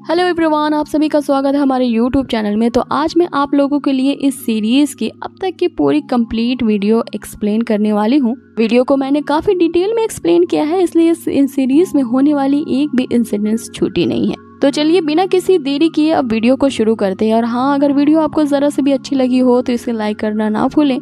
Hello everyone, आप सभी का स्वागत है हमारे यूट्यूब चैनल में। तो आज मैं आप लोगों के लिए इस सीरीज़ की अब तक की पूरी कंप्लीट वीडियो एक्सप्लेन करने वाली हूँ। वीडियो को मैंने काफ़ी डिटेल में एक्सप्लेन किया है, इसलिए इस सीरीज़ में होने वाली एक भी इंसिडेंट्स छूटी नहीं है। तो चलिए बिना किसी देरी किए अब वीडियो को शुरू करते हैं। और हाँ, अगर वीडियो आपको ज़रा से भी अच्छी लगी हो तो इसे लाइक करना ना भूलें।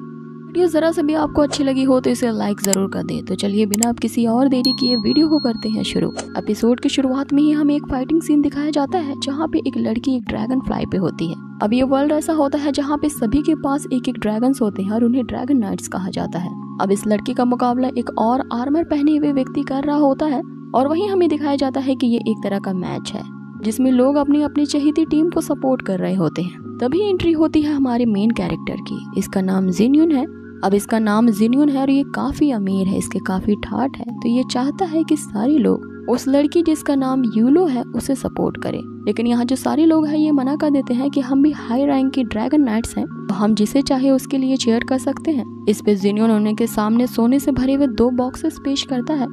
वीडियो ज़रा से भी आपको अच्छी लगी हो तो इसे लाइक ज़रूर कर दें। तो चलिए बिना अब किसी और देरी किए वीडियो को करते हैं शुरू। एपिसोड की शुरुआत में ही हमें एक फाइटिंग सीन दिखाया जाता है जहाँ पे एक लड़की एक ड्रैगन फ्लाई पे होती है। अब ये वर्ल्ड ऐसा होता है जहाँ पे सभी के पास एक एक ड्रैगन्स होते हैं और उन्हें ड्रैगन नाइट्स कहा जाता है। अब इस लड़की का मुकाबला एक और आर्मर पहने हुए व्यक्ति कर रहा होता है और वहीं हमें दिखाया जाता है कि ये एक तरह का मैच है जिसमें लोग अपनी अपनी चहेती टीम को सपोर्ट कर रहे होते हैं। तभी एंट्री होती है हमारे मेन कैरेक्टर की। इसका नाम जिनयून है। अब इसका नाम जिनयून है और ये काफी अमीर है, इसके काफी ठाट है, तो ये चाहता है कि सारे लोग उस लड़की जिसका नाम यूलो है उसे सपोर्ट करें। लेकिन यहाँ जो सारे लोग हैं ये मना कर देते हैं कि हम भी हाई रैंक की ड्रैगन नाइट्स हैं, तो हम जिसे चाहे उसके लिए चेयर कर सकते हैं। इस पे जिनयून उनके सामने सोने से भरे हुए 2 बॉक्सेस पेश करता है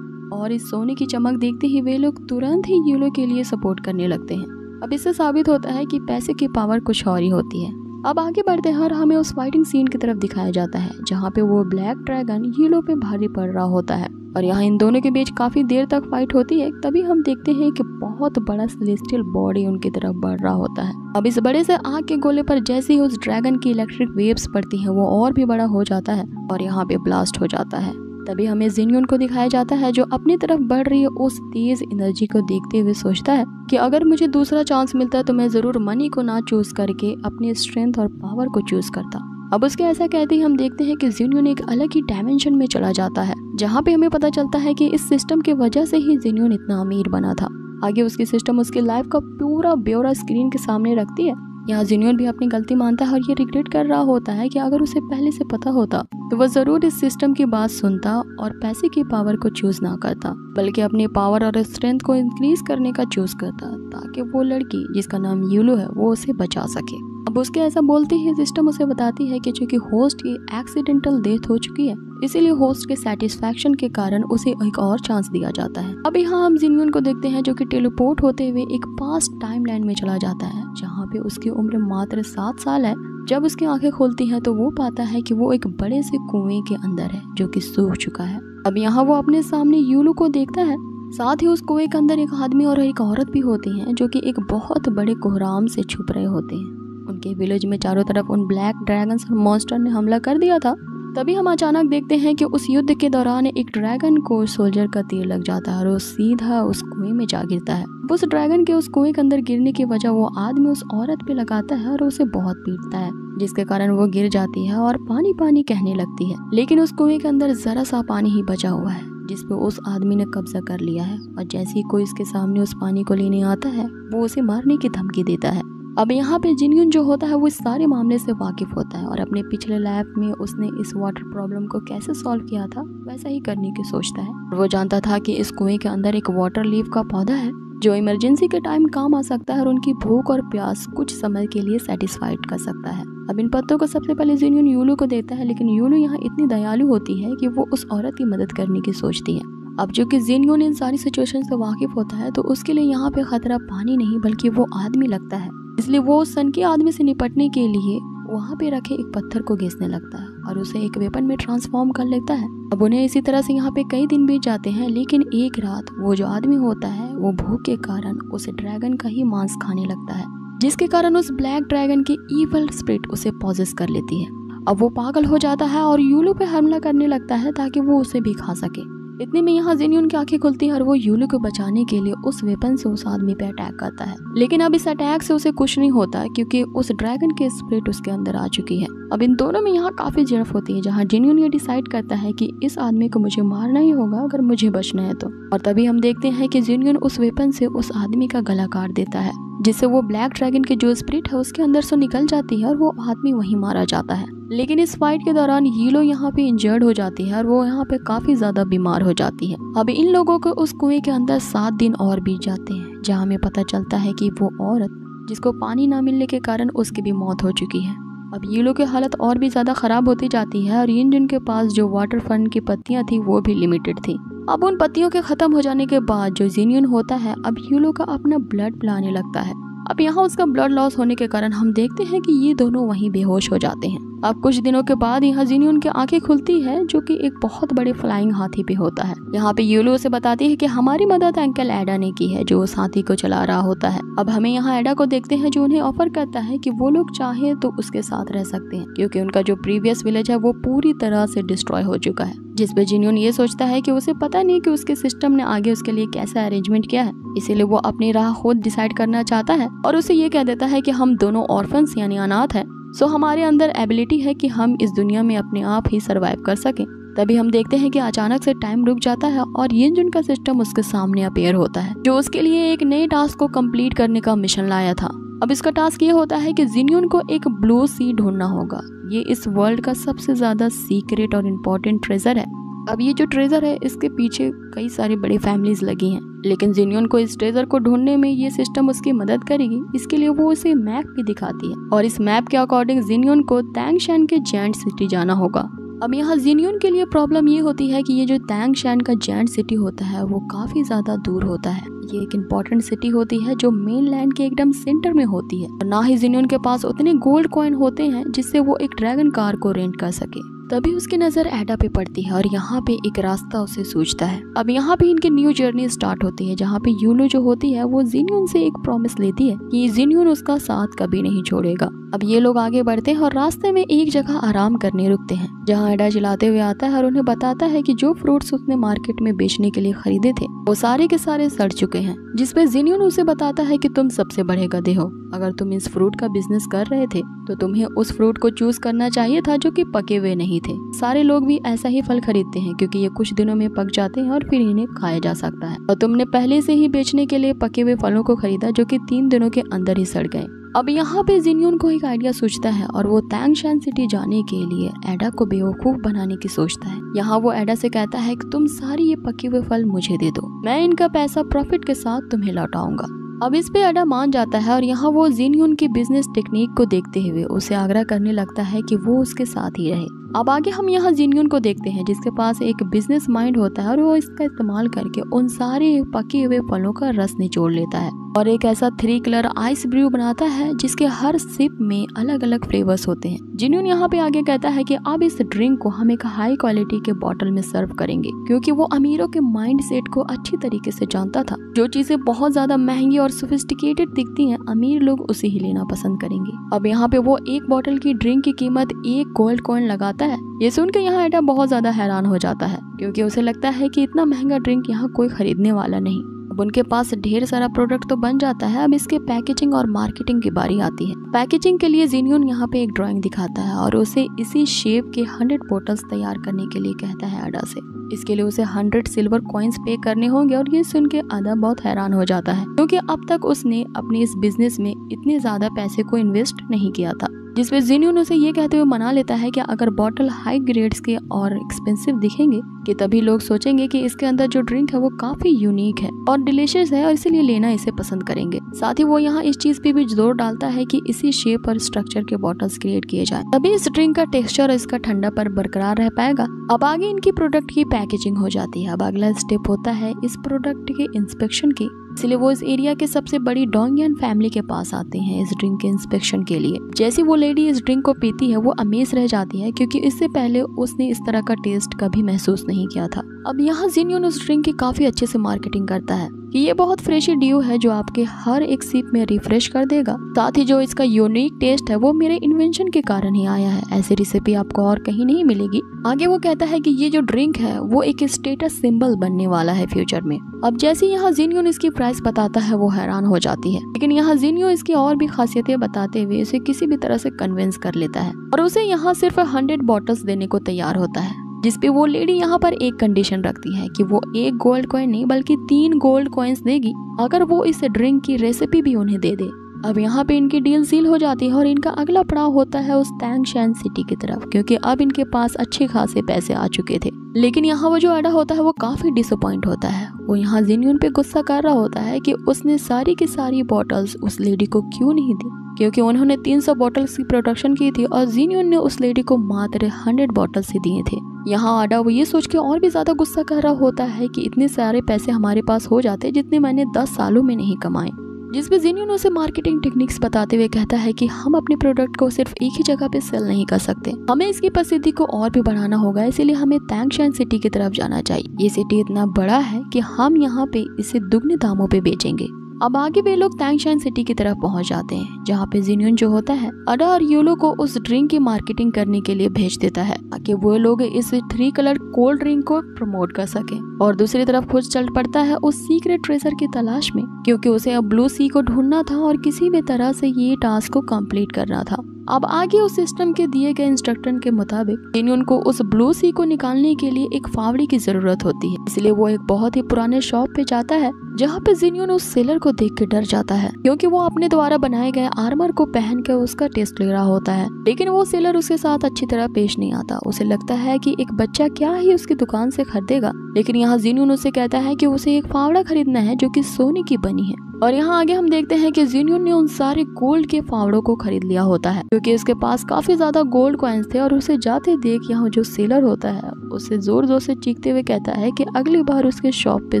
और इस सोने की चमक देखते ही वे लोग तुरंत ही यूलो के लिए सपोर्ट करने लगते हैं। अब इससे साबित होता है कि पैसे की पावर कुछ और ही होती है। अब आगे बढ़ते हैं और हमें उस फाइटिंग सीन की तरफ दिखाया जाता है जहाँ पे वो ब्लैक ड्रैगन यूलो पे भारी पड़ रहा होता है और यहाँ इन दोनों के बीच काफी देर तक फाइट होती है। तभी हम देखते हैं कि बहुत बड़ा सेलेस्टियल बॉडी उनकी तरफ बढ़ रहा होता है। अब इस बड़े से आग के गोले पर जैसे ही उस ड्रैगन की इलेक्ट्रिक वेव्स पड़ती हैं वो और भी बड़ा हो जाता है और यहाँ पे ब्लास्ट हो जाता है। तभी हमें जिनयून को दिखाया जाता है जो अपनी तरफ बढ़ रही है उस तेज एनर्जी को देखते हुए सोचता है कि अगर मुझे दूसरा चांस मिलता तो मैं जरूर मनी को ना चूज करके अपनी स्ट्रेंथ और पावर को चूज करता। अब उसके ऐसा कहते ही हम देखते हैं कि जिनयून एक अलग ही डायमेंशन में चला जाता है जहाँ पे हमें पता चलता है कि इस सिस्टम की वजह से ही जिनयून इतना अमीर बना था। आगे उसकी सिस्टम उसकी लाइफ का पूरा ब्यौरा स्क्रीन के सामने रखती है। यहाँ जिनयून भी अपनी गलती मानता है और ये रिग्रेट कर रहा होता है कि अगर उसे पहले से पता होता तो वह जरूर इस सिस्टम की बात सुनता और पैसे की पावर को चूज ना करता, बल्कि अपनी पावर और स्ट्रेंथ को इंक्रीज करने का चूज करता ताकि वो लड़की जिसका नाम यूलो है वो उसे बचा सके। अब उसके ऐसा बोलते ही सिस्टम उसे बताती है कि चूंकि होस्ट की एक्सीडेंटल डेथ हो चुकी है इसीलिए होस्ट के सेटिस्फैक्शन के कारण उसे एक और चांस दिया जाता है। अब यहाँ हम जिनयून को देखते हैं जो कि टेलीपोर्ट होते हुए एक पास्ट टाइमलाइन में चला जाता है जहाँ पे उसकी उम्र मात्र 7 साल है। जब उसकी आंखें खुलती हैं तो वो पाता है कि वो एक बड़े से कुएं के अंदर है जो कि सूख चुका है। अब यहाँ वो अपने सामने यूलो को देखता है। साथ ही उस कुएं के अंदर एक आदमी और एक औरत भी होती हैं जो कि एक बहुत बड़े कोहराम से छुप रहे होते हैं। उनके विलेज में चारों तरफ उन ब्लैक ड्रैगन्स और मॉन्स्टर ने हमला कर दिया था। तभी हम अचानक देखते हैं कि उस युद्ध के दौरान एक ड्रैगन को सोल्जर का तीर लग जाता है और वो सीधा उस कुएं में जा गिरता है। उस ड्रैगन के उस कुएं के अंदर गिरने की वजह वो आदमी उस औरत पे लगाता है और उसे बहुत पीटता है जिसके कारण वो गिर जाती है और पानी पानी कहने लगती है। लेकिन उस कुएं के अंदर जरा सा पानी ही बचा हुआ है जिसपे उस आदमी ने कब्जा कर लिया है और जैसे ही कोई इसके सामने उस पानी को लेने आता है वो उसे मारने की धमकी देता है। अब यहाँ पे जिनयून जो होता है वो इस सारे मामले से वाकिफ होता है और अपने पिछले लाइफ में उसने इस वाटर प्रॉब्लम को कैसे सॉल्व किया था वैसा ही करने की सोचता है। वो जानता था कि इस कुएं के अंदर एक वाटर लीफ का पौधा है जो इमरजेंसी के टाइम काम आ सकता है और उनकी भूख और प्यास कुछ समय के लिए सेटिस्फाइड कर सकता है। अब इन पत्तों को सबसे पहले जिनयून यूलो को देता है, लेकिन यूलो यहाँ इतनी दयालु होती है कि वो उस औरत की मदद करने की सोचती है। अब जो कि जिनयून इन सारी सिचुएशन से वाकिफ होता है तो उसके लिए यहाँ पे खतरा पानी नहीं बल्कि वो आदमी लगता है, इसलिए वो उस सन के आदमी से निपटने के लिए वहाँ पे रखे एक पत्थर को घिसने लगता है और उसे एक वेपन में ट्रांसफॉर्म कर लेता है। अब उन्हें इसी तरह से यहाँ पे कई दिन बीत जाते हैं, लेकिन एक रात वो जो आदमी होता है वो भूख के कारण उसे ड्रैगन का ही मांस खाने लगता है जिसके कारण उस ब्लैक ड्रैगन की ईवल स्पिरिट उसे पॉजेस कर लेती है। अब वो पागल हो जाता है और यूलो पे हमला करने लगता है ताकि वो उसे भी खा सके। इतने में यहाँ जिनयून की आंखें खुलती है और वो यूलो को बचाने के लिए उस वेपन से उस आदमी पे अटैक करता है। लेकिन अब इस अटैक से उसे कुछ नहीं होता क्योंकि उस ड्रैगन की स्पिरिट उसके अंदर आ चुकी है। अब इन दोनों में यहाँ काफी झड़प होती है जहाँ जिनयून ये डिसाइड करता है कि इस आदमी को मुझे मारना ही होगा अगर मुझे बचना है तो। और तभी हम देखते हैं कि जिनयून उस वेपन से उस आदमी का गला काट देता है जिससे वो ब्लैक ड्रैगन की जो स्पिरिट है उसके अंदर से निकल जाती है और वो आदमी वहीं मारा जाता है। लेकिन इस फाइट के दौरान यूलो यहाँ पे इंजर्ड हो जाती है और वो यहाँ पे काफी ज्यादा बीमार हो जाती है। अब इन लोगों को उस कुएं के अंदर 7 दिन और बीत जाते हैं जहाँ हमें पता चलता है कि वो औरत जिसको पानी ना मिलने के कारण उसकी भी मौत हो चुकी है। अब यूलो की हालत और भी ज्यादा खराब होती जाती है और इन जिनके पास जो वाटर फंड की पत्तियां थी वो भी लिमिटेड थी। अब उन पत्तियों के खत्म हो जाने के बाद जो जिनियन होता है अब यूलो का अपना ब्लड पिलाने लगता है। अब यहाँ उसका ब्लड लॉस होने के कारण हम देखते हैं कि ये दोनों वहीं बेहोश हो जाते हैं। अब कुछ दिनों के बाद यहाँ जिनियन की आंखें खुलती है, जो कि एक बहुत बड़े फ्लाइंग हाथी पे होता है। यहाँ पे यूलो उसे बताती है कि हमारी मदद अंकल एडा ने की है, जो उस हाथी को चला रहा होता है। अब हमें यहाँ एडा को देखते हैं, जो उन्हें ऑफर करता है कि वो लोग चाहे तो उसके साथ रह सकते हैं, क्योंकि उनका जो प्रीवियस विलेज है वो पूरी तरह से डिस्ट्रॉय हो चुका है। जिसपे जिनियन ये सोचता है कि उसे पता नहीं कि उसके सिस्टम ने आगे उसके लिए कैसा अरेंजमेंट किया है, इसीलिए वो अपनी राह खुद डिसाइड करना चाहता है और उसे ये कह देता है कि हम दोनों ऑर्फन्स यानी अनाथ हैं, सो हमारे अंदर एबिलिटी है कि हम इस दुनिया में अपने आप ही सरवाइव कर सकें। तभी हम देखते हैं कि अचानक से टाइम रुक जाता है और यिनजुन का सिस्टम उसके सामने अपीयर होता है, जो उसके लिए एक नए टास्क को कंप्लीट करने का मिशन लाया था। अब इसका टास्क ये होता है कि जिनियन को एक ब्लू सी ढूंढना होगा। ये इस वर्ल्ड का सबसे ज्यादा सीक्रेट और इम्पोर्टेंट ट्रेजर है। अब ये जो ट्रेजर है इसके पीछे कई सारी बड़ी फैमिलीज लगी हैं, लेकिन जिनियन को इस ट्रेजर को ढूंढने में ये सिस्टम उसकी मदद करेगी। इसके लिए वो उसे मैप भी दिखाती है और इस मैप के अकॉर्डिंग जिनियन को तैंगशैन के जायंट सिटी जाना होगा। अब यहाँ जिनियन के लिए प्रॉब्लम ये होती है कि ये जो तैंगशैन का जायंट सिटी होता है वो काफी ज्यादा दूर होता है। ये एक इम्पोर्टेंट सिटी होती है जो मेन लैंड के एकदम सेंटर में होती है और ना ही जिनियन के पास उतने गोल्ड कॉइन होते हैं जिससे वो एक ड्रैगन कार को रेंट कर सके। तभी उसकी नजर एडा पे पड़ती है और यहाँ पे एक रास्ता उसे सूझता है। अब यहाँ पे इनकी न्यू जर्नी स्टार्ट होती है, जहाँ पे यूलो जो होती है वो जिनियन से एक प्रॉमिस लेती है कि जिनियन उसका साथ कभी नहीं छोड़ेगा। अब ये लोग आगे बढ़ते हैं और रास्ते में एक जगह आराम करने रुकते हैं, जहाँ एडा चिल्लाते हुए आता है और उन्हें बताता है कि जो फ्रूट्स उसने मार्केट में बेचने के लिए खरीदे थे वो सारे के सारे सड़ चुके हैं। जिसपे जिनियन उसे बताता है कि तुम सबसे बड़े गधे हो, अगर तुम इस फ्रूट का बिजनेस कर रहे थे तो तुम्हें उस फ्रूट को चूज करना चाहिए था जो कि पके हुए नहीं थे। सारे लोग भी ऐसा ही फल खरीदते हैं क्योंकि ये कुछ दिनों में पक जाते हैं और फिर इन्हें खाया जा सकता है, और तुमने पहले से ही बेचने के लिए पके हुए फलों को खरीदा जो कि 3 दिनों के अंदर ही सड़ गए। अब यहाँ पे जिनियन को एक आइडिया सूझता है और वो तैंगशैन सिटी जाने के लिए एडा को बेवकूफ बनाने की सोचता है। यहाँ वो एडा से कहता है कि तुम सारे ये पके हुए फल मुझे दे दो, मैं इनका पैसा प्रॉफिट के साथ तुम्हें लौटाऊंगा। अब इस पे एडा मान जाता है और यहाँ वो जिनियन की बिजनेस टेक्निक को देखते हुए उसे आग्रह करने लगता है कि वो उसके साथ ही रहे। अब आगे हम यहाँ जिनियन को देखते हैं जिसके पास एक बिजनेस माइंड होता है और वो इसका इस्तेमाल करके उन सारे पके हुए फलों का रस निचोड़ लेता है और एक ऐसा 3 कलर आइस ब्रू बनाता है जिसके हर सिप में अलग अलग फ्लेवर्स होते हैं। जिनियन यहाँ पे आगे कहता है कि अब इस ड्रिंक को हम एक हाई क्वालिटी के बॉटल में सर्व करेंगे, क्योंकि वो अमीरों के माइंड सेट को अच्छी तरीके से जानता था। जो चीजें बहुत ज्यादा महंगी और सोफिस्टिकेटेड दिखती हैं, अमीर लोग उसे ही लेना पसंद करेंगे। अब यहाँ पे वो एक बॉटल की ड्रिंक की कीमत 1 गोल्ड कॉइन लगाता है। ये सुन के यहाँ एडा बहुत ज्यादा हैरान हो जाता है, क्योंकि उसे लगता है कि इतना महंगा ड्रिंक यहाँ कोई खरीदने वाला नहीं। अब उनके पास ढेर सारा प्रोडक्ट तो बन जाता है, अब इसके पैकेजिंग और मार्केटिंग की बारी आती है। पैकेजिंग के लिए जिनियन यहाँ पे एक ड्राइंग दिखाता है और उसे इसी शेप के 100 बोटल्स तैयार करने के लिए कहता है एडा से। इसके लिए उसे 100 सिल्वर कॉइन्स पे करने होंगे और ये सुन के एडा बहुत हैरान हो जाता है, क्योंकि अब तक उसने अपने इस बिजनेस में इतने ज्यादा पैसे को इन्वेस्ट नहीं किया था। जिसपे जिनियन उसे ये कहते हुए मना लेता है कि अगर बॉटल हाई ग्रेड्स के और एक्सपेंसिव दिखेंगे कि तभी लोग सोचेंगे कि इसके अंदर जो ड्रिंक है वो काफी यूनिक है और डिलीशियस है और इसीलिए लेना इसे पसंद करेंगे। साथ ही वो यहाँ इस चीज पे भी जोर डालता है कि इसी शेप और स्ट्रक्चर के बॉटल्स क्रिएट किए जाए, तभी इस ड्रिंक का टेक्सचर इसका ठंडा पर बरकरार रह पाएगा। अब आगे इनकी प्रोडक्ट की पैकेजिंग हो जाती है। अब अगला स्टेप होता है इस प्रोडक्ट के इंस्पेक्शन की, इसलिए वो इस एरिया के सबसे बड़ी डोंगियन फैमिली के पास आते हैं इस ड्रिंक के इंस्पेक्शन के लिए। जैसी वो लेडी इस ड्रिंक को पीती है वो अमेज रह जाती है, क्योंकि इससे पहले उसने इस तरह का टेस्ट कभी महसूस नहीं किया था। अब यहाँ जिनियन उस ड्रिंक की काफी अच्छे से मार्केटिंग करता है कि ये बहुत फ्रेशी ड्यू है जो आपके हर एक सिप में रिफ्रेश कर देगा। साथ ही जो इसका यूनिक टेस्ट है वो मेरे इन्वेंशन के कारण ही आया है, ऐसी रेसिपी आपको और कहीं नहीं मिलेगी। आगे वो कहता है कि ये जो ड्रिंक है वो एक स्टेटस सिंबल बनने वाला है फ्यूचर में। अब जैसे यहाँ जिनियन इसकी प्राइस बताता है वो हैरान हो जाती है, लेकिन यहाँ जिनियन इसकी और भी खासियतें बताते हुए उसे किसी भी तरह से कन्विंस कर लेता है और उसे यहाँ सिर्फ 100 बॉटल्स देने को तैयार होता है। जिसपे वो लेडी यहाँ पर एक कंडीशन रखती है कि वो 1 गोल्ड कॉइन नहीं बल्कि 3 गोल्ड कॉइन्स देगी अगर वो इस ड्रिंक की रेसिपी भी उन्हें दे दे। अब यहाँ पे इनकी डील सील हो जाती है और इनका अगला पड़ाव होता है उस तैंगशैन सिटी की तरफ, क्योंकि अब इनके पास अच्छे खासे पैसे आ चुके थे। लेकिन यहाँ वो जो एडा होता है वो काफी डिसअपॉइंट होता है। वो यहाँ जिनियन पे गुस्सा कर रहा होता है कि उसने सारी की सारी बॉटल्स उस लेडी को क्यों नहीं दी, क्योंकि उन्होंने 300 बॉटल्स की प्रोडक्शन की थी और जिनियन ने उस लेडी को मात्र 100 बॉटल्स ही दिए थे। यहाँ आडा वो ये सोच के और भी ज्यादा गुस्सा कर रहा होता है कि इतने सारे पैसे हमारे पास हो जाते जितने मैंने 10 सालों में नहीं कमाए। जिसपे जिनियन उसे मार्केटिंग टेक्निक्स बताते हुए कहता है कि हम अपने प्रोडक्ट को सिर्फ एक ही जगह पे सेल नहीं कर सकते, हमें इसकी प्रसिद्धि को और भी बढ़ाना होगा, इसीलिए हमें तैंगशान सिटी की तरफ जाना चाहिए। ये सिटी इतना बड़ा है कि हम यहाँ पे इसे दुगने दामों पे बेचेंगे। अब आगे वे लोग तैंगशान सिटी की तरफ पहुंच जाते हैं, जहाँ पे जिनियन जो होता है अडा और यूलो को उस ड्रिंक की मार्केटिंग करने के लिए भेज देता है ताकि वो लोग इस 3 कलर कोल्ड ड्रिंक को प्रमोट कर सके। और दूसरी तरफ खुद चल पड़ता है उस सीक्रेट ट्रेजर की तलाश में, क्योंकि उसे अब ब्लू सी को ढूंढना था और किसी भी तरह से ये टास्क को कंप्लीट करना था। अब आगे उस सिस्टम के दिए गए इंस्ट्रक्शन के मुताबिक जिनियन को उस ब्लू सी को निकालने के लिए एक फावड़ी की जरूरत होती है, इसलिए वो एक बहुत ही पुराने शॉप पे जाता है, जहाँ पे जिनियन उस सेलर को देख के डर जाता है, क्योंकि वो अपने द्वारा बनाए गए आर्मर को पहन कर उसका टेस्ट ले रहा होता है। लेकिन वो सेलर उसके साथ अच्छी तरह पेश नहीं आता। उसे लगता है कि एक बच्चा क्या ही उसकी दुकान से खरीदेगा, लेकिन यहाँ जिनियन उससे कहता है कि उसे एक फावड़ा खरीदना है जो कि सोने की बनी है। और यहाँ आगे हम देखते हैं कि जिनियन ने उन सारे गोल्ड के फावड़ों को खरीद लिया होता है, क्योंकि उसके पास काफी ज्यादा गोल्ड कॉइन्स थे। और उसे जाते देख यहाँ जो सेलर होता है उसे जोर जोर से चीखते हुए कहता है कि अगली बार उसके शॉप पे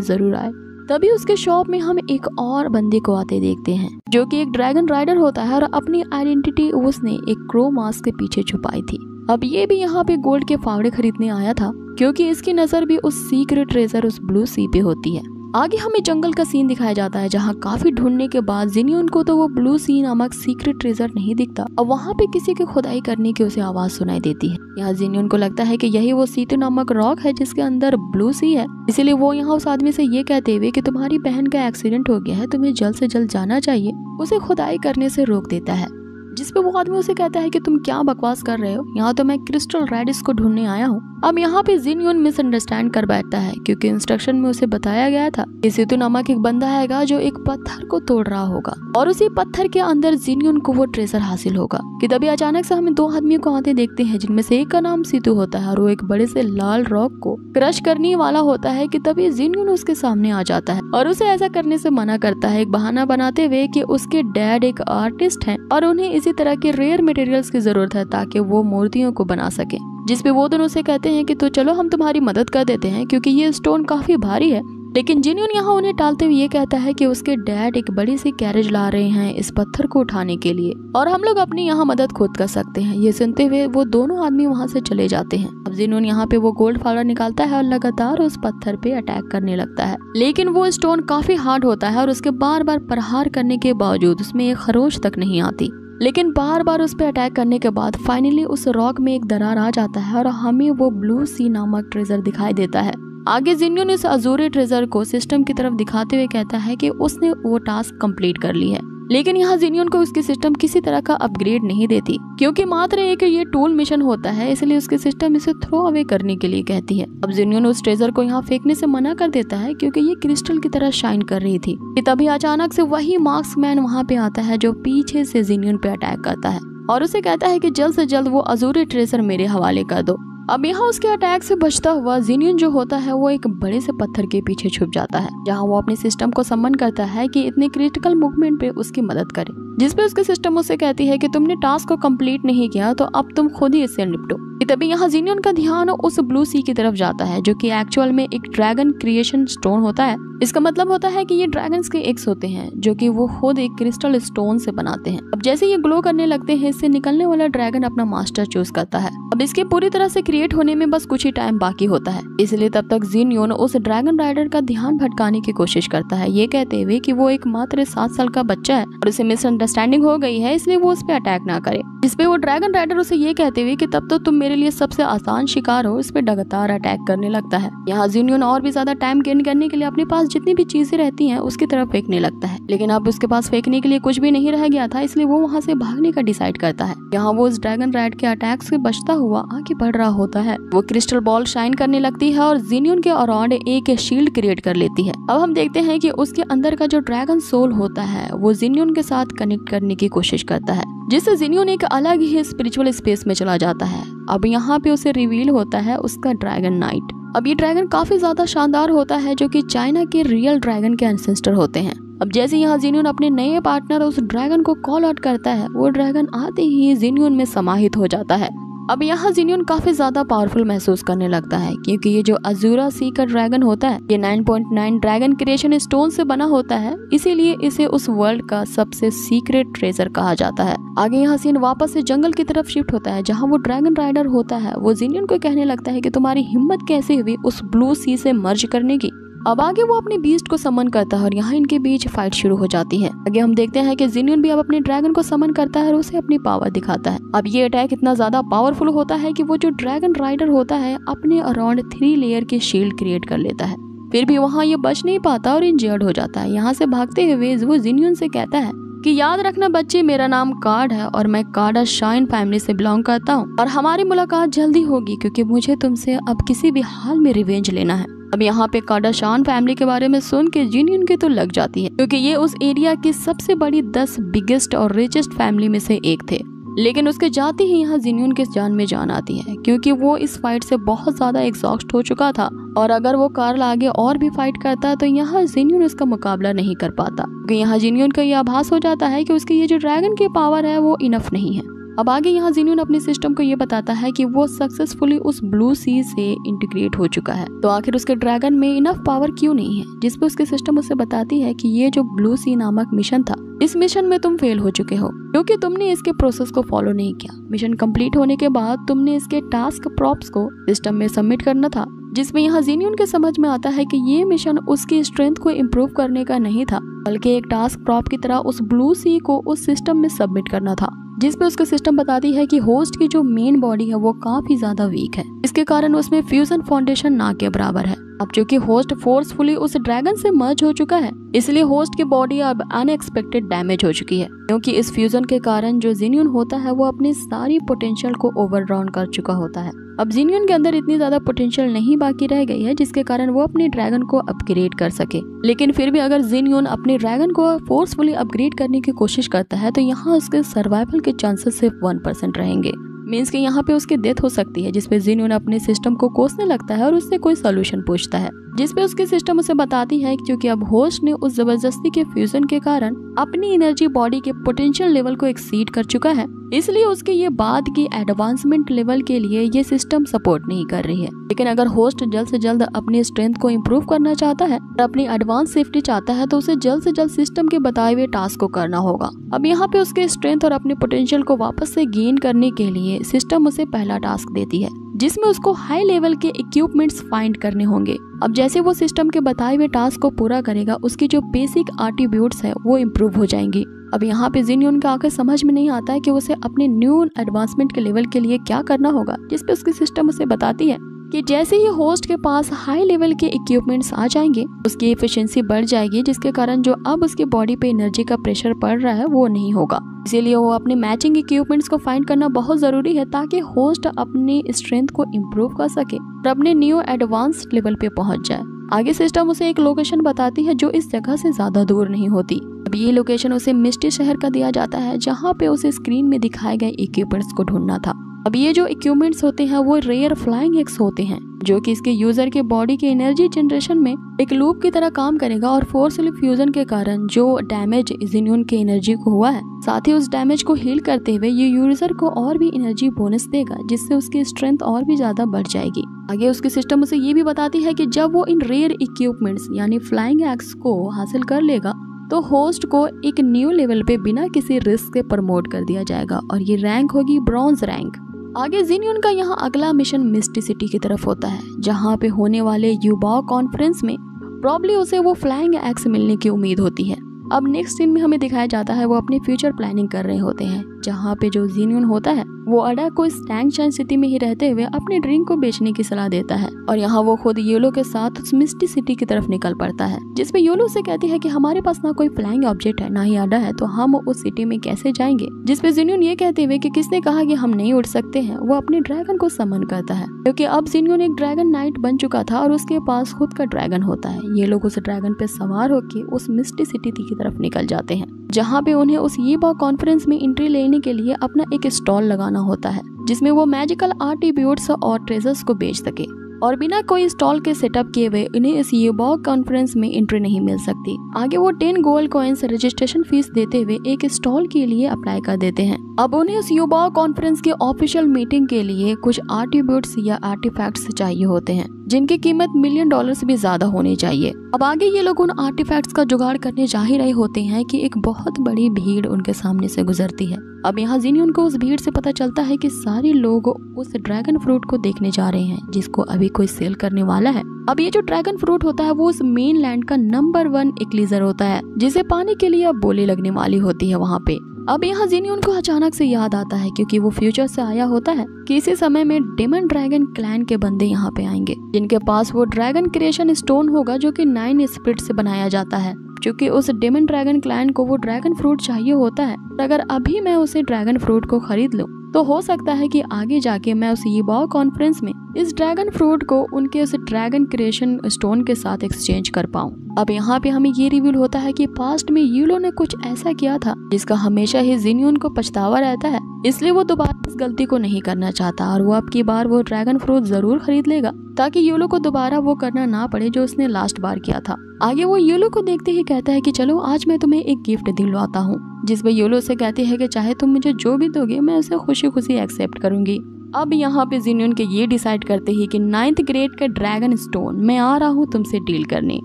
जरूर आए। तभी उसके शॉप में हम एक और बंदे को आते देखते हैं, जो कि एक ड्रैगन राइडर होता है और अपनी आइडेंटिटी उसने एक क्रो मास्क के पीछे छुपाई थी। अब ये भी यहाँ पे गोल्ड के फावड़े खरीदने आया था, क्योंकि इसकी नजर भी उस सीक्रेट ट्रेजर उस ब्लू सी पे होती है। आगे हमें जंगल का सीन दिखाया जाता है, जहाँ काफी ढूंढने के बाद जिनियन को तो वो ब्लू सी नामक सीक्रेट ट्रेजर नहीं दिखता और वहाँ पे किसी की खुदाई करने की उसे आवाज सुनाई देती है। यहाँ जिनियन को लगता है कि यही वो सीतू नामक रॉक है जिसके अंदर ब्लू सी है, इसीलिए वो यहाँ उस आदमी से ये कहते हुए कि तुम्हारी बहन का एक्सीडेंट हो गया है, तुम्हें जल्द से जल्द जाना चाहिए, उसे खुदाई करने से रोक देता है। जिसपे वो आदमी उसे कहता है कि तुम क्या बकवास कर रहे हो, यहाँ तो मैं क्रिस्टल रेडिस को ढूंढने आया हूँ। अब यहाँ पे जिनियन मिसअंडरस्टैंड कर बैठता है, क्योंकि इंस्ट्रक्शन में उसे बताया गया था कि सीतू नामक एक बंदा आएगा जो एक पत्थर को तोड़ रहा होगा और उसी पत्थर के अंदर जिनियन को वो ट्रेजर हासिल होगा। कि तभी अचानक से हमें 2 आदमियों को आते देखते हैं, जिनमें से एक का नाम सीतू होता है और वो एक बड़े से लाल रॉक को क्रश करने वाला होता है। कि तभी जिनियन उसके सामने आ जाता है और उसे ऐसा करने से मना करता है, एक बहाना बनाते हुए कि उसके डैड एक आर्टिस्ट हैं और उन्हें इसी तरह के रेयर मटेरियल्स की जरूरत है ताकि वो मूर्तियों को बना सके। जिसपे वो दोनों से कहते हैं कि तो चलो हम तुम्हारी मदद कर देते हैं, क्योंकि ये स्टोन काफी भारी है। लेकिन जिनियन यहाँ उन्हें टालते हुए ये कहता है कि उसके डैड एक बड़ी सी कैरेज ला रहे हैं इस पत्थर को उठाने के लिए और हम लोग अपनी यहाँ मदद खुद कर सकते हैं। ये सुनते हुए वो दोनों आदमी वहाँ से चले जाते हैं। अब जिनियन यहाँ पे वो गोल्ड फावड़ा निकालता है और लगातार उस पत्थर पे अटैक करने लगता है, लेकिन वो स्टोन काफी हार्ड होता है और उसके बार बार प्रहार करने के बावजूद उसमें एक खरोच तक नहीं आती। लेकिन बार बार उस पर अटैक करने के बाद फाइनली उस रॉक में एक दरार आ जाता है और हमें वो ब्लू सी नामक ट्रेजर दिखाई देता है। आगे जिनियन इस अजूरी ट्रेजर को सिस्टम की तरफ दिखाते हुए कहता है कि उसने वो टास्क कंप्लीट कर ली है। लेकिन यहाँ जिनियन को उसकी सिस्टम किसी तरह का अपग्रेड नहीं देती, क्योंकि मात्र एक ये टूल मिशन होता है, इसलिए उसकी सिस्टम इसे थ्रो अवे करने के लिए कहती है। अब जिनियन उस ट्रेजर को यहाँ फेंकने से मना कर देता है, क्योंकि ये क्रिस्टल की तरह शाइन कर रही थी। कि तभी अचानक से वही मार्क्समैन वहाँ पे आता है जो पीछे से जिनियन पे अटैक करता है और उसे कहता है कि जल्द से जल्द वो अजूरी ट्रेजर मेरे हवाले कर दो। अब यहाँ उसके अटैक से बचता हुआ जिनियन जो होता है वो एक बड़े से पत्थर के पीछे छुप जाता है, जहाँ वो अपने सिस्टम को सम्मन करता है कि इतने क्रिटिकल मूवमेंट पे उसकी मदद करे। जिसपे उसके सिस्टम उससे कहती है कि तुमने टास्क को कंप्लीट नहीं किया तो अब तुम खुद ही इससे निपटो। तभी यहाँ जिनियन का ध्यान उस ब्लू सी की तरफ जाता है, जो कि एक्चुअल में एक ड्रैगन क्रिएशन स्टोन होता है। इसका मतलब होता है कि ये ड्रैगन्स के एग्स होते हैं, जो कि वो खुद एक क्रिस्टल स्टोन से बनाते हैं। अब जैसे ये ग्लो करने लगते हैं, इससे निकलने वाला ड्रैगन अपना मास्टर चूज करता है। अब इसके पूरी तरह से क्रिएट होने में बस कुछ ही टाइम बाकी होता है, इसलिए तब तक जिनियन उस ड्रैगन राइडर का ध्यान भटकाने की कोशिश करता है, ये कहते हुए कि वो एक मात्र 7 साल का बच्चा है और उसे मिसअंडरस्टैंडिंग हो गई है, इसलिए वो उस पर अटैक ना करे। जिसपे वो ड्रैगन राइडर उसे ये कहते हुए कि तब तो तुम मेरे लिए सबसे आसान शिकार हो, इस पे लगातार अटैक करने लगता है। यहाँ जिनियन और भी ज्यादा टाइम गेन करने के लिए अपने पास जितनी भी चीजें रहती हैं उसकी तरफ फेंकने लगता है, लेकिन अब उसके पास फेंकने के लिए कुछ भी नहीं रह गया था, इसलिए वो वहाँ से भागने का डिसाइड करता है। यहाँ वो उस ड्रैगन राइड के अटैक से बचता हुआ आगे बढ़ रहा होता है। वो क्रिस्टल बॉल शाइन करने लगती है और जिनियन के अराउंड एक शील्ड क्रिएट कर लेती है। अब हम देखते हैं कि उसके अंदर का जो ड्रैगन सोल होता है वो जिनियन के साथ कनेक्ट करने की कोशिश करता है, जिससे जिनियन एक अलग ही स्पिरिचुअल स्पेस में चला जाता है। अब यहाँ पे उसे रिवील होता है उसका ड्रैगन नाइट। अब ये ड्रैगन काफी ज्यादा शानदार होता है, जो कि चाइना के रियल ड्रैगन के एंसेस्टर होते हैं। अब जैसे यहाँ जिनियन अपने नए पार्टनर उस ड्रैगन को कॉल आउट करता है, वो ड्रैगन आते ही जिनियन में समाहित हो जाता है अब यहाँ जिनियन काफी ज्यादा पावरफुल महसूस करने लगता है, क्योंकि ये जो अजूरा सी का ड्रैगन होता है ये 9.9 ड्रैगन क्रिएशन स्टोन से बना होता है, इसीलिए इसे उस वर्ल्ड का सबसे सीक्रेट ट्रेजर कहा जाता है। आगे यहाँ सीन वापस से जंगल की तरफ शिफ्ट होता है, जहाँ वो ड्रैगन राइडर होता है वो जिनियन को कहने लगता है कि तुम्हारी हिम्मत कैसे हुई उस ब्लू सी से मर्ज करने की। अब आगे वो अपने बीस्ट को समन करता है और यहाँ इनके बीच फाइट शुरू हो जाती है। आगे हम देखते हैं कि जिनियन भी अब अपने ड्रैगन को समन करता है और उसे अपनी पावर दिखाता है। अब ये अटैक इतना ज्यादा पावरफुल होता है कि वो जो ड्रैगन राइडर होता है अपने अराउंड 3 लेयर की शील्ड क्रिएट कर लेता है। फिर भी वहाँ ये बच नहीं पाता और इंजर्ड हो जाता है। यहाँ से भागते हुए वो जिनियन से कहता है कि याद रखना बच्चे, मेरा नाम कार्ड है और मैं कार्डा शाइन फैमिली से बिलोंग करता हूँ और हमारी मुलाकात जल्दी होगी, क्योंकि मुझे तुमसे अब किसी भी हाल में रिवेंज लेना है। अब यहाँ पे कार्डाशान फैमिली के बारे में सुन के जिनियन की तो लग जाती है, क्योंकि ये उस एरिया की सबसे बड़ी 10 बिगेस्ट और रिचेस्ट फैमिली में से एक थे। लेकिन उसके जाते ही यहाँ जिनियन के जान में जान आती है, क्योंकि वो इस फाइट से बहुत ज्यादा एग्जॉस्ट हो चुका था और अगर वो कार्ल आगे और भी फाइट करता तो यहाँ जिनियन उसका मुकाबला नहीं कर पाता, क्योंकि यहाँ जिनियन का ये आभास हो जाता है कि उसकी ये जो ड्रैगन की पावर है वो इनफ नहीं है। अब आगे यहाँ जिनियन अपने सिस्टम को ये बताता है कि वो सक्सेसफुली उस ब्लू सी से इंटीग्रेट हो चुका है, तो आखिर उसके ड्रैगन में इनफ पावर क्यों नहीं है, जिसपे उसके सिस्टम उसे बताती है कि ये जो ब्लू सी नामक मिशन था, इस मिशन में तुम फेल हो चुके हो क्योंकि तुमने इसके प्रोसेस को फॉलो नहीं किया। मिशन कंप्लीट होने के बाद तुमने इसके टास्क प्रॉप्स को सिस्टम में सबमिट करना था, जिसमें यहाँ जिनियन के समझ में आता है कि ये मिशन उसकी स्ट्रेंथ को इम्प्रूव करने का नहीं था, बल्कि एक टास्क प्रॉप की तरह उस ब्लू सी को उस सिस्टम में सबमिट करना था, जिसपे उसका सिस्टम बताती है कि होस्ट की जो मेन बॉडी है वो काफी ज्यादा वीक है, इसके कारण उसमें फ्यूजन फाउंडेशन ना के बराबर है। अब चूंकि होस्ट फोर्सफुली उस ड्रैगन से मर्ज हो चुका है, इसलिए होस्ट की बॉडी अब अनएक्सपेक्टेड डैमेज हो चुकी है, क्योंकि इस फ्यूजन के कारण जो जिनियन होता है वो अपनी सारी पोटेंशियल को ओवरड्रॉन कर चुका होता है। अब जिनियन के अंदर इतनी ज्यादा पोटेंशियल नहीं बाकी रह गई है जिसके कारण वो अपने ड्रैगन को अपग्रेड कर सके। लेकिन फिर भी अगर जिनियन अपने ड्रैगन को फोर्सफुली अपग्रेड करने की कोशिश करता है तो यहाँ उसके सर्वाइवल के चांसेस सिर्फ 1% रहेंगे। मीन्स कि यहाँ पे उसकी डेथ हो सकती है, जिसपे जिनियन अपने सिस्टम को कोसने लगता है और उससे कोई सोल्यूशन पूछता है, जिसपे उसकी सिस्टम उसे बताती है क्योंकि अब होस्ट ने उस जबरदस्ती के फ्यूजन के कारण अपनी एनर्जी बॉडी के पोटेंशियल लेवल को एक्सीड कर चुका है, इसलिए उसके ये बाद की एडवांसमेंट लेवल के लिए ये सिस्टम सपोर्ट नहीं कर रही है। लेकिन अगर होस्ट जल्द से जल्द अपनी स्ट्रेंथ को इम्प्रूव करना चाहता है और अपनी एडवांस सेफ्टी चाहता है तो उसे जल्द से जल्द सिस्टम के बताए हुए टास्क को करना होगा। अब यहाँ पे उसके स्ट्रेंथ और अपने पोटेंशियल को वापस से गेन करने के लिए सिस्टम उसे पहला टास्क देती है, जिसमें उसको हाई लेवल के इक्विपमेंट्स फाइंड करने होंगे। अब जैसे वो सिस्टम के बताए हुए टास्क को पूरा करेगा, उसकी जो बेसिक एट्रीब्यूट्स है वो इम्प्रूव हो जाएंगी। अब यहाँ पे जिनियन का आकर समझ में नहीं आता है कि उसे अपने न्यू एडवांसमेंट के लेवल के लिए क्या करना होगा, जिसपे उसकी सिस्टम उसे बताती है कि जैसे ही होस्ट के पास हाई लेवल के इक्विपमेंट्स आ जाएंगे उसकी एफिशिएंसी बढ़ जाएगी, जिसके कारण जो अब उसकी बॉडी पे एनर्जी का प्रेशर पड़ रहा है वो नहीं होगा। इसीलिए वो अपने मैचिंग इक्विपमेंट्स को फाइंड करना बहुत जरूरी है ताकि होस्ट अपनी स्ट्रेंथ को इम्प्रूव कर सके और अपने न्यू एडवांस्ड लेवल पे पहुंच जाए। आगे सिस्टम उसे एक लोकेशन बताती है जो इस जगह से ज्यादा दूर नहीं होती। अब ये लोकेशन उसे मिस्टी शहर का दिया जाता है, जहाँ पे उसे स्क्रीन में दिखाए गए इक्विपमेंट्स को ढूंढना था। अब ये जो इक्विपमेंट्स होते हैं वो रेयर फ्लाइंग एग्स होते हैं, जो कि इसके यूजर के बॉडी के एनर्जी जनरेशन में एक लूप की तरह काम करेगा और फोर्सफुल फ्यूजन के कारण जो डैमेज जिनियन के एनर्जी को हुआ है, साथ ही उस डैमेज को हील करते हुए ये यूजर को और भी एनर्जी बोनस देगा, जिससे उसकी स्ट्रेंथ और भी ज्यादा बढ़ जाएगी। आगे उसकी सिस्टम उसे ये भी बताती है कि जब वो इन रेयर इक्विपमेंट्स यानी फ्लाइंग एग्स को हासिल कर लेगा तो होस्ट को एक न्यू लेवल पे बिना किसी रिस्क के प्रमोट कर दिया जाएगा और ये रैंक होगी ब्रॉन्ज रैंक। आगे जिनियन का यहाँ अगला मिशन मिस्टी सिटी की तरफ होता है, जहाँ पे होने वाले युबाओ कॉन्फ्रेंस में प्रॉब्ली उसे वो फ्लाइंग एग्स मिलने की उम्मीद होती है। अब नेक्स्ट सीन में हमें दिखाया जाता है वो अपनी फ्यूचर प्लानिंग कर रहे होते हैं, जहाँ पे जो जिनियन होता है वो अडा को स्टैंगशाइन सिटी में ही रहते हुए अपने ड्रिंक को बेचने की सलाह देता है और यहाँ वो खुद योलो के साथ उस मिस्टी सिटी की तरफ निकल पड़ता है, जिसपे योलो से कहती है कि हमारे पास ना कोई फ्लाइंग ऑब्जेक्ट है ना ही अडा है, तो हम उस सिटी में कैसे जाएंगे। जिसपे जिनियन ये कहते हुए कि किसने कहा कि हम नहीं उड़ सकते हैं, वो अपने ड्रैगन को समन करता है, क्योंकि अब जिनियन एक ड्रैगन नाइट बन चुका था और उसके पास खुद का ड्रैगन होता है। ये लोग उस ड्रैगन पे सवार होकर उस मिस्टी सिटी की तरफ निकल जाते हैं, जहाँ पे उन्हें उस युबाओ कॉन्फ्रेंस में एंट्री लेने के लिए अपना एक स्टॉल लगाना होता है, जिसमें वो मैजिकल एट्रीब्यूट्स और ट्रेजर्स को बेच सके। और बिना कोई स्टॉल के सेटअप किए हुए उन्हें इस यूबॉक कॉन्फ्रेंस में एंट्री नहीं मिल सकती। आगे वो 10 गोल्ड कॉइन्स रजिस्ट्रेशन फीस देते हुए एक स्टॉल के लिए अप्लाई कर देते हैं। अब उन्हें इस यूबॉक कॉन्फ्रेंस के ऑफिशियल मीटिंग के लिए कुछ आर्टिब्यूट्स या आर्टिफैक्ट्स चाहिए होते हैं जिनकी कीमत $1 मिलियन से भी ज्यादा होनी चाहिए। अब आगे ये लोग उन आर्टिफैक्ट्स का जुगाड़ करने जा ही रहे होते हैं कि एक बहुत बड़ी भीड़ उनके सामने से गुजरती है। अब यहाँ जिन्यून को उस भीड़ से पता चलता है कि सारे लोग उस ड्रैगन फ्रूट को देखने जा रहे हैं जिसको अभी कोई सेल करने वाला है। अब ये जो ड्रैगन फ्रूट होता है वो उस मेन लैंड का नंबर 1 इक्लीजर होता है जिसे पाने के लिए अब बोली लगने वाली होती है वहाँ पे। अब यहाँ जिन्यून को अचानक से याद आता है क्योंकि वो फ्यूचर से आया होता है कि इसी समय में डेमन ड्रैगन क्लैन के बंदे यहाँ पे आएंगे जिनके पास वो ड्रैगन क्रिएशन स्टोन होगा जो कि 9 स्पिरिट से बनाया जाता है। क्योंकि उस डेमन ड्रैगन क्लैन को वो ड्रैगन फ्रूट चाहिए होता है और अगर अभी मैं उसे ड्रैगन फ्रूट को खरीद लूं तो हो सकता है कि आगे जाके मैं उस यूबॉक कॉन्फ्रेंस में इस ड्रैगन फ्रूट को उनके उस ड्रैगन क्रिएशन स्टोन के साथ एक्सचेंज कर पाऊं। अब यहाँ पे हमें ये रिवील होता है कि पास्ट में यूलो ने कुछ ऐसा किया था जिसका हमेशा ही जिन्यून को पछतावा रहता है, इसलिए वो दोबारा इस गलती को नहीं करना चाहता और वो अब की बार वो ड्रैगन फ्रूट जरूर खरीद लेगा ताकि यूलो को दोबारा वो करना ना पड़े जो उसने लास्ट बार किया था। आगे वो यूलो को देखते ही कहता है कि चलो आज मैं तुम्हें एक गिफ्ट दिलवाता हूँ, जिसमें यूलो से कहती है कि चाहे तुम मुझे जो भी दोगे मैं उसे खुशी खुशी एक्सेप्ट करूंगी। अब यहाँ पे जिन्यून के ये डिसाइड करते ही कि 9th ग्रेड का ड्रैगन स्टोन मैं आ रहा हूँ तुमसे डील करने।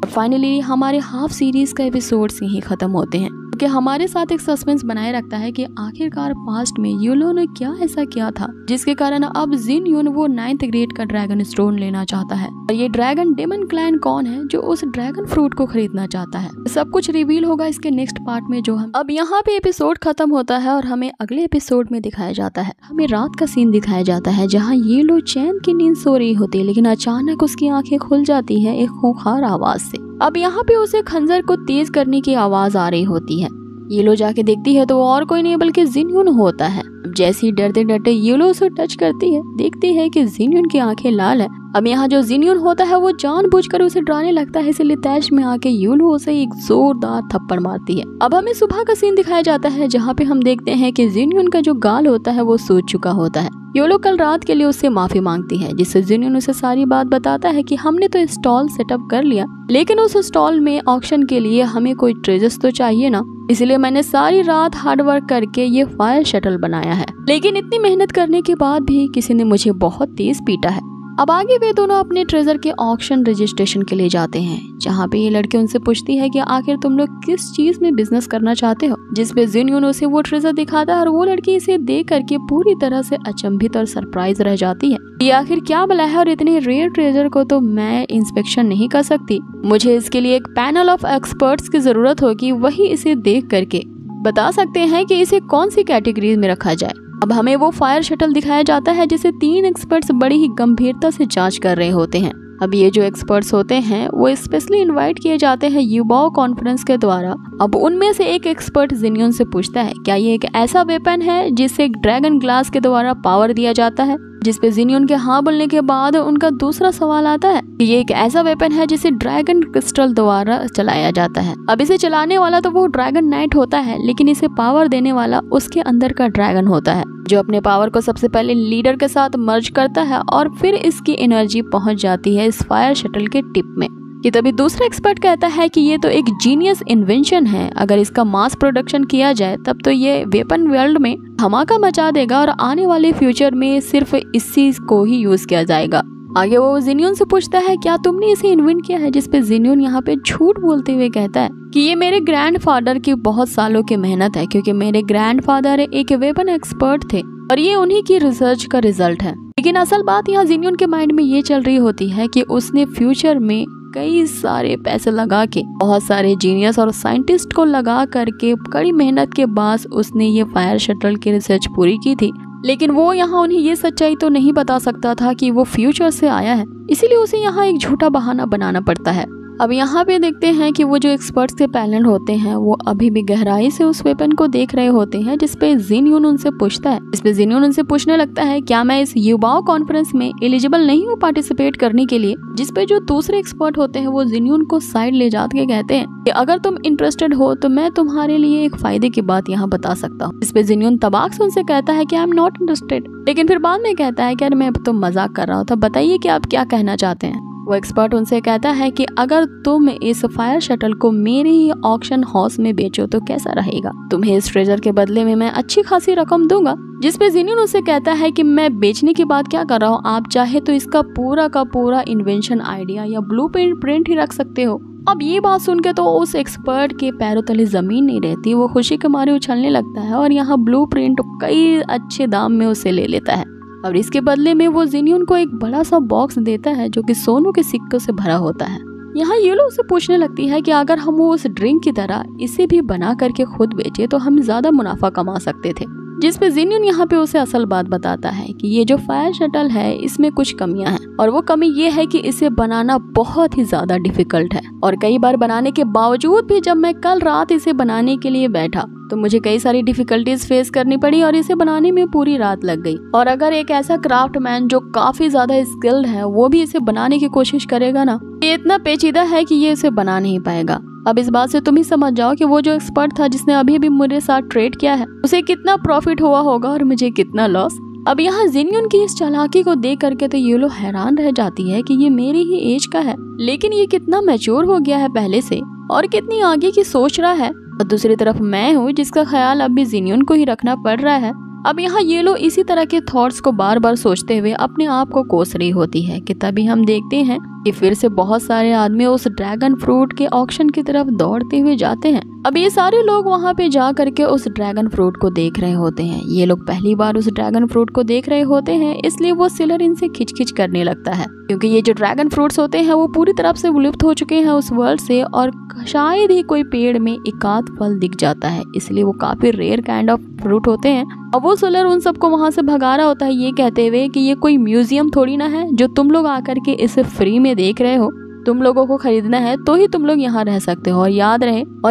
फाइनली हमारे हाफ सीरीज का एपिसोड्स यहीं खत्म होते हैं क्योंकि हमारे साथ एक सस्पेंस बनाए रखता है कि आखिरकार पास्ट में यूलो ने क्या ऐसा किया था जिसके कारण अब जिन्यून वो 9th ग्रेड का ड्रैगन स्टोन लेना चाहता है और ये ड्रैगन डेमन क्लैन कौन है जो उस ड्रैगन फ्रूट को खरीदना चाहता है। सब कुछ रिवील होगा इसके नेक्स्ट पार्ट में जो हम अब यहाँ पे एपिसोड खत्म होता है और हमें अगले एपिसोड में दिखाया जाता है। हमें रात का सीन दिखाया जाता है जहाँ यूलो चैन की नींद सो रही होती है लेकिन अचानक उसकी आंखें खुल जाती है एक खूंखार आवाज से। अब यहाँ पे उसे खंजर को तेज करने की आवाज आ रही होती है। यूलो जाके देखती है तो और कोई नहीं बल्कि जिन्यून होता है। जैसे ही डरते डरते यूलो उसे टच करती है देखती है कि जिन्यून की आंखें लाल है। अब यहाँ जो जिन्यून होता है वो जानबूझकर उसे डराने लगता है, इसलिए तैश में आके यूलो उसे एक जोरदार थप्पड़ मारती है। अब हमें सुबह का सीन दिखाया जाता है जहाँ पे हम देखते हैं कि जिन्यून का जो गाल होता है वो सूज चुका होता है। यूलो कल रात के लिए उससे माफी मांगती है जिससे जिन्यून उसे सारी बात बताता है कि हमने तो स्टॉल सेटअप कर लिया लेकिन उस स्टॉल में ऑक्शन के लिए हमें कोई ट्रेजर्स तो चाहिए ना, इसलिए मैंने सारी रात हार्ड वर्क करके ये फायर शटल बनाया है, लेकिन इतनी मेहनत करने के बाद भी किसी ने मुझे बहुत तेज पीटा है। अब आगे वे दोनों अपने ट्रेजर के ऑक्शन रजिस्ट्रेशन के लिए जाते हैं जहाँ पे ये लड़की उनसे पूछती है कि आखिर तुम लोग किस चीज में बिजनेस करना चाहते हो, जिसपे जिन्यून उसे वो ट्रेजर दिखाता है और वो लड़की इसे देख करके पूरी तरह से अचंभित और सरप्राइज रह जाती है। ये आखिर क्या बला है और इतने रेयर ट्रेजर को तो मैं इंस्पेक्शन नहीं कर सकती, मुझे इसके लिए एक पैनल ऑफ एक्सपर्ट्स की जरूरत होगी, वही इसे देख करके बता सकते हैं कि इसे कौन सी कैटेगरी में रखा जाए। अब हमें वो फायर शटल दिखाया जाता है जिसे 3 एक्सपर्ट्स बड़ी ही गंभीरता से जांच कर रहे होते हैं। अब ये जो एक्सपर्ट्स होते हैं वो स्पेशली इनवाइट किए जाते हैं यूबॉक कॉन्फ्रेंस के द्वारा। अब उनमें से एक एक्सपर्ट जिन्यून से पूछता है क्या ये एक ऐसा वेपन है जिससे एक ड्रैगन ग्लास के द्वारा पावर दिया जाता है, जिसपे जिन्यून के हाँ बोलने के बाद उनका दूसरा सवाल आता है कि ये एक ऐसा वेपन है जिसे ड्रैगन क्रिस्टल द्वारा चलाया जाता है। अब इसे चलाने वाला तो वो ड्रैगन नाइट होता है लेकिन इसे पावर देने वाला उसके अंदर का ड्रैगन होता है जो अपने पावर को सबसे पहले लीडर के साथ मर्ज करता है और फिर इसकी एनर्जी पहुंच जाती है इस फायर शटल के टिप में। कि तभी दूसरा एक्सपर्ट कहता है कि ये तो एक जीनियस इन्वेंशन है, अगर इसका मास प्रोडक्शन किया जाए तब तो ये वेपन वर्ल्ड में धमाका मचा देगा और आने वाले फ्यूचर में सिर्फ इसी को ही यूज किया जाएगा। आगे वो जिन्यून से पूछता है क्या तुमने इसे इन्वेंट किया है, जिसपे जिन्यून यहाँ पे झूठ बोलते हुए कहता है कि ये मेरे ग्रैंडफादर की बहुत सालों की मेहनत है, क्योंकि मेरे ग्रैंडफादर एक वेपन एक्सपर्ट थे और ये उन्हीं की रिसर्च का रिजल्ट है। लेकिन असल बात यहाँ जिन्यून के माइंड में ये चल रही होती है कि उसने फ्यूचर में कई सारे पैसे लगा के बहुत सारे जीनियस और साइंटिस्ट को लगा करके कड़ी मेहनत के बाद उसने ये फायर शटल की रिसर्च पूरी की थी, लेकिन वो यहाँ उन्हें ये सच्चाई तो नहीं बता सकता था कि वो फ्यूचर से आया है, इसीलिए उसे यहाँ एक झूठा बहाना बनाना पड़ता है। अब यहाँ पे देखते हैं कि वो जो एक्सपर्ट्स के पैनल होते हैं वो अभी भी गहराई से उस वेपन को देख रहे होते हैं, जिसपे जिन यून उनसे पूछता है। इसपे जिन यून उनसे पूछने लगता है क्या मैं इस युवाओं कॉन्फ्रेंस में एलिजिबल नहीं हूँ पार्टिसिपेट करने के लिए, जिसपे जो दूसरे एक्सपर्ट होते हैं वो जिन यून को साइड ले जाते के कहते हैं कि अगर तुम इंटरेस्टेड हो तो मैं तुम्हारे लिए एक फायदे की बात यहाँ बता सकता हूँ। इसपे जिन यून तबाक से उनसे कहता है कि आई एम नॉट इंटरेस्टेड, लेकिन फिर बाद में कहता है कि यार मैं तो मजाक कर रहा हूँ, तो बताइए कि आप क्या कहना चाहते हैं। वो एक्सपर्ट उनसे कहता है कि अगर तुम इस फायर शटल को मेरे ही ऑक्शन हाउस में बेचो तो कैसा रहेगा, तुम्हें इस ट्रेजर के बदले में मैं अच्छी खासी रकम दूंगा। जिसपे जिन्यून उसे कहता है कि मैं बेचने की बात क्या कर रहा हूँ, आप चाहे तो इसका पूरा का पूरा इन्वेंशन आइडिया या ब्लूप्रिंट ही रख सकते हो। अब ये बात सुन के तो उस एक्सपर्ट के पैरों तले जमीन नहीं रहती, वो खुशी के मारे उछलने लगता है और यहाँ ब्लूप्रिंट कई अच्छे दाम में उसे ले लेता है। और इसके बदले में वो जिन्यून को एक बड़ा सा बॉक्स देता है जो कि सोनों के सिक्कों से भरा होता है। यहाँ येलो उसे पूछने लगती है कि अगर हम वो उस ड्रिंक की तरह इसे भी बना करके खुद बेचे तो हम ज्यादा मुनाफा कमा सकते थे। जिसपे जिन्यून यहाँ पे उसे असल बात बताता है कि ये जो फायर शटल है इसमें कुछ कमियां हैं, और वो कमी ये है कि इसे बनाना बहुत ही ज्यादा डिफिकल्ट है, और कई बार बनाने के बावजूद भी जब मैं कल रात इसे बनाने के लिए बैठा तो मुझे कई सारी डिफिकल्टीज फेस करनी पड़ी और इसे बनाने में पूरी रात लग गई। और अगर एक ऐसा क्राफ्टमैन जो काफी ज्यादा स्किल्ड है वो भी इसे बनाने की कोशिश करेगा ना, ये इतना पेचीदा है कि ये इसे बना नहीं पाएगा। अब इस बात से तुम ही समझ जाओ कि वो जो एक्सपर्ट था जिसने अभी भी मेरे साथ ट्रेड किया है उसे कितना प्रॉफिट हुआ होगा और मुझे कितना लॉस। अब यहाँ जिन्यून की इस चालाकी को देख करके तो येलो हैरान रह जाती है कि ये मेरी ही एज का है, लेकिन ये कितना मैच्योर हो गया है पहले से और कितनी आगे की सोच रहा है। और दूसरी तरफ मैं हूँ जिसका ख्याल अभी जिन्यून को ही रखना पड़ रहा है। अब यहाँ येलो इसी तरह के थॉट्स को बार बार सोचते हुए अपने आप को कोस रही होती है कि तभी हम देखते हैं कि फिर से बहुत सारे आदमी उस ड्रैगन फ्रूट के ऑक्शन की तरफ दौड़ते हुए जाते हैं। अब ये सारे लोग वहाँ पे जा करके उस ड्रैगन फ्रूट को देख रहे होते हैं। ये लोग पहली बार उस ड्रैगन फ्रूट को देख रहे होते हैं, इसलिए वो सेलर इनसे खिचखिच करने लगता है, क्योंकि ये जो ड्रैगन फ्रूट्स होते हैं वो पूरी तरफ से विलुप्त हो चुके हैं उस वर्ल्ड से, और शायद ही कोई पेड़ में एकाध फल दिख जाता है, इसलिए वो काफी रेयर काइंड ऑफ फ्रूट होते हैं। अब वो सेलर उन सबको वहाँ से भगा रहा होता है ये कहते हुए कि ये कोई म्यूजियम थोड़ी ना है जो तुम लोग आकर के इसे फ्री में देख रहे हो, तुम लोगों को खरीदना है तो ही तुम लोग यहाँ रह सकते हो। और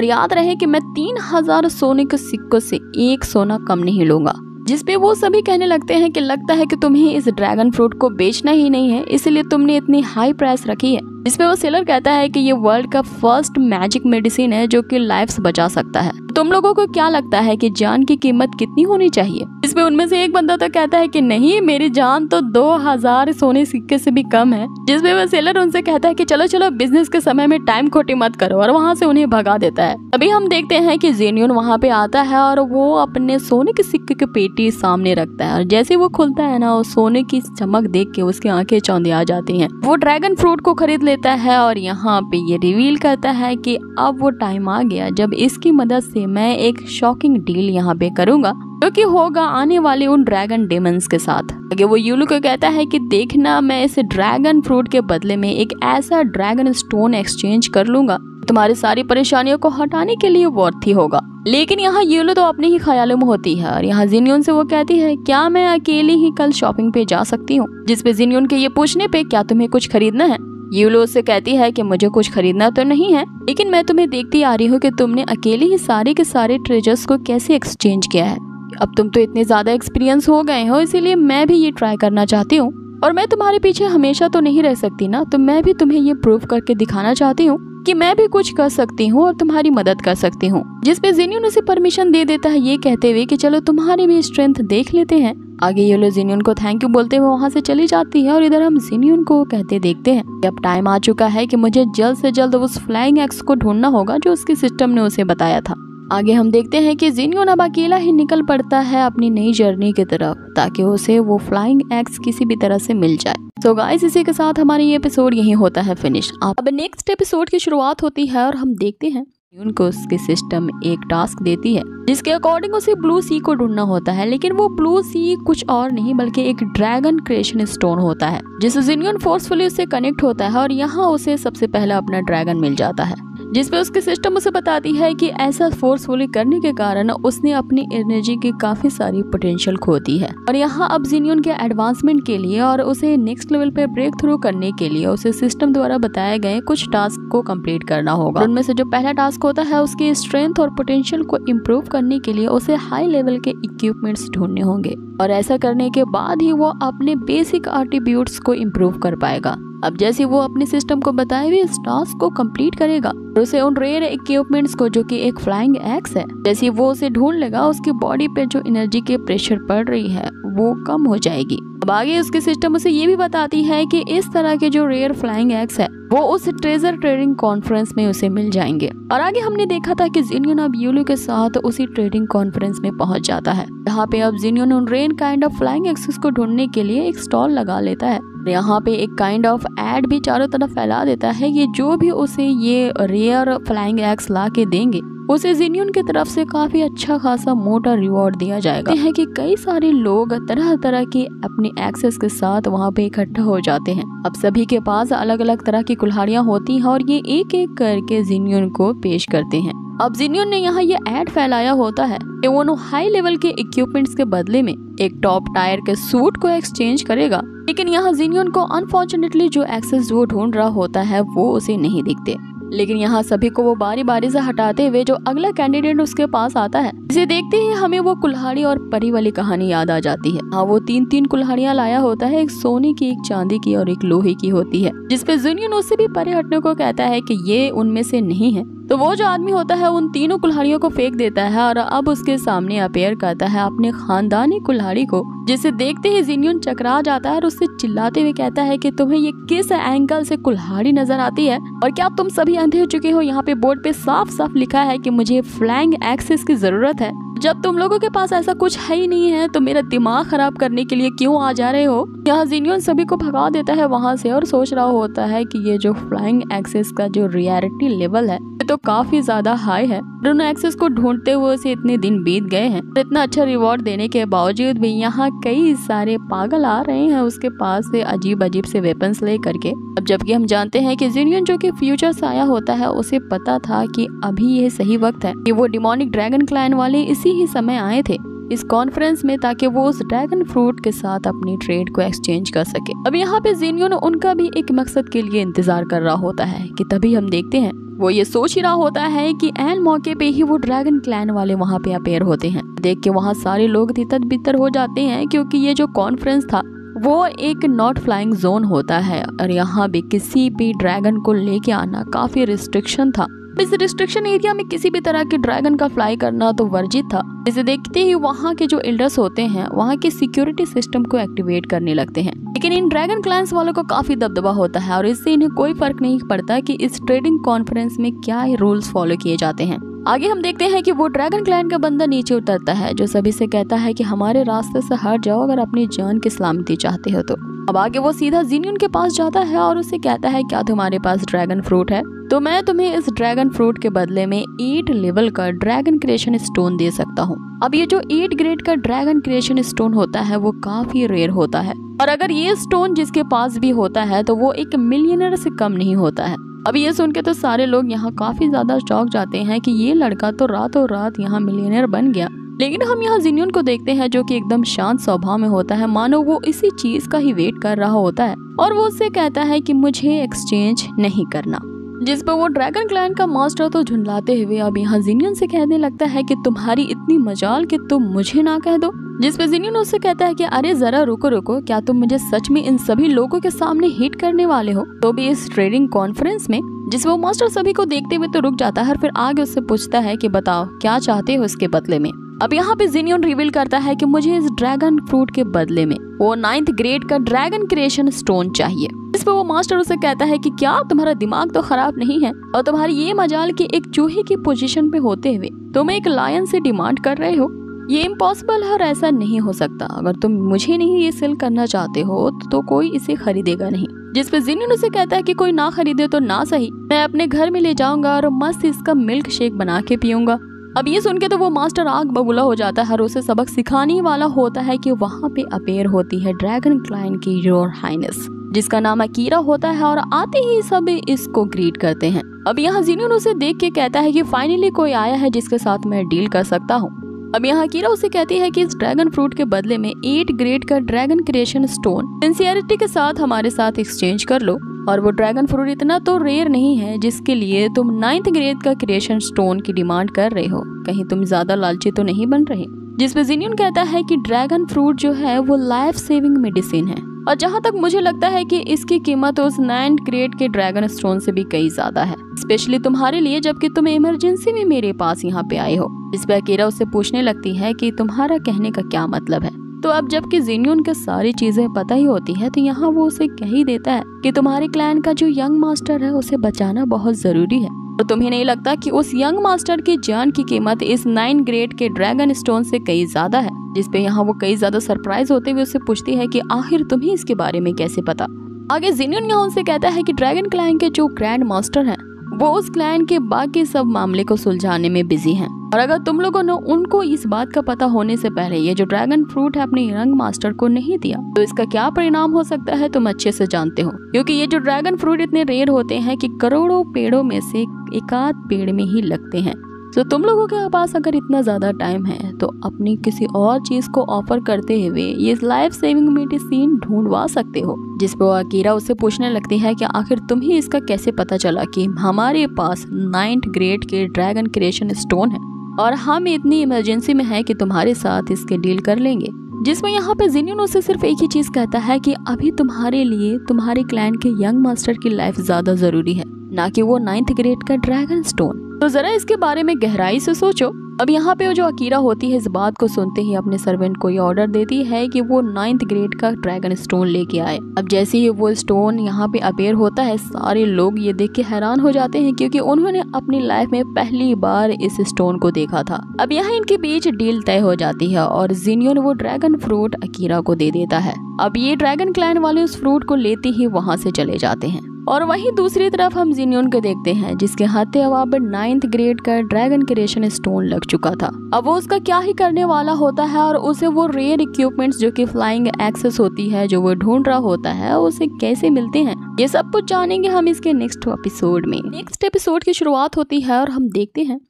याद रहे कि मैं 3000 सोने के सिक्कों से एक सोना कम नहीं लूंगा। जिसपे वो सभी कहने लगते हैं कि लगता है कि तुम्हें इस ड्रैगन फ्रूट को बेचना ही नहीं है, इसलिए तुमने इतनी हाई प्राइस रखी है। जिसपे वो सेलर कहता है कि ये वर्ल्ड का फर्स्ट मैजिक मेडिसिन है जो कि लाइफ्स बचा सकता है। तुम लोगों को क्या लगता है कि जान की कीमत कितनी होनी चाहिए? इसमें उनमें से एक बंदा तो कहता है कि नहीं, मेरी जान तो 2000 सोने सिक्के से भी कम है। जिसपे वो सेलर उनसे कहता है कि चलो चलो बिजनेस के समय में टाइम खोटी मत करो, और वहाँ से उन्हें भगा देता है। अभी हम देखते हैं कि जिन्यून वहाँ पे आता है और वो अपने सोने के सिक्के की पेटी सामने रखता है, और जैसे वो खुलता है ना, वो सोने की चमक देख के उसकी आंखें चौंधी आ जाती हैं। वो ड्रैगन फ्रूट को खरीद लेता है और यहाँ पे ये रिवील करता है कि अब वो टाइम आ गया जब इसकी मदद से मैं एक शॉकिंग डील यहाँ पे करूंगा, जो कि होगा आने वाले उन ड्रैगन डेमंस के साथ। आगे वो यूलू को कहता है कि देखना, मैं इस ड्रैगन फ्रूट के बदले में एक ऐसा ड्रैगन स्टोन एक्सचेंज कर लूंगा तुम्हारी सारी परेशानियों को हटाने के लिए वर्थी होगा। लेकिन यहाँ यूलू तो अपने ही ख्यालों में होती है, और यहाँ जिन्यून से वो कहती है क्या मैं अकेली ही कल शॉपिंग पे जा सकती हूँ? जिसपे जिन्यून के ये पूछने पे क्या तुम्हें कुछ खरीदना है? यूलो उससे कहती है कि मुझे कुछ खरीदना तो नहीं है, लेकिन मैं तुम्हें देखती आ रही हूँ कि तुमने अकेले ही सारे के सारे ट्रेजर्स को कैसे एक्सचेंज किया है। अब तुम तो इतने ज्यादा एक्सपीरियंस हो गए हो, इसीलिए मैं भी ये ट्राई करना चाहती हूँ, और मैं तुम्हारे पीछे हमेशा तो नहीं रह सकती ना, तो मैं भी तुम्हें ये प्रूव करके दिखाना चाहती हूँ कि मैं भी कुछ कर सकती हूँ और तुम्हारी मदद कर सकती हूँ। जिसपे जिन्यून उसे परमिशन दे देता है ये कहते हुए कि चलो तुम्हारी भी स्ट्रेंथ देख लेते हैं। आगे ये लोग जिन्यून को थैंक यू बोलते हुए वहाँ से चली जाती है, और इधर हम जिन्यून को कहते देखते हैं कि अब टाइम आ चुका है कि मुझे जल्द से जल्द उस फ्लाइंग एक्स को ढूंढना होगा जो उसके सिस्टम ने उसे बताया था। आगे हम देखते हैं कि जिन्यून अब अकेला ही निकल पड़ता है अपनी नई जर्नी की तरफ, ताकि उसे वो फ्लाइंग एक्स किसी भी तरह से मिल जाए। तो गाइस, इसी के साथ हमारा ये एपिसोड यहीं होता है फिनिश। अब नेक्स्ट एपिसोड की शुरुआत होती है और हम देखते हैं उनको उसके सिस्टम एक टास्क देती है जिसके अकॉर्डिंग उसे ब्लू सी को ढूंढना होता है, लेकिन वो ब्लू सी कुछ और नहीं बल्कि एक ड्रैगन क्रिएशन स्टोन होता है, जिससे जिन्यून फोर्सफुली उससे कनेक्ट होता है और यहाँ उसे सबसे पहला अपना ड्रैगन मिल जाता है। जिसपे उसकी सिस्टम उसे बताती है कि ऐसा फोर्सफुली करने के कारण उसने अपनी एनर्जी की काफी सारी पोटेंशियल खो दी है। और यहाँ अब जिनियन के एडवांसमेंट के लिए और उसे नेक्स्ट लेवल पे ब्रेक थ्रू करने के लिए उसे सिस्टम द्वारा बताए गए कुछ टास्क को कंप्लीट करना होगा। उनमें से जो पहला टास्क होता है उसकी स्ट्रेंथ और पोटेंशियल को इम्प्रूव करने के लिए उसे हाई लेवल के इक्विपमेंट्स ढूंढने होंगे और ऐसा करने के बाद ही वो अपने बेसिक एट्रीब्यूट्स को इम्प्रूव कर पाएगा। अब जैसे वो अपने सिस्टम को बताए हुए इस टास्क को कंप्लीट करेगा तो उसे उन रेयर इक्विपमेंट्स को, जो कि एक फ्लाइंग एक्स है, जैसे वो उसे ढूंढ लेगा उसकी बॉडी पे जो एनर्जी के प्रेशर पड़ रही है वो कम हो जाएगी। अब आगे उसके सिस्टम उसे ये भी बताती है कि इस तरह के जो रेयर फ्लाइंग एक्स है वो उस ट्रेजर ट्रेडिंग कॉन्फ्रेंस में उसे मिल जाएंगे। और आगे हमने देखा था कि जिनियन अब यूलू के साथ उसी ट्रेडिंग कॉन्फ्रेंस में पहुंच जाता है, जहाँ पे अब जिनियन उन rare kind of flying access को ढूंढने के लिए एक स्टॉल लगा लेता है। यहाँ पे एक काइंड ऑफ एड भी चारों तरफ फैला देता है कि जो भी उसे ये रेयर फ्लाइंग एक्स ला के देंगे उसे जिनियन की तरफ से काफी अच्छा खासा मोटा रिवॉर्ड दिया जाएगा। है कि कई सारे लोग तरह तरह के अपने एक्सेस के साथ वहाँ पे इकट्ठा हो जाते हैं। अब सभी के पास अलग अलग तरह की कुल्हाड़ियाँ होती हैं और ये एक एक करके जिनियन को पेश करते हैं। अब जिनियन ने यहाँ ये एड फैलाया होता है कि वो हाई लेवल के इक्विपमेंट्स के बदले में एक टॉप टायर के सूट को एक्सचेंज करेगा, लेकिन यहाँ जिनियन को अनफॉर्चुनेटली जो एक्सेस वो ढूंढ रहा होता है वो उसे नहीं दिखते। लेकिन यहाँ सभी को वो बारी बारी से हटाते हुए जो अगला कैंडिडेट उसके पास आता है, इसे देखते ही हमें वो कुल्हाड़ी और परी वाली कहानी याद आ जाती है। हाँ, वो तीन कुल्हाड़ियाँ लाया होता है, एक सोने की, एक चांदी की और एक लोहे की होती है, जिसपे जिनियन उससे भी परे हटने को कहता है कि ये उनमें से नहीं है। तो वो जो आदमी होता है उन तीनों कुल्हाड़ियों को फेंक देता है और अब उसके सामने अपेयर करता है अपने खानदानी कुल्हाड़ी को, जिसे देखते ही जिनियन चकरा जाता है और उससे चिल्लाते हुए कहता है कि तुम्हें ये किस एंगल से कुल्हाड़ी नजर आती है और क्या तुम सभी अंधे हो चुके हो? यहाँ पे बोर्ड पे साफ साफ लिखा है कि मुझे फ्लैंग एक्सेस की जरूरत है। जब तुम लोगों के पास ऐसा कुछ है ही नहीं है तो मेरा दिमाग खराब करने के लिए क्यों आ जा रहे हो? यहाँ जिनियन सभी को भगा देता है वहाँ से और सोच रहा होता है कि ये जो फ्लाइंग एक्सेस का जो रियलिटी लेवल है ये तो काफी ज्यादा हाई है। दोनों एक्सेस को ढूंढते हुए उसे इतने दिन बीत गए हैं, इतना अच्छा रिवॉर्ड देने के बावजूद भी यहाँ कई सारे पागल आ रहे हैं उसके पास से अजीब अजीब से वेपन्स ले करके। अब जबकि हम जानते हैं कि जिनियन जो कि फ्यूचर से आया होता है उसे पता था कि अभी ये सही वक्त है कि वो डिमोनिक ड्रैगन क्लैन वाले इसी ही समय आए थे इस कॉन्फ्रेंस में ताकि वो उस ड्रैगन फ्रूट के साथ अपनी ट्रेड को एक्सचेंज कर सके। अब यहाँ पे जिनियन उनका भी एक मकसद के लिए इंतजार कर रहा होता है कि तभी हम देखते हैं वो ये सोच ही रहा होता है कि एन मौके पे ही वो ड्रैगन क्लैन वाले वहाँ पे अपेयर होते हैं। देख के वहाँ सारे लोग तितर बितर हो जाते हैं क्योंकि ये जो कॉन्फ्रेंस था वो एक नॉट फ्लाइंग जोन होता है और यहाँ भी किसी भी ड्रैगन को लेके आना काफी रिस्ट्रिक्शन था। इस रिस्ट्रिक्शन एरिया में किसी भी तरह के ड्रैगन का फ्लाई करना तो वर्जित था। इसे देखते ही वहाँ के जो एल्डर्स होते हैं वहाँ के सिक्योरिटी सिस्टम को एक्टिवेट करने लगते हैं, लेकिन इन ड्रैगन क्लैंस वालों को काफी दबदबा होता है और इससे इन्हें कोई फर्क नहीं पड़ता कि इस ट्रेडिंग कॉन्फ्रेंस में क्या रूल्स फॉलो किए जाते हैं। आगे हम देखते हैं कि वो ड्रैगन क्लैन का बंदा नीचे उतरता है जो सभी से कहता है कि हमारे रास्ते से हट जाओ अगर अपनी जान की सलामती चाहते हो तो। अब आगे वो सीधा जिनियन के पास जाता है और उसे कहता है क्या तुम्हारे पास ड्रैगन फ्रूट है? तो मैं तुम्हें इस ड्रैगन फ्रूट के बदले में 8 लेवल का ड्रैगन क्रिएशन स्टोन दे सकता हूँ। अब ये जो 8 ग्रेड का ड्रैगन क्रिएशन स्टोन होता है वो काफी रेयर होता है और अगर ये स्टोन जिसके पास भी होता है तो वो एक मिलियनर से कम नहीं होता है। अब ये सुन के तो सारे लोग यहाँ काफी ज्यादा चौंक जाते हैं कि ये लड़का तो रातों रात यहाँ मिलियनर बन गया। लेकिन हम यहाँ जिनियन को देखते हैं जो कि एकदम शांत स्वभाव में होता है, मानो वो इसी चीज का ही वेट कर रहा होता है और वो उससे कहता है कि मुझे एक्सचेंज नहीं करना। जिस पर वो ड्रैगन क्लैन का मास्टर तो झुंडलाते हुए अब यहाँ जिनियन से कहने लगता है कि तुम्हारी इतनी मजाल कि तुम मुझे ना कह दो। जिस पे जिनियन उससे कहता है कि अरे जरा रुको रुको, क्या तुम मुझे सच में इन सभी लोगों के सामने हिट करने वाले हो, तो भी इस ट्रेडिंग कॉन्फ्रेंस में? जिस वो मास्टर सभी को देखते हुए तो रुक जाता है और फिर आगे उससे पूछता है कि बताओ क्या चाहते हो इसके बदले में। अब यहाँ पे जिनियन रिवील करता है कि मुझे इस ड्रैगन फ्रूट के बदले में वो 9th ग्रेड का ड्रैगन क्रिएशन स्टोन चाहिए। इस पे वो मास्टर उसे कहता है कि क्या तुम्हारा दिमाग तो खराब नहीं है और तुम्हारी ये मजाल कि एक चूहे की पोजीशन पे होते हुए तुम एक लायन से डिमांड कर रहे हो? ये इम्पॉसिबल है और ऐसा नहीं हो सकता। अगर तुम मुझे नहीं ये सेल करना चाहते हो तो कोई इसे खरीदेगा नहीं। जिस पे जिनियन उसे कहता है कि कोई ना खरीदे तो ना सही, मैं अपने घर में ले जाऊंगा और मस्त इसका मिल्क शेक बना के पीऊंगा। अब ये सुन के तो वो मास्टर आग बबूला हो जाता है और उसे सबक सिखाने वाला होता है कि वहाँ पे अपेयर होती है ड्रैगन क्लाइन की योर हाइनेस, जिसका नाम अकीरा होता है और आते ही सब इसको ग्रीट करते हैं। अब यहाँ ज़ेनियोन उसे देख के कहता है कि फाइनली कोई आया है जिसके साथ मैं डील कर सकता हूँ। अब यहाँ अकीरा उसे कहती है कि इस ड्रैगन फ्रूट के बदले में 8 ग्रेड का ड्रैगन क्रिएशन स्टोन सिंसियरिटी के साथ हमारे साथ एक्सचेंज कर लो, और वो ड्रैगन फ्रूट इतना तो रेयर नहीं है जिसके लिए तुम 9th ग्रेड का क्रिएशन स्टोन की डिमांड कर रहे हो, कहीं तुम ज्यादा लालची तो नहीं बन रहे। जिस पे ज़ेनियोन कहता है कि ड्रैगन फ्रूट जो है वो लाइफ सेविंग मेडिसिन है, और जहाँ तक मुझे लगता है कि इसकी कीमत उस 9th ग्रेड के ड्रैगन स्टोन से भी कई ज्यादा है, स्पेशली तुम्हारे लिए जबकि तुम इमरजेंसी में मेरे पास यहाँ पे आए हो। इस पे अकीरा उससे पूछने लगती है कि तुम्हारा कहने का क्या मतलब है। तो अब जबकि ज़ेनियोन के सारी चीजें पता ही होती है तो यहाँ वो उसे कह ही देता है कि तुम्हारे क्लैन का जो यंग मास्टर है उसे बचाना बहुत जरूरी है, तो तुम्हें नहीं लगता कि उस यंग मास्टर की जान की कीमत इस 9 ग्रेड के ड्रैगन स्टोन से कई ज्यादा है। जिसपे यहाँ वो कई ज्यादा सरप्राइज होते हुए उससे पूछती है कि आखिर तुम्हें इसके बारे में कैसे पता। आगे ज़ेनियोन यहाँ उनसे कहता है कि ड्रैगन क्लैन के जो ग्रैंड मास्टर हैं वो उस क्लैन के बाकी सब मामले को सुलझाने में बिजी हैं, और अगर तुम लोगों ने उनको इस बात का पता होने से पहले ये जो ड्रैगन फ्रूट है अपने यंग मास्टर को नहीं दिया तो इसका क्या परिणाम हो सकता है तुम अच्छे से जानते हो, क्योंकि ये जो ड्रैगन फ्रूट इतने रेयर होते हैं कि करोड़ों पेड़ों में से एकाध पेड़ में ही लगते हैं। तो तुम लोगों के पास अगर इतना ज्यादा टाइम है तो अपनी किसी और चीज को ऑफर करते हुए ये लाइफ सेविंग मेडिसिन ढूंढवा सकते हो। जिस पर अकीरा उससे पूछने लगती है कि आखिर तुम्हें इसका कैसे पता चला कि हमारे पास 9th ग्रेड के ड्रैगन क्रिएशन स्टोन है और हम इतनी इमरजेंसी में है कि तुम्हारे साथ इसके डील कर लेंगे। जिसमें यहाँ पे ज़ेनियोन उससे सिर्फ एक ही चीज कहता है कि अभी तुम्हारे लिए तुम्हारे क्लैन के यंग मास्टर की लाइफ ज्यादा जरूरी है, ना कि वो 9th ग्रेड का ड्रैगन स्टोन। तो जरा इसके बारे में गहराई से सोचो। अब यहाँ पे जो अकीरा होती है इस बात को सुनते ही अपने सर्वेंट को ये ऑर्डर देती है कि वो 9th ग्रेड का ड्रैगन स्टोन लेके आए। अब जैसे ही वो स्टोन यहाँ पे अपेयर होता है सारे लोग ये देख के हैरान हो जाते हैं, क्योंकि उन्होंने अपनी लाइफ में पहली बार इस स्टोन को देखा था। अब यहाँ इनके बीच डील तय हो जाती है और ज़ेनियोन वो ड्रैगन फ्रूट अकीरा को दे देता है। अब ये ड्रैगन क्लैन वाले उस फ्रूट को लेते ही वहाँ से चले जाते हैं। और वहीं दूसरी तरफ हम ज़ेनियोन को देखते हैं जिसके हाथे अब 9th ग्रेड का ड्रैगन क्रिएशन स्टोन लग चुका था। अब वो उसका क्या ही करने वाला होता है और उसे वो रेयर इक्विपमेंट्स जो कि फ्लाइंग एक्सेस होती है जो वो ढूंढ रहा होता है उसे कैसे मिलते हैं, ये सब कुछ जानेंगे हम इसके नेक्स्ट एपिसोड में। नेक्स्ट एपिसोड की शुरुआत होती है और हम देखते हैं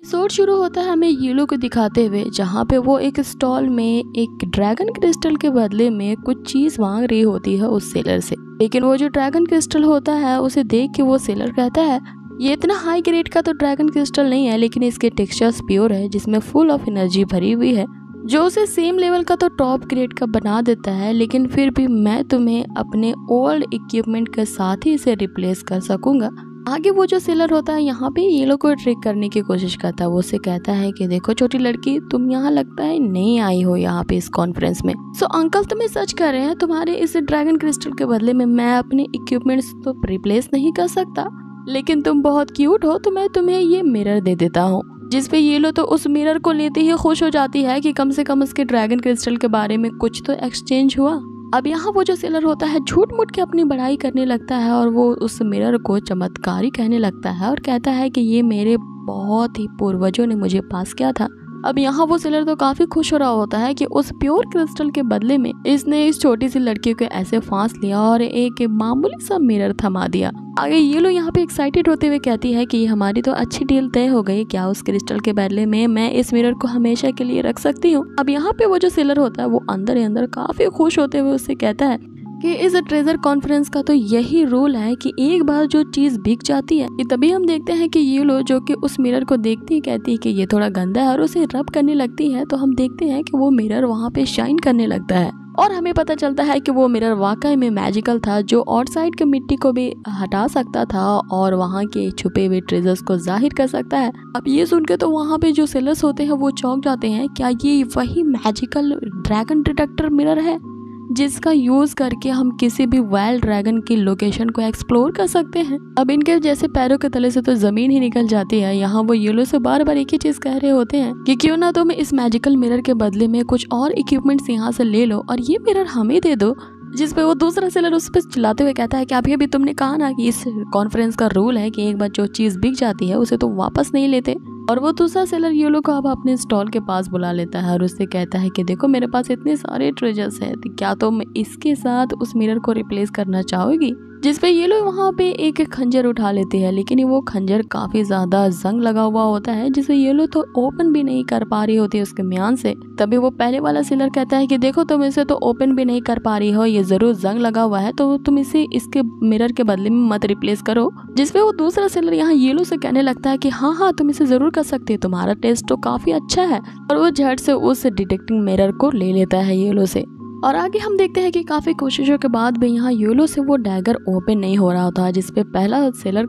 एपिसोड शुरू होता है हमें येलो को दिखाते हुए, जहाँ पे वो एक स्टॉल में एक ड्रैगन क्रिस्टल के बदले में कुछ चीज मांग रही होती है उस सेलर से। लेकिन वो जो ड्रैगन क्रिस्टल होता है उसे देख के वो सेलर कहता है ये इतना हाई ग्रेड का तो ड्रैगन क्रिस्टल नहीं है, लेकिन इसके टेक्सचर्स प्योर है जिसमें फुल ऑफ एनर्जी भरी हुई है, जो उसे सेम लेवल का तो टॉप ग्रेड का बना देता है। लेकिन फिर भी मैं तुम्हें अपने ओल्ड इक्विपमेंट के साथ ही इसे रिप्लेस कर सकूंगा। आगे वो जो सेलर होता है यहाँ पे येलो को ट्रिक करने की कोशिश करता है। वो उसे कहता है कि देखो छोटी लड़की, तुम यहाँ लगता है नहीं आई हो यहाँ पे इस कॉन्फ्रेंस में। सो अंकल तुम्हें सच कह रहे हैं, तुम्हारे इस ड्रैगन क्रिस्टल के बदले में मैं अपने इक्विपमेंट्स तो रिप्लेस नहीं कर सकता, लेकिन तुम बहुत क्यूट हो तो मैं तुम्हें ये मिरर दे देता हूँ। जिस पे येलो तो उस मिरर को लेते ही खुश हो जाती है कि कम से कम उसके ड्रैगन क्रिस्टल के बारे में कुछ तो एक्सचेंज हुआ। अब यहाँ वो जो सेलर होता है झूठ मूठ के अपनी बड़ाई करने लगता है और वो उस मिरर को चमत्कारी कहने लगता है और कहता है कि ये मेरे बहुत ही पूर्वजों ने मुझे पास किया था। अब यहाँ वो सेलर तो काफी खुश हो रहा होता है कि उस प्योर क्रिस्टल के बदले में इसने इस छोटी सी लड़की को ऐसे फांस लिया और एक मामूली सा मिरर थमा दिया। आगे ये लोग यहाँ पे एक्साइटेड होते हुए कहती है कि ये हमारी तो अच्छी डील तय हो गई, क्या उस क्रिस्टल के बदले में मैं इस मिरर को हमेशा के लिए रख सकती हूँ। अब यहाँ पे वो जो सेलर होता है वो अंदर ही अंदर काफी खुश होते हुए उससे कहता है कि इस ट्रेजर कॉन्फ्रेंस का तो यही रूल है कि एक बार जो चीज बिक जाती है कि तभी हम देखते हैं कि ये लोग जो कि उस मिरर को देखती है कहती है कि ये थोड़ा गंदा है और उसे रब करने लगती है, तो हम देखते हैं कि वो मिरर वहाँ पे शाइन करने लगता है और हमें पता चलता है कि वो मिरर वाकई में मैजिकल था, जो आउटसाइड के मिट्टी को भी हटा सकता था और वहाँ के छुपे हुए ट्रेजर्स को जाहिर कर सकता है। अब ये सुन के तो वहाँ पे जो सेलर्स होते हैं वो चौंक जाते हैं, क्या ये वही मैजिकल ड्रैगन डिटेक्टर मिरर है जिसका यूज करके हम किसी भी वाइल्ड ड्रैगन की लोकेशन को एक्सप्लोर कर सकते हैं। अब इनके जैसे पैरों के तले से तो जमीन ही निकल जाती है। यहाँ वो येलो से बार बार एक ही चीज कह रहे होते हैं कि क्यों ना तुम इस मैजिकल मिरर के बदले में कुछ और इक्विपमेंट्स यहाँ से ले लो और ये मिरर हमें दे दो। जिस पे वो दूसरा सेलर उस पर चिल्लाते हुए कहता है कि अभी तुमने कहा ना कि इस कॉन्फ्रेंस का रूल है कि एक बार जो चीज बिक जाती है उसे तो वापस नहीं लेते। और वो दूसरा सेलर येलो को अब अपने स्टॉल के पास बुला लेता है और उससे कहता है कि देखो मेरे पास इतने सारे ट्रेजर्स हैं, तो क्या तुम इसके साथ उस मिरर को रिप्लेस करना चाहोगी। जिसपे ये लोग वहाँ पे एक खंजर उठा लेते हैं, लेकिन वो खंजर काफी ज्यादा जंग लगा हुआ होता है जिसे ये लोग तो ओपन भी नहीं कर पा रही होती है उसके म्यान से। तभी वो पहले वाला सेलर कहता है कि देखो तुम इसे तो ओपन भी नहीं कर पा रही हो, ये जरूर जंग लगा हुआ है, तो तुम इसे इसके मिरर के बदले में मत रिप्लेस करो। जिसपे वो दूसरा सेलर यहाँ येलो से कहने लगता है कि हाँ हाँ तुम इसे जरूर कर सकते हो, तुम्हारा टेस्ट तो काफी अच्छा है। और वो झट से उस डिटेक्टिंग मिरर को ले लेता है येलो से। और आगे हम देखते हैं कि काफी कोशिशों के बाद भी यहाँ येलो से वो डैगर ओपन नहीं हो रहा होता, जिसपे पहला सेलर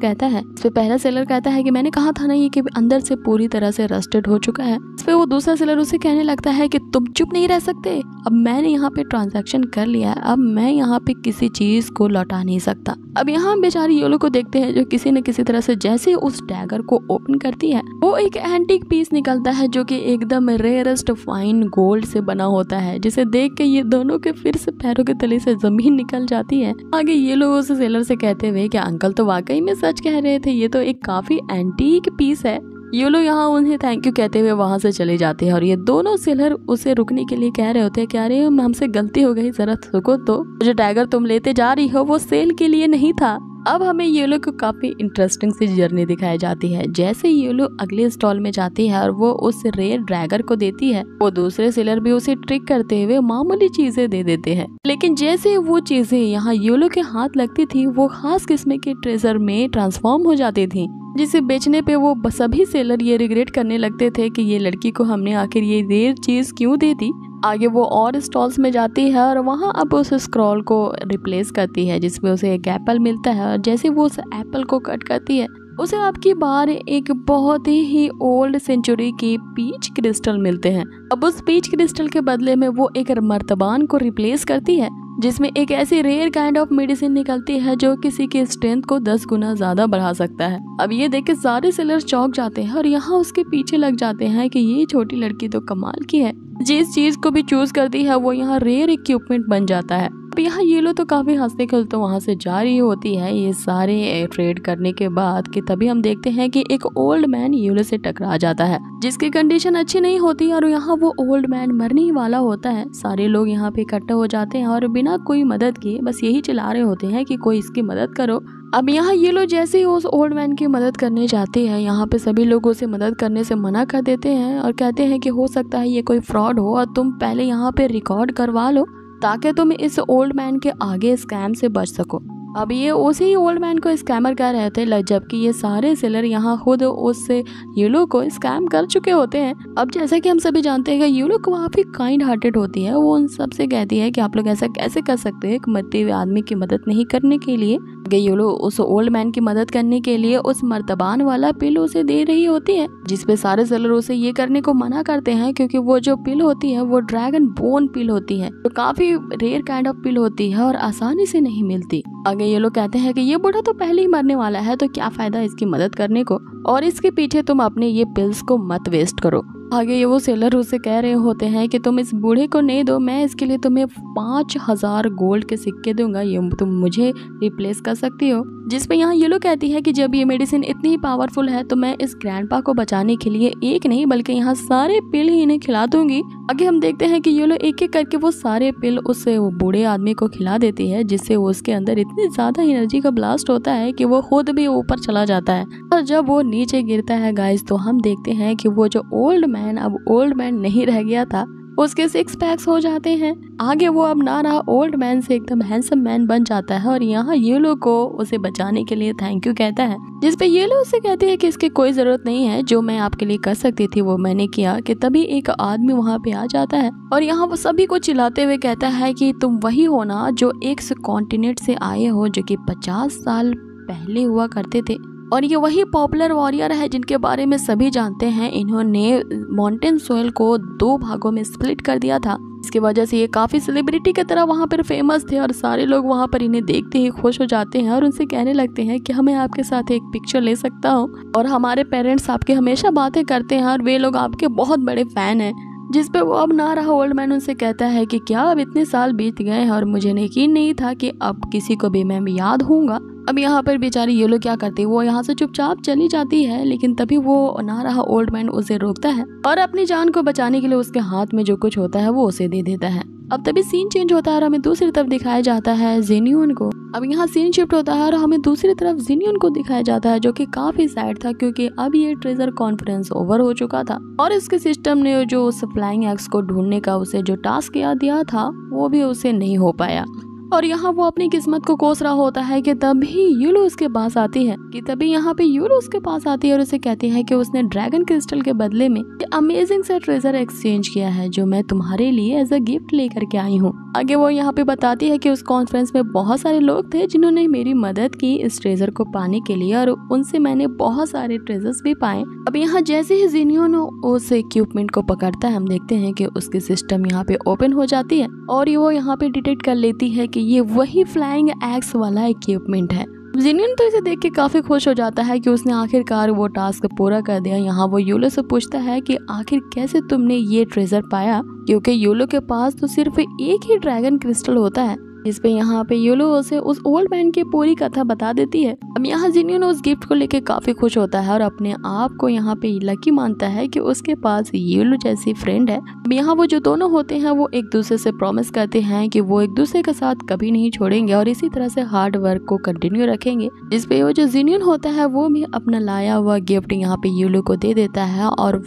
कहता है कि मैंने कहा था ना ये कि अंदर से पूरी तरह से रस्टेड हो चुका है। इस पे वो दूसरा सेलर उसे कहने लगता है कि तुम चुप नहीं रह सकते, अब मैंने यहाँ पे ट्रांजैक्शन कर लिया है, अब मैं यहाँ पे किसी चीज को लौटा नहीं सकता। अब यहाँ बेचारी येलो को देखते हैं जो किसी न किसी तरह से जैसे उस डैगर को ओपन करती है वो एक एंटीक पीस निकलता है जो कि एकदम रेयरेस्ट फाइन गोल्ड से बना होता है, जिसे देख के ये दोनों के फिर से पैरों के तले से जमीन निकल जाती है। आगे ये लोग उस सेलर से कहते हुए कि अंकल तो वाकई में सच कह रहे थे, ये तो एक काफी एंटीक पीस है। ये लोग यहाँ उन्हें थैंक यू कहते हुए वहां से चले जाते हैं और ये दोनों सेलर उसे रुकने के लिए कह रहे होते हैं कि अरे हमसे गलती हो गई, जरा रुको तो, जो डैगर तुम लेते जा रही हो वो सेल के लिए नहीं था। अब हमें ये लोग को काफी इंटरेस्टिंग सी जर्नी दिखाई जाती है। जैसे ये लोग अगले स्टॉल में जाती है और वो उस रेयर ड्रैगर को देती है, वो दूसरे सेलर भी उसे ट्रिक करते हुए मामूली चीजें दे देते हैं, लेकिन जैसे वो चीजें यहाँ ये लोग के हाथ लगती थी वो खास किस्म के ट्रेजर में ट्रांसफॉर्म हो जाती थी, जिसे बेचने पे वो सभी सेलर ये रिग्रेट करने लगते थे कि ये लड़की को हमने आखिर ये रेयर चीज क्यों दे दी। आगे वो और स्टॉल्स में जाती है और वहाँ अब उस स्क्रॉल को रिप्लेस करती है, जिसमें उसे एक एप्पल मिलता है और जैसे वो उस एप्पल को कट करती है उसे आपकी बार एक बहुत ही ओल्ड सेंचुरी की पीच क्रिस्टल मिलते हैं। अब उस पीच क्रिस्टल के बदले में वो एक मर्तबान को रिप्लेस करती है, जिसमें एक ऐसी रेयर काइंड ऑफ मेडिसिन निकलती है जो किसी की स्ट्रेंथ को 10 गुना ज्यादा बढ़ा सकता है। अब ये देख के सारे सेलर चौंक जाते हैं और यहाँ उसके पीछे लग जाते हैं कि ये छोटी लड़की तो कमाल की है, जिस चीज को भी चूज करती है वो यहाँ रेयर इक्विपमेंट बन जाता है। अब यहाँ ये लोग तो काफी हंसते खेलते वहां से जा रही होती है ये सारे ट्रेड करने के बाद कि तभी हम देखते हैं कि एक ओल्ड मैन येलो से टकरा जाता है, जिसकी कंडीशन अच्छी नहीं होती और यहाँ वो ओल्ड मैन मरने ही वाला होता है। सारे लोग यहाँ पे इकट्ठे हो जाते हैं और बिना कोई मदद किए बस यही चिल्ला रहे होते हैं कि कोई इसकी मदद करो। अब यहाँ ये लोग जैसे ही उस ओल्ड मैन की मदद करने जाते हैं, यहाँ पे सभी लोग उसे मदद करने से मना कर देते हैं और कहते हैं कि हो सकता है ये कोई फ्रॉड हो और तुम पहले यहाँ पे रिकॉर्ड करवा लो ताकि तुम इस ओल्ड मैन के आगे स्कैम से बच सको। अब ये उसी ओल्ड मैन को स्कैमर कह रहे थे, जबकि ये सारे सेलर यहाँ खुद उस येलो को स्कैम कर चुके होते हैं। अब जैसा कि हम सभी जानते हैं येलो काफी काइंड हार्टेड होती है, वो उन सबसे कहती है कि आप लोग ऐसा कैसे कर सकते हैं, एक मरते हुए आदमी की मदद नहीं करने के लिए। येलो उस ओल्ड मैन की मदद करने के लिए उस मर्तबान वाला पिल उसे दे रही होती है, जिसपे सारे सेलर उसे ये करने को मना करते हैं क्योंकि वो जो पिल होती है वो ड्रैगन बोन पिल होती है, तो काफी रेयर काइंड ऑफ पिल होती है और आसानी से नहीं मिलती। आगे ये लोग कहते हैं कि ये बूढ़ा तो पहले ही मरने वाला है, तो क्या फायदा इसकी मदद करने को, और इसके पीछे तुम अपने ये पिल्स को मत वेस्ट करो। आगे ये वो सेलर उसे कह रहे होते हैं कि तुम इस बूढ़े को नहीं दो, मैं इसके लिए तुम्हें 5000 गोल्ड के सिक्के दूंगा, ये तुम मुझे रिप्लेस कर सकती हो। जिसपे यहाँ ये लोग कहती है कि जब ये मेडिसिन इतनी पावरफुल है तो मैं इस ग्रैंडपा को बचाने के लिए एक नहीं बल्कि यहाँ सारे पिल ही इन्हें खिला दूंगी। आगे हम देखते हैं कि ये लोग एक एक करके वो सारे पिल उस बूढ़े आदमी को खिला देती है, जिससे उसके अंदर इतनी ज्यादा एनर्जी का ब्लास्ट होता है कि वो खुद भी ऊपर चला जाता है। और जब वो नीचे गिरता है गाइस, तो हम देखते हैं कि वो जो ओल्ड मैन अब ओल्ड मैन नहीं रह गया था, उसके 6 पैक्स हो जाते हैं। आगे वो अब ना रहा ओल्ड मैन से एकदम हैंडसम मैन बन जाता है और यहाँ येलो को उसे बचाने के लिए थैंक यू कहता है, जिसपे येलो उसे कहती है कि इसकी कोई जरूरत नहीं है, जो मैं आपके लिए कर सकती थी वो मैंने किया। कि तभी एक आदमी वहाँ पे आ जाता है और यहाँ वो सभी को चिल्लाते हुए कहता है कि तुम वही हो ना जो एक कॉन्टिनेंट से आए हो, जो कि 50 साल पहले हुआ करते थे, और ये वही पॉपुलर वॉरियर है जिनके बारे में सभी जानते हैं। इन्होंने माउंटेन सोयल को 2 भागों में स्प्लिट कर दिया था, इसकी वजह से ये काफी सेलिब्रिटी की तरह वहाँ पर फेमस थे और सारे लोग वहाँ पर इन्हें देखते ही खुश हो जाते हैं और उनसे कहने लगते हैं कि हमें आपके साथ एक पिक्चर ले सकता हूँ, और हमारे पेरेंट्स आपके हमेशा बातें करते हैं और वे लोग आपके बहुत बड़े फैन हैं। जिसपे वो अब ना रहा ओल्ड मैन उनसे कहता है कि क्या अब इतने साल बीत गए हैं और मुझे यकीन नहीं था कि अब किसी को भी मैं याद हूँगा। अब यहाँ पर बेचारी येलो क्या करती है, वो यहाँ से चुपचाप चली जाती है, लेकिन तभी वो ना रहा ओल्ड मैन उसे रोकता है और अपनी जान को बचाने के लिए उसके हाथ में जो कुछ होता है वो उसे दे देता है। अब तभी सीन चेंज होता है और हमें दूसरी तरफ दिखाया जाता है जेन्यून को। अब यहाँ सीन शिफ्ट होता है और हमें दूसरी तरफ जेन्यून को दिखाया जाता है, जो कि काफी सैड था क्योंकि अब ये ट्रेजर कॉन्फ्रेंस ओवर हो चुका था और इसके सिस्टम ने जो उस फ्लाइंग एग्स को ढूंढने का उसे जो टास्क याद दिया था वो भी उसे नहीं हो पाया। और यहाँ वो अपनी किस्मत को कोस रहा होता है कि तभी यूलो उसके पास आती है और उसे कहती है कि उसने ड्रैगन क्रिस्टल के बदले में अमेजिंग सा ट्रेजर एक्सचेंज किया है जो मैं तुम्हारे लिए एज अ गिफ्ट लेकर के आई हूँ। आगे वो यहाँ पे बताती है कि उस कॉन्फ्रेंस में बहुत सारे लोग थे जिन्होंने मेरी मदद की इस ट्रेजर को पाने के लिए और उनसे मैंने बहुत सारे ट्रेजर्स भी पाए। अब यहाँ जैसे ही जिनियन उस इक्विपमेंट को पकड़ता है हम देखते हैं कि उसकी सिस्टम यहाँ पे ओपन हो जाती है और वो यहाँ पे डिटेक्ट कर लेती है कि ये वही फ्लाइंग एग्स वाला इक्विपमेंट है। जिनियन तो इसे देख के काफी खुश हो जाता है कि उसने आखिरकार वो टास्क पूरा कर दिया। यहाँ वो यूलो से पूछता है कि आखिर कैसे तुमने ये ट्रेजर पाया, क्योंकि यूलो के पास तो सिर्फ एक ही ड्रैगन क्रिस्टल होता है। इस पे यहाँ पे यूलो उसे उस ओल्ड मैन की पूरी कथा बता देती है। अब यहाँ जिनियन उस गिफ्ट को लेके काफी खुश होता है और अपने आप को यहाँ पे लकी मानता है कि उसके पास यूलो जैसी फ्रेंड है। अब यहाँ वो जो दोनों होते हैं वो एक दूसरे से प्रॉमिस करते हैं कि वो एक दूसरे के साथ कभी नहीं छोड़ेंगे और इसी तरह से हार्ड वर्क को कंटिन्यू रखेंगे। जिस पे वो जो जिनियन होता है वो भी अपना लाया हुआ गिफ्ट यहाँ पे यूलो को दे देता है और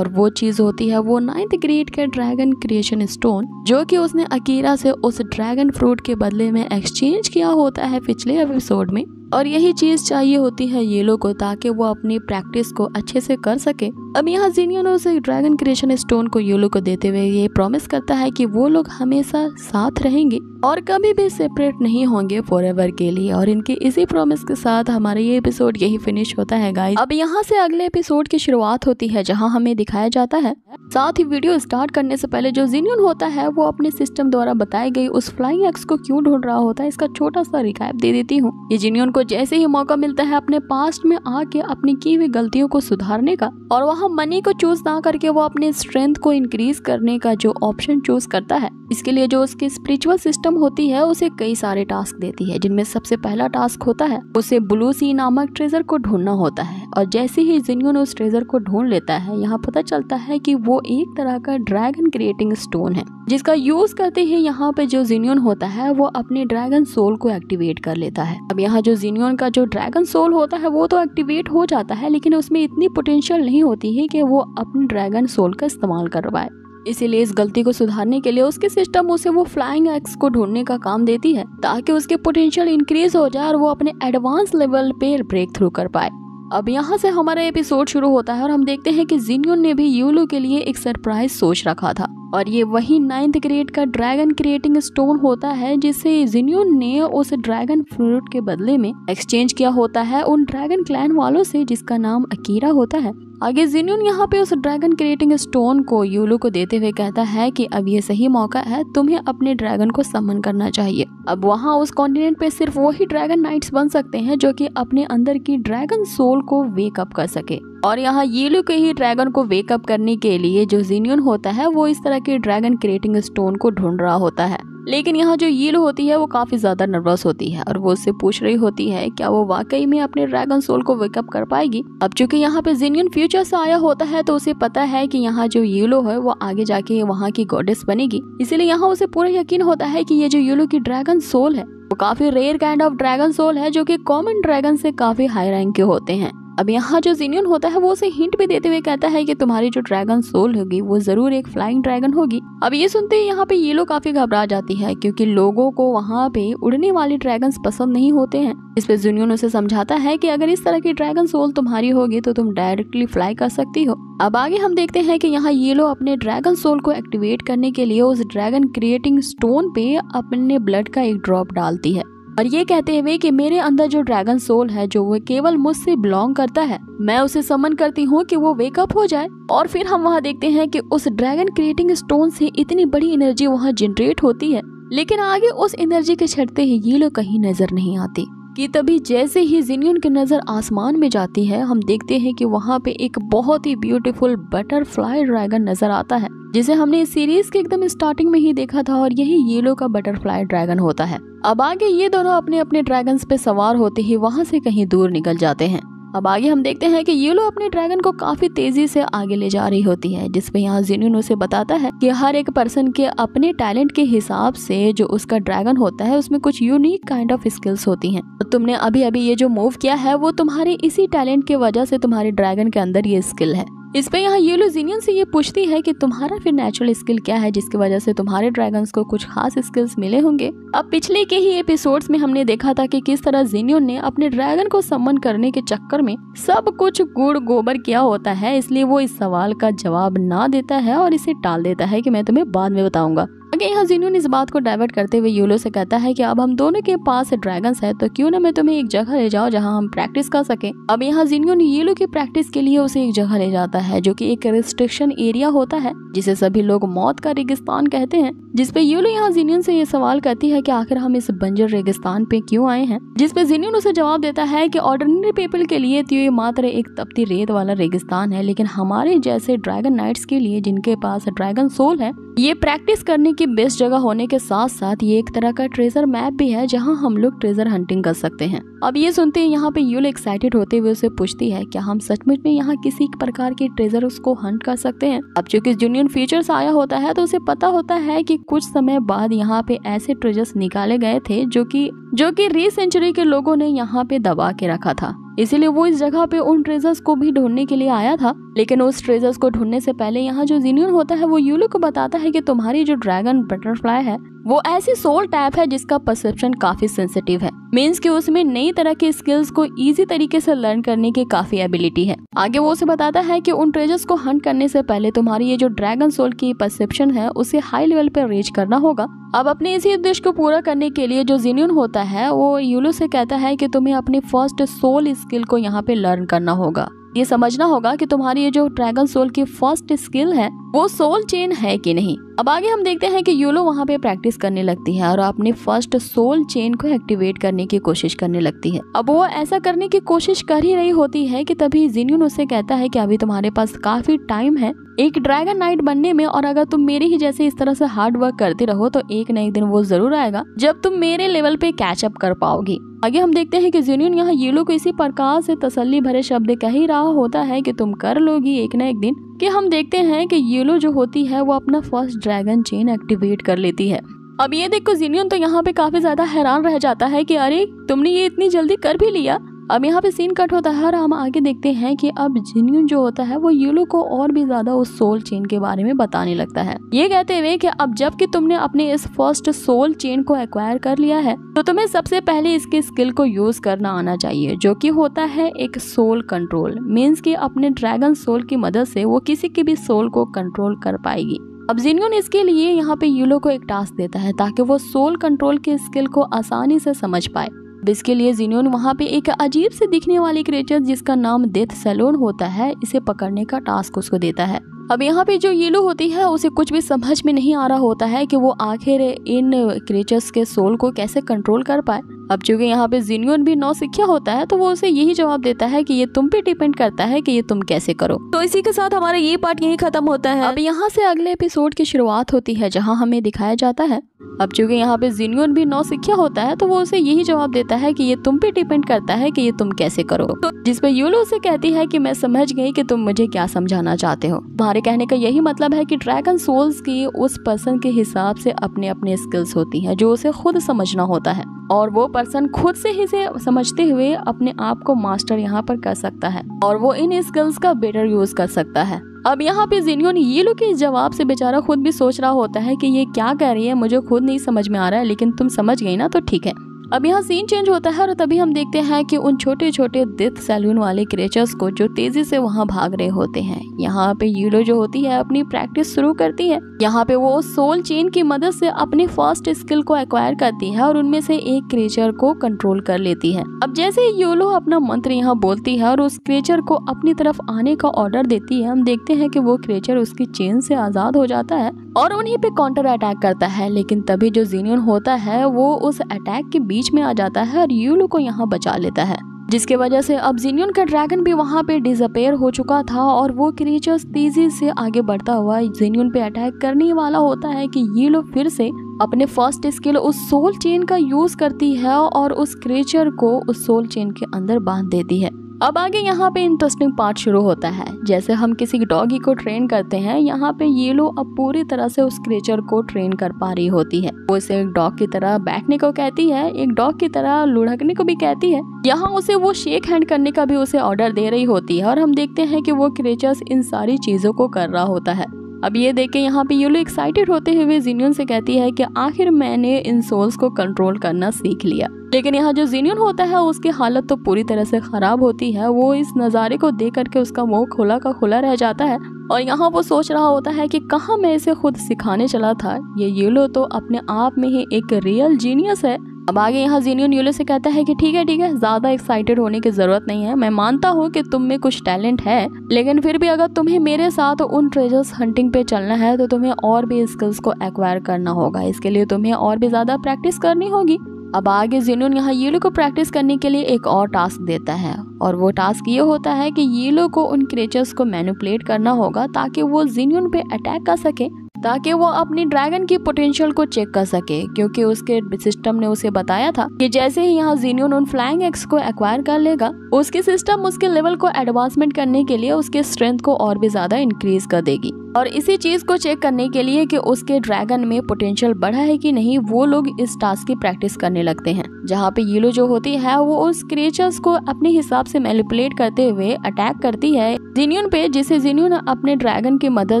वो चीज होती है वो 9th ग्रेड का ड्रैगन क्रिएशन स्टोन, जो कि उसने अकीरा से उस ड्रैगन फ्रूट के बदले में एक्सचेंज किया होता है पिछले एपिसोड में। और यही चीज चाहिए होती है येलो को ताकि वो अपनी प्रैक्टिस को अच्छे से कर सके। अब यहाँ जिनियन उस ड्रैगन क्रिएशन स्टोन को येलो को देते हुए ये प्रॉमिस करता है कि वो लोग हमेशा साथ रहेंगे और कभी भी सेपरेट नहीं होंगे फॉरएवर के लिए। और इनके इसी प्रॉमिस के साथ हमारा ये एपिसोड यही फिनिश होता है गाइस। अब यहाँ से अगले एपिसोड की शुरुआत होती है जहाँ हमें दिखाया जाता है, साथ ही वीडियो स्टार्ट करने से पहले जो जिनियन होता है वो अपने सिस्टम द्वारा बताई गई उस फ्लाइंग एग्स को क्यों ढूंढ रहा होता है, इसका छोटा सा रिकैप दे देती हूँ। ये जिनियन को जैसे ही मौका मिलता है अपने पास्ट में आके अपनी की हुई गलतियों को सुधारने का और वहाँ मनी को चूज ना करके वो अपने स्ट्रेंथ को इंक्रीज करने का जो ऑप्शन चूज करता है। इसके लिए जो उसकी स्पिरिचुअल सिस्टम होती है उसे कई सारे टास्क देती है, जिनमें सबसे पहला टास्क होता है उसे ब्लू सी नामक ट्रेजर को ढूंढना होता है। और जैसे ही जिनियन उस ट्रेजर को ढूंढ लेता है यहाँ पता चलता है कि वो एक तरह का ड्रैगन क्रिएटिंग स्टोन है, जिसका यूज करते ही यहाँ पे जो जिनियन होता है वो अपने ड्रैगन सोल को एक्टिवेट कर लेता है। अब यहाँ जो जिनियन का जो ड्रैगन सोल होता है वो तो एक्टिवेट हो जाता है, लेकिन उसमें इतनी पोटेंशियल नहीं होती है कि वो अपने ड्रैगन सोल का इस्तेमाल कर पाए। इसीलिए इस गलती को सुधारने के लिए उसके सिस्टम उसे वो फ्लाइंग एग्स को ढूंढने का काम देती है ताकि उसके पोटेंशियल इंक्रीज हो जाए और वो अपने एडवांस लेवल पे ब्रेक थ्रू कर पाए। अब यहाँ से हमारा एपिसोड शुरू होता है और हम देखते हैं कि जिनियन ने भी यूलो के लिए एक सरप्राइज सोच रखा था और ये वही 9th ग्रेड का ड्रैगन क्रिएटिंग स्टोन होता है जिसे जिनियन ने उस ड्रैगन फ्रूट के बदले में एक्सचेंज किया होता है उन ड्रैगन क्लैन वालों से जिसका नाम अकीरा होता है। आगे जिनियन यहाँ पे उस ड्रैगन क्रिएटिंग स्टोन को यूलो को देते हुए कहता है कि अब ये सही मौका है, तुम्हें अपने ड्रैगन को समन करना चाहिए। अब वहाँ उस कॉन्टिनेंट पे सिर्फ वही ड्रैगन नाइट्स बन सकते हैं जो कि अपने अंदर की ड्रैगन सोल को वेकअप कर सके। और यहाँ येलो के ही ड्रैगन को वेकअप करने के लिए जो जिनियन होता है वो इस तरह के ड्रैगन क्रिएटिंग स्टोन को ढूंढ रहा होता है। लेकिन यहाँ जो येलो होती है वो काफी ज्यादा नर्वस होती है और वो उससे पूछ रही होती है क्या वो वाकई में अपने ड्रैगन सोल को वेकअप कर पाएगी। अब चूंकि यहाँ पे जिनियन फ्यूचर से आया होता है तो उसे पता है कि यहाँ जो येलो है वो आगे जाके वहाँ की गॉडेस बनेगी, इसीलिए यहाँ उसे पूरा यकीन होता है कि ये जो येलो की ड्रैगन सोल है वो काफी rare kind of dragon soul है जो कि कॉमन ड्रैगन से काफी हाई रैंक के होते हैं। अब यहाँ जो जिनियन होता है वो उसे हिंट भी देते हुए कहता है कि तुम्हारी जो ड्रैगन सोल होगी वो जरूर एक फ्लाइंग ड्रैगन होगी। अब ये सुनते ही यहाँ पे येलो काफी घबरा जाती है क्योंकि लोगों को वहाँ पे उड़ने वाले ड्रैगन्स पसंद नहीं होते हैं। इस पे जिनियन उसे समझाता है कि अगर इस तरह की ड्रैगन सोल तुम्हारी होगी तो तुम डायरेक्टली फ्लाई कर सकती हो। अब आगे हम देखते हैं कि यहाँ येलो अपने ड्रैगन सोल को एक्टिवेट करने के लिए उस ड्रैगन क्रिएटिंग स्टोन पे अपने ब्लड का एक ड्रॉप डालती है और ये कहते हुए कि मेरे अंदर जो ड्रैगन सोल है जो वो केवल मुझसे बिलोंग करता है, मैं उसे समन करती हूँ कि वो वेकअप हो जाए। और फिर हम वहाँ देखते हैं कि उस ड्रैगन क्रिएटिंग स्टोन से इतनी बड़ी एनर्जी वहाँ जनरेट होती है, लेकिन आगे उस एनर्जी के छटते ही येलो कहीं नजर नहीं आती कि तभी जैसे ही जिनियन की नजर आसमान में जाती है हम देखते हैं कि वहाँ पे एक बहुत ही ब्यूटीफुल बटरफ्लाई ड्रैगन नजर आता है जिसे हमने इस सीरीज के एकदम स्टार्टिंग में ही देखा था और यही येलो का बटरफ्लाई ड्रैगन होता है। अब आगे ये दोनों अपने अपने ड्रैगन्स पे सवार होते ही वहाँ से कहीं दूर निकल जाते हैं। अब आगे हम देखते हैं कि येलो अपने ड्रैगन को काफी तेजी से आगे ले जा रही होती है, जिसपे यहाँ ज़ेन्यून उसे बताता है कि हर एक पर्सन के अपने टैलेंट के हिसाब से जो उसका ड्रैगन होता है उसमें कुछ यूनिक काइंड ऑफ स्किल्स होती हैं। तो तुमने अभी अभी ये जो मूव किया है वो तुम्हारे इसी टैलेंट की वजह से तुम्हारे ड्रैगन के अंदर ये स्किल है। इस पे यहाँ येलो ज़ेन्यून से ये पूछती है कि तुम्हारा फिर नेचुरल स्किल क्या है जिसकी वजह से तुम्हारे ड्रैगन्स को कुछ खास स्किल्स मिले होंगे। अब पिछले के ही एपिसोड्स में हमने देखा था कि किस तरह ज़ेन्यून ने अपने ड्रैगन को सम्मन करने के चक्कर में सब कुछ गुड़ गोबर किया होता है, इसलिए वो इस सवाल का जवाब ना देता है और इसे टाल देता है कि मैं तुम्हें बाद में बताऊंगा। आगे यहाँ ज़ेन्यून इस बात को डाइवर्ट करते हुए येलो से कहता है कि अब हम दोनों के पास ड्रैगन्स है तो क्यों ना मैं तुम्हें एक जगह ले जाऊं जहां हम प्रैक्टिस कर सके। अब यहाँ ज़ेन्यून येलो की प्रैक्टिस के लिए उसे एक जगह ले जाता है जो कि एक रिस्ट्रिक्शन एरिया होता है जिसे सभी लोग मौत का रेगिस्तान कहते हैं। जिसपे येलो यहाँ ज़ेन्यून से ये सवाल करती है कि आखिर हम इस बंजर रेगिस्तान पे क्यों आए हैं, जिसपे ज़ेन्यून उसे जवाब देता है कि ऑर्डिनरी पीपल के लिए तो ये मात्र एक तपती रेत वाला रेगिस्तान है, लेकिन हमारे जैसे ड्रैगन नाइट्स के लिए जिनके पास ड्रैगन सोल है ये प्रैक्टिस करने की बेस्ट जगह होने के साथ साथ ये एक तरह का ट्रेजर मैप भी है जहां हम लोग ट्रेजर हंटिंग कर सकते हैं। अब ये सुनते ही यहाँ पे येलो एक्साइटेड होते हुए उसे पूछती है क्या हम सचमुच में यहाँ किसी प्रकार के ट्रेजर उसको हंट कर सकते हैं। अब चूंकि ज़ेन्यून फ्यूचर्स आया होता है तो उसे पता होता है कि कुछ समय बाद यहाँ पे ऐसे ट्रेजर्स निकाले गए थे जो कि री सेंचुरी के लोगों ने यहाँ पे दबा के रखा था, इसीलिए वो इस जगह पे उन ट्रेजर्स को भी ढूंढने के लिए आया था। लेकिन उस ट्रेजर्स को ढूंढने से पहले यहाँ जो ज़ेन्यून होता है वो येलो को बताता है कि तुम्हारी जो ड्रैगन बटरफ्लाई है वो ऐसी सोल टाइप है जिसका परसेप्शन काफी सेंसिटिव है, मीन्स कि उसमें नई तरह के स्किल्स को इजी तरीके से लर्न करने की काफी एबिलिटी है। आगे वो उसे बताता है कि उन ट्रेजर्स को हंट करने से पहले तुम्हारी ये जो ड्रैगन सोल की परसेप्शन है उसे हाई लेवल पे रीच करना होगा। अब अपने इसी उद्देश्य को पूरा करने के लिए जो ज़ेन्यून होता है वो येलो से कहता है कि तुम्हें अपनी फर्स्ट सोल स्किल को यहाँ पे लर्न करना होगा। ये समझना होगा कि तुम्हारी ये जो ड्रैगन सोल की फर्स्ट स्किल है वो सोल चेन है कि नहीं। अब आगे हम देखते हैं कि येलो वहाँ पे प्रैक्टिस करने लगती है और अपनी फर्स्ट सोल चेन को एक्टिवेट करने की कोशिश करने लगती है। अब वो ऐसा करने की कोशिश कर ही रही होती है कि तभी ज़ेन्यून उससे कहता है कि अभी तुम्हारे पास काफी टाइम है एक ड्रैगन नाइट बनने में, और अगर तुम मेरे ही जैसे इस तरह से हार्ड वर्क करते रहो तो एक न एक दिन वो जरूर आएगा जब तुम मेरे लेवल पे कैच अप कर पाओगी। आगे हम देखते हैं कि ज़ेन्यून यहाँ येलो को इसी प्रकार से तसल्ली भरे शब्द कह ही रहा होता है कि तुम कर लोगी एक न एक दिन, कि हम देखते हैं कि येलो जो होती है वो अपना फर्स्ट ड्रैगन चेन एक्टिवेट कर लेती है। अब ये देखो ज़ेन्यून तो यहाँ पे काफी ज्यादा हैरान रह जाता है कि अरे तुमने ये इतनी जल्दी कर भी लिया। अब यहाँ पे सीन कट होता है और हम आगे देखते हैं कि अब ज़ेन्यून जो होता है वो येलो को और भी ज्यादा उस सोल चेन के बारे में बताने लगता है, ये कहते हुए कि अब जबकि तुमने अपने इस फर्स्ट सोल चेन को एक्वायर कर लिया है तो तुम्हें सबसे पहले इसके स्किल को यूज करना आना चाहिए जो कि होता है एक सोल कंट्रोल, मीन्स कि अपने ड्रैगन सोल की मदद से वो किसी के भी सोल को कंट्रोल कर पाएगी। अब ज़ेन्यून इसके लिए यहाँ पे येलो को एक टास्क देता है ताकि वो सोल कंट्रोल के स्किल को आसानी से समझ पाए। इसके लिए ज़ेन्यून वहाँ पे एक अजीब से दिखने वाली क्रिएचर जिसका नाम डेथ सैलून होता है इसे पकड़ने का टास्क उसको देता है। अब यहाँ पे जो येलो होती है उसे कुछ भी समझ में नहीं आ रहा होता है कि वो आखिर इन क्रिएचर्स के सोल को कैसे कंट्रोल कर पाए। अब चूंकि यहाँ पे ज़ेन्यून भी नौसिखिया होता है तो वो उसे यही जवाब देता है कि ये तुम पे डिपेंड करता है कि ये तुम कैसे करो। तो इसी के साथ हमारा ये पार्ट यही खत्म होता है। अब यहाँ से अगले एपिसोड की शुरुआत होती है जहाँ हमें दिखाया जाता है अब चूंकि यहाँ पे ज़ेन्यून भी नौसिखिया होता है तो वो उसे यही जवाब देता है कि ये तुम पे डिपेंड करता है कि ये तुम कैसे करो। तो जिसपे येलो उसे कहती है कि मैं समझ गई कि तुम मुझे क्या समझाना चाहते हो। तुम्हारे कहने का यही मतलब है कि ड्रैगन सोल्स की उस पर्सन के हिसाब से अपने अपने स्किल्स होती हैं जो उसे खुद समझना होता है और वो पर्सन खुद से ही से समझते हुए अपने आप को मास्टर यहाँ पर कर सकता है और वो इन स्किल्स का बेटर यूज कर सकता है। अब यहाँ पे ज़ेन्यून येलो के इस जवाब से बेचारा खुद भी सोच रहा होता है कि ये क्या कह रही है, मुझे खुद नहीं समझ में आ रहा है, लेकिन तुम समझ गई ना तो ठीक है। अब यहाँ सीन चेंज होता है और तभी हम देखते हैं कि उन छोटे छोटे डेथ सैलून वाले क्रिएचर्स को जो तेजी से वहाँ भाग रहे होते हैं। यहाँ पे येलो जो होती है अपनी प्रैक्टिस शुरू करती है। यहाँ पे वो सोल चेन की मदद से अपनी फर्स्ट स्किल को एक्वायर करती है और उनमें से एक क्रिएचर को कंट्रोल कर लेती है। अब जैसे येलो अपना मंत्र यहाँ बोलती है और उस क्रिएचर को अपनी तरफ आने का ऑर्डर देती है, हम देखते हैं कि वो क्रिएचर उसकी चेन से आजाद हो जाता है और उन्हीं पे काउंटर अटैक करता है। लेकिन तभी जो ज़ेन्यून होता है वो उस अटैक के बीच में आ जाता है और येलो को यहाँ बचा लेता है। जिसके वजह से अब जिनियन का ड्रैगन भी वहाँ पे डिसअपेयर हो चुका था और वो क्रिएचर्स तेजी से आगे बढ़ता हुआ जिनियन पे अटैक करने वाला होता है कि ये लोग फिर से अपने फर्स्ट स्किल उस सोल चेन का यूज करती है और उस क्रिएचर को उस सोल चेन के अंदर बांध देती है। अब आगे यहाँ पे इंटरेस्टिंग पार्ट शुरू होता है। जैसे हम किसी डॉगी को ट्रेन करते हैं, यहाँ पे ये लो अब पूरी तरह से उस क्रिएचर को ट्रेन कर पा रही होती है। वो उसे एक डॉग की तरह बैठने को कहती है, एक डॉग की तरह लुढ़कने को भी कहती है। यहाँ उसे वो शेक हैंड करने का भी उसे ऑर्डर दे रही होती है और हम देखते हैं कि वो क्रिएचर्स इन सारी चीजों को कर रहा होता है। अब ये देख के यहाँ पे येलो एक्साइटेड होते हुए जिनियन से कहती है कि आखिर मैंने इन सोल्स को कंट्रोल करना सीख लिया। लेकिन यहाँ जो जिनियन होता है उसकी हालत तो पूरी तरह से खराब होती है। वो इस नज़ारे को देख करके उसका मुंह खुला का खुला रह जाता है और यहाँ वो सोच रहा होता है कि कहाँ मैं इसे खुद सिखाने चला था। ये येलो तो अपने आप में ही एक रियल जीनियस है। अब आगे यहाँ जिनियन येलो से कहता है कि ठीक है ज्यादा एक्साइटेड होने की जरूरत नहीं है। मैं मानता हूँ कि तुम में कुछ टैलेंट है, लेकिन फिर भी अगर तुम्हें मेरे साथ उन ट्रेजर्स हंटिंग पे चलना है तो तुम्हें और भी स्किल्स को एक्वायर करना होगा। इसके लिए तुम्हें और भी ज्यादा प्रैक्टिस करनी होगी। अब आगे जिनियन यहाँ येलो को प्रैक्टिस करने के लिए एक और टास्क देता है और वो टास्क ये होता है कि येलो को उन क्रिएचर्स को मैनिपुलेट करना होगा ताकि वो जिनियन पे अटैक कर सके, ताकि वो अपनी ड्रैगन की पोटेंशियल को चेक कर सके। क्योंकि उसके सिस्टम ने उसे बताया था कि जैसे ही यहाँ जिनियन उन फ्लाइंग एक्स को एक्वायर कर लेगा, उसकी सिस्टम उसके लेवल को एडवांसमेंट करने के लिए उसके स्ट्रेंथ को और भी ज्यादा इंक्रीज कर देगी। और इसी चीज को चेक करने के लिए कि उसके ड्रैगन में पोटेंशियल बढ़ा है कि नहीं, वो लोग इस टास्क की प्रैक्टिस करने लगते हैं। जहाँ पे येलो जो होती है वो उस क्रिएचर्स को अपने हिसाब से मैनिपुलेट करते हुए अटैक करती है जिनियन पे, जिसे जिनियन अपने ड्रैगन की मदद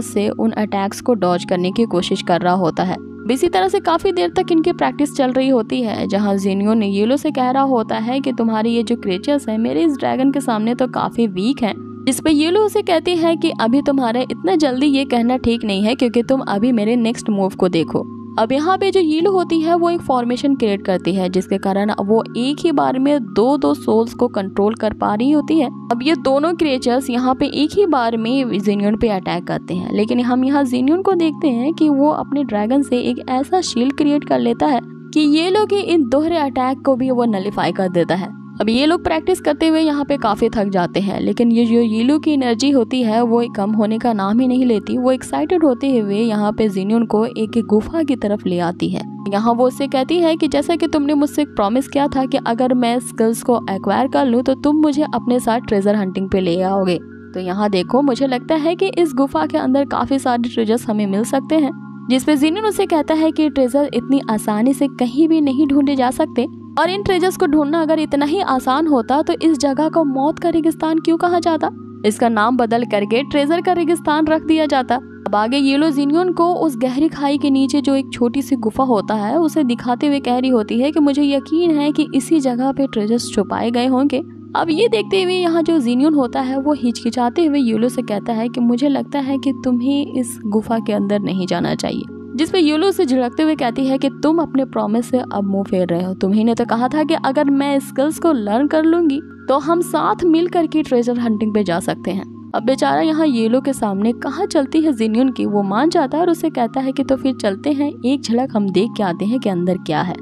से उन अटैक्स को डॉज करने की कोशिश कर रहा होता है। इसी तरह से काफी देर तक इनकी प्रैक्टिस चल रही होती है, जहाँ जिनियन येलो से कह रहा होता है कि तुम्हारे ये जो क्रिएचर्स हैं मेरे इस ड्रैगन के सामने तो काफी वीक हैं। जिस पे येलो उसे कहती है कि अभी तुम्हारा इतना जल्दी ये कहना ठीक नहीं है, क्योंकि तुम अभी मेरे नेक्स्ट मूव को देखो। अब यहाँ पे जो येलो होती है वो एक फॉर्मेशन क्रिएट करती है, जिसके कारण वो एक ही बार में दो सोल्स को कंट्रोल कर पा रही होती है। अब ये दोनों क्रिएचर्स यहाँ पे एक ही बार में जिनियन पे अटैक करते हैं, लेकिन हम यहाँ जिनियन को देखते हैं कि वो अपने ड्रैगन से एक ऐसा शील्ड क्रिएट कर लेता है कि येलो के इन दोहरे अटैक को भी वो नलिफाई कर देता है। अब ये लोग प्रैक्टिस करते हुए यहाँ पे काफी थक जाते हैं, लेकिन ये जो येलो की एनर्जी होती है वो कम होने का नाम ही नहीं लेती। वो एक्साइटेड होते हुए यहाँ पे जिनियन को एक गुफा की तरफ ले आती है। यहाँ वो उससे कहती है कि जैसा कि तुमने मुझसे प्रॉमिस किया था कि अगर मैं स्किल्स को एक्वायर कर लूँ तो तुम मुझे अपने साथ ट्रेजर हंटिंग पे ले आओगे। तो यहाँ देखो, मुझे लगता है कि इस गुफा के अंदर काफी सारे ट्रेजर्स हमें मिल सकते हैं। जिसपे जिनियन उसे कहता है कि ट्रेजर इतनी आसानी से कहीं भी नहीं ढूंढे जा सकते, और इन ट्रेजर्स को ढूंढना अगर इतना ही आसान होता तो इस जगह को मौत का रेगिस्तान क्यों कहा जाता। इसका नाम बदल करके ट्रेजर का रेगिस्तान रख दिया जाता। अब आगे येलो जिनियन को उस गहरी खाई के नीचे जो एक छोटी सी गुफा होता है उसे दिखाते हुए कह रही होती है कि मुझे यकीन है कि इसी जगह पे ट्रेजर्स छुपाए गए होंगे। अब ये देखते हुए यहाँ जो जिनियन होता है वो हिचकिचाते हुए येलो से कहता है कि मुझे लगता है कि तुम्हें इस गुफा के अंदर नहीं जाना चाहिए। जिसपे येलो से झिड़कते हुए कहती है कि तुम अपने प्रॉमिस से अब मुंह फेर रहे हो। तुम्ही ने तो कहा था कि अगर मैं स्किल्स को लर्न कर लूंगी तो हम साथ मिल करके ट्रेजर हंटिंग पे जा सकते हैं। अब बेचारा यहाँ येलो के सामने कहाँ चलती है जिनियन की, वो मान जाता है और उसे कहता है कि तो फिर चलते हैं, एक झलक हम देख के आते हैं कि अंदर क्या है।